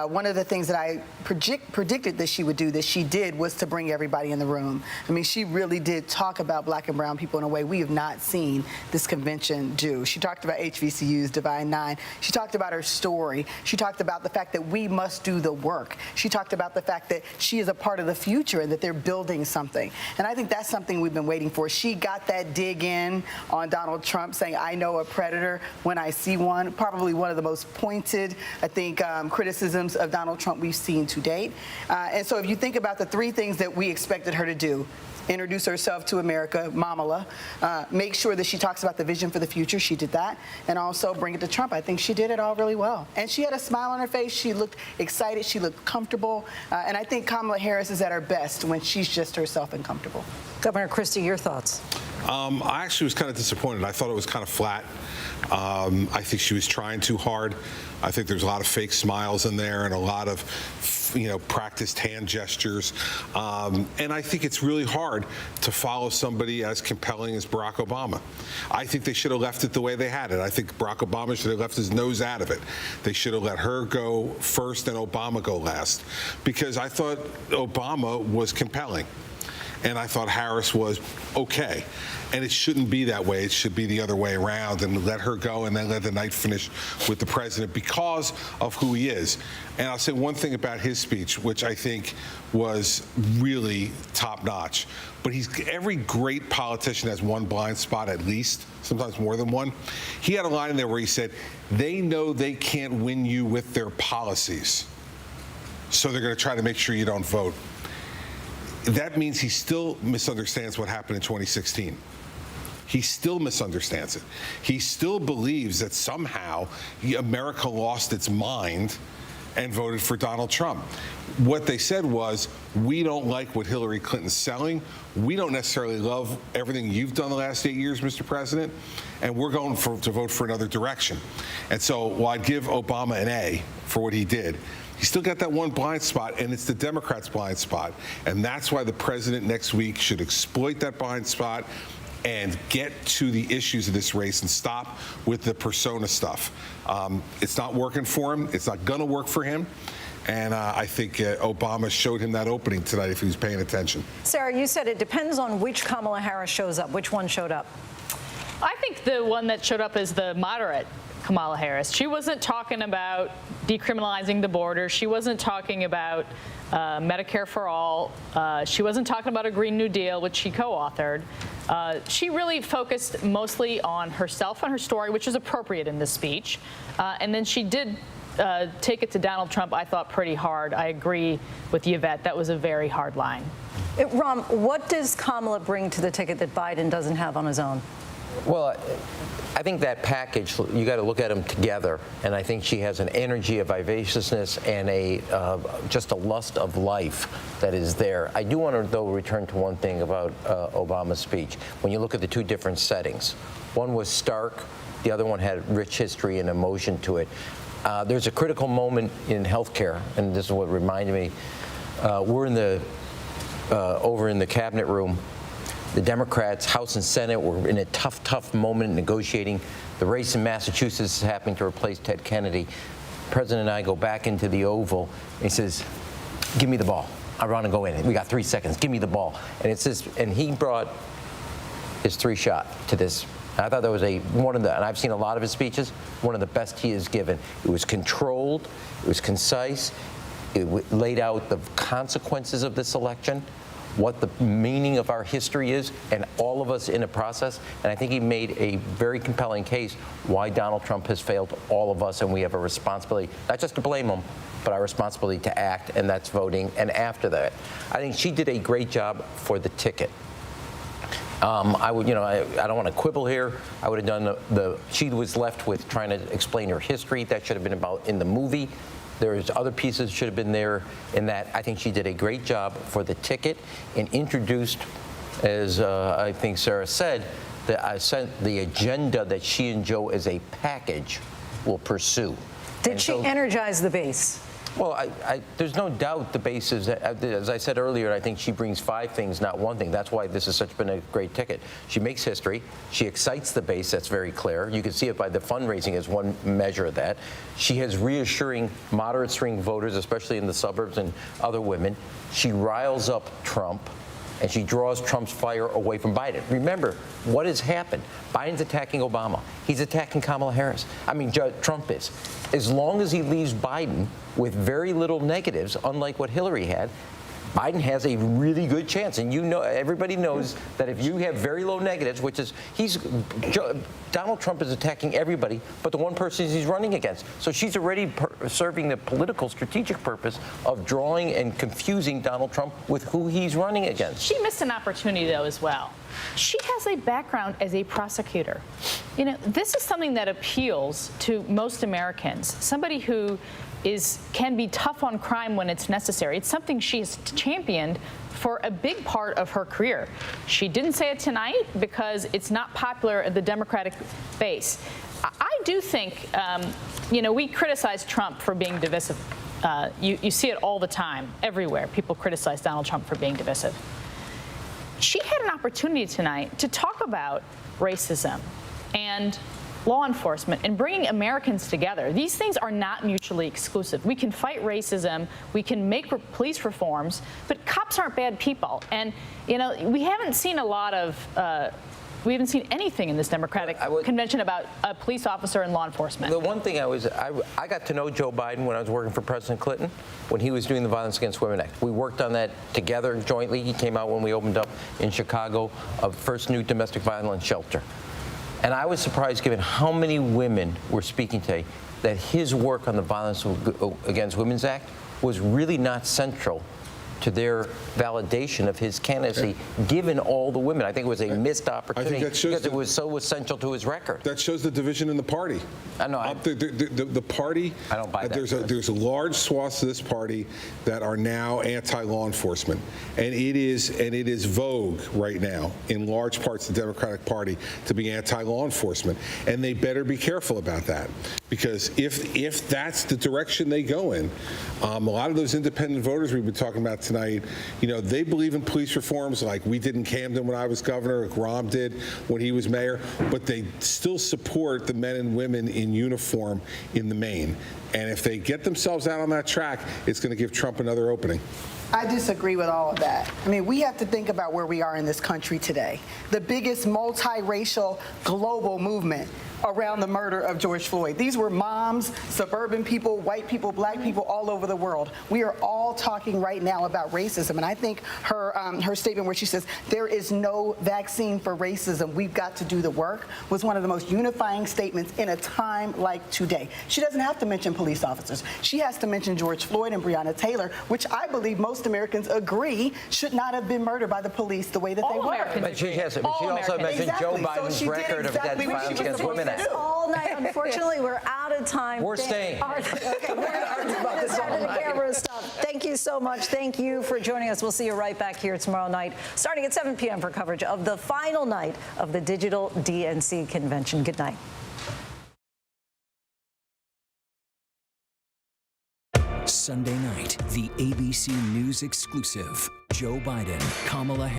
One of the things that I predicted that she would do, that she did, was to bring everybody in the room. I mean, she really did talk about black and brown people in a way we have not seen this convention do. She talked about HBCUs, Divine Nine. She talked about her story. She talked about the fact that we must do the work. She talked about the fact that she is a part of the future and that they're building something. And I think that's something we've been waiting for. She got that dig in on Donald Trump, saying, I know a predator when I see one. Probably one of the most pointed, I think, criticisms of Donald Trump we've seen to date. And so if you think about the three things that we expected her to do: introduce herself to America, Kamala, make sure that she talks about the vision for the future, she did that, and also bring it to Trump. I think she did it all really well. And she had a smile on her face. She looked excited. She looked comfortable. And I think Kamala Harris is at her best when she's just herself and comfortable. Governor Christie, your thoughts? I actually was kind of disappointed. I thought it was kind of flat. I think she was trying too hard. I think there's a lot of fake smiles in there and a lot of, practiced hand gestures. And I think it's really hard to follow somebody as compelling as Barack Obama. I think they should have left it the way they had it. I think Barack Obama should have left his nose out of it. They should have let her go first and Obama go last, because I thought Obama was compelling. And I thought Harris was okay. And it shouldn't be that way. It should be the other way around, and let her go and then let the night finish with the president because of who he is. And I'll say one thing about his speech, which I think was really top notch. But every great politician has one blind spot at least, sometimes more than one. He had a line in there where he said, they know they can't win you with their policies, so they're going to try to make sure you don't vote. That means he still misunderstands what happened in 2016. He still misunderstands it. He still believes that somehow America lost its mind and voted for Donald Trump. What they said was, we don't like what Hillary Clinton's selling. We don't necessarily love everything you've done the last 8 years, Mr. President, and we're going to vote for another direction. And so while I'd give Obama an A for what he did, he still got that one blind spot, and it's the Democrats' blind spot. And that's why the president next week should exploit that blind spot and get to the issues of this race and stop with the persona stuff. It's not working for him. It's not going to work for him. And I think Obama showed him that opening tonight if he was paying attention. Sarah, you said it depends on which Kamala Harris shows up. Which one showed up? I think the one that showed up is the moderate Kamala Harris. She wasn't talking about decriminalizing the border. She wasn't talking about Medicare for all. She wasn't talking about a Green New Deal, which she co-authored. She really focused mostly on herself and her story, which is appropriate in this speech. And then she did take it to Donald Trump, I thought, pretty hard. I agree with Yvette. That was a very hard line. Rahm, what does Kamala bring to the ticket that Biden doesn't have on his own? Well, I think that package, you got to look at them together. And I think she has an energy, a vivaciousness, and just a lust of life that is there. I do want to, though, return to one thing about Obama's speech. When you look at the two different settings, one was stark, the other one had rich history and emotion to it. There's a critical moment in healthcare, and this is what reminded me. We're in the over in the cabinet room. The Democrats, House and Senate, were in a tough moment negotiating. The race in Massachusetts is happening to replace Ted Kennedy. The President and I go back into the Oval, and he says, give me the ball. I want to go in. We got 3 seconds. Give me the ball. And it's this, and he brought his 3-shot to this. I thought that was one of the, and I've seen a lot of his speeches, one of the best he has given. It was controlled. It was concise. It laid out the consequences of this election, what the meaning of our history is, and all of us in a process. And I think he made a very compelling case why Donald Trump has failed all of us, and we have a responsibility, not just to blame him, but our responsibility to act, and that's voting. And after that, I think she did a great job for the ticket. I would, I don't want to quibble here. I would have done she was left with trying to explain her history. That should have been about in the movie. There's other pieces should have been there in that. I think she did a great job for the ticket and introduced, as I think Sarah said, the agenda that she and Joe as a package will pursue. Did she energize the base? Well, there's no doubt the base is, as I said earlier, I think she brings 5 things, not one thing. That's why this has been a great ticket. She makes history. She excites the base. That's very clear. You can see it by the fundraising as one measure of that. She has reassuring moderate swing voters, especially in the suburbs and other women. She riles up Trump, and she draws Trump's fire away from Biden. Remember, what has happened? Biden's attacking Obama. He's attacking Kamala Harris. Trump is. As long as he leaves Biden with very little negatives, unlike what Hillary had, Biden has a really good chance. And everybody knows that if you have very low negatives, which is, Donald Trump is attacking everybody but the one person he's running against. So she's already serving the political strategic purpose of drawing and confusing Donald Trump with who he's running against. She missed an opportunity, though, as well. She has a background as a prosecutor. This is something that appeals to most Americans. Somebody who can be tough on crime when it's necessary. It's something she's championed for a big part of her career. She didn't say it tonight because it's not popular at the Democratic base. I do think, we criticize Trump for being divisive. You see it all the time, everywhere. People criticize Donald Trump for being divisive. She had an opportunity tonight to talk about racism and law enforcement and bringing Americans together. These things are not mutually exclusive. We can fight racism, we can make police reforms, but cops aren't bad people. And, we haven't seen we haven't seen anything in this Democratic convention about a police officer and law enforcement. The one thing I got to know Joe Biden when I was working for President Clinton, when he was doing the Violence Against Women Act. We worked on that together jointly. He came out when we opened up in Chicago a first new domestic violence shelter. And I was surprised, given how many women were speaking today, that his work on the Violence Against Women's Act was really not central to their validation of his candidacy, given all the women. I think it was a missed opportunity because it was so essential to his record. That shows the division in the party. I know. The party, I don't buy that. There's a large swath of this party that are now anti-law enforcement. And it is vogue right now in large parts of the Democratic Party to be anti-law enforcement. And they better be careful about that. Because if that's the direction they go in, a lot of those independent voters we've been talking about tonight, they believe in police reforms like we did in Camden when I was governor, like Rahm did when he was mayor, but they still support the men and women in uniform in the main. And if they get themselves out on that track, it's going to give Trump another opening. I disagree with all of that. We have to think about where we are in this country today. The biggest multiracial global movement around the murder of George Floyd. These were moms, suburban people, white people, black people all over the world. We are all talking right now about racism. And I think her statement where she says, there is no vaccine for racism, we've got to do the work, was one of the most unifying statements in a time like today. She doesn't have to mention police officers. She has to mention George Floyd and Breonna Taylor, which I believe most Americans agree should not have been murdered by the police the way that they were. But she also mentioned Joe Biden's record of death violence against women. All night. Unfortunately, we're out of time. We're staying. Okay, we're out of time. The camera stuff. Thank you so much. Thank you for joining us. We'll see you right back here tomorrow night, starting at 7 p.m. for coverage of the final night of the digital DNC convention. Good night. Sunday night, the ABC News exclusive. Joe Biden, Kamala Harris.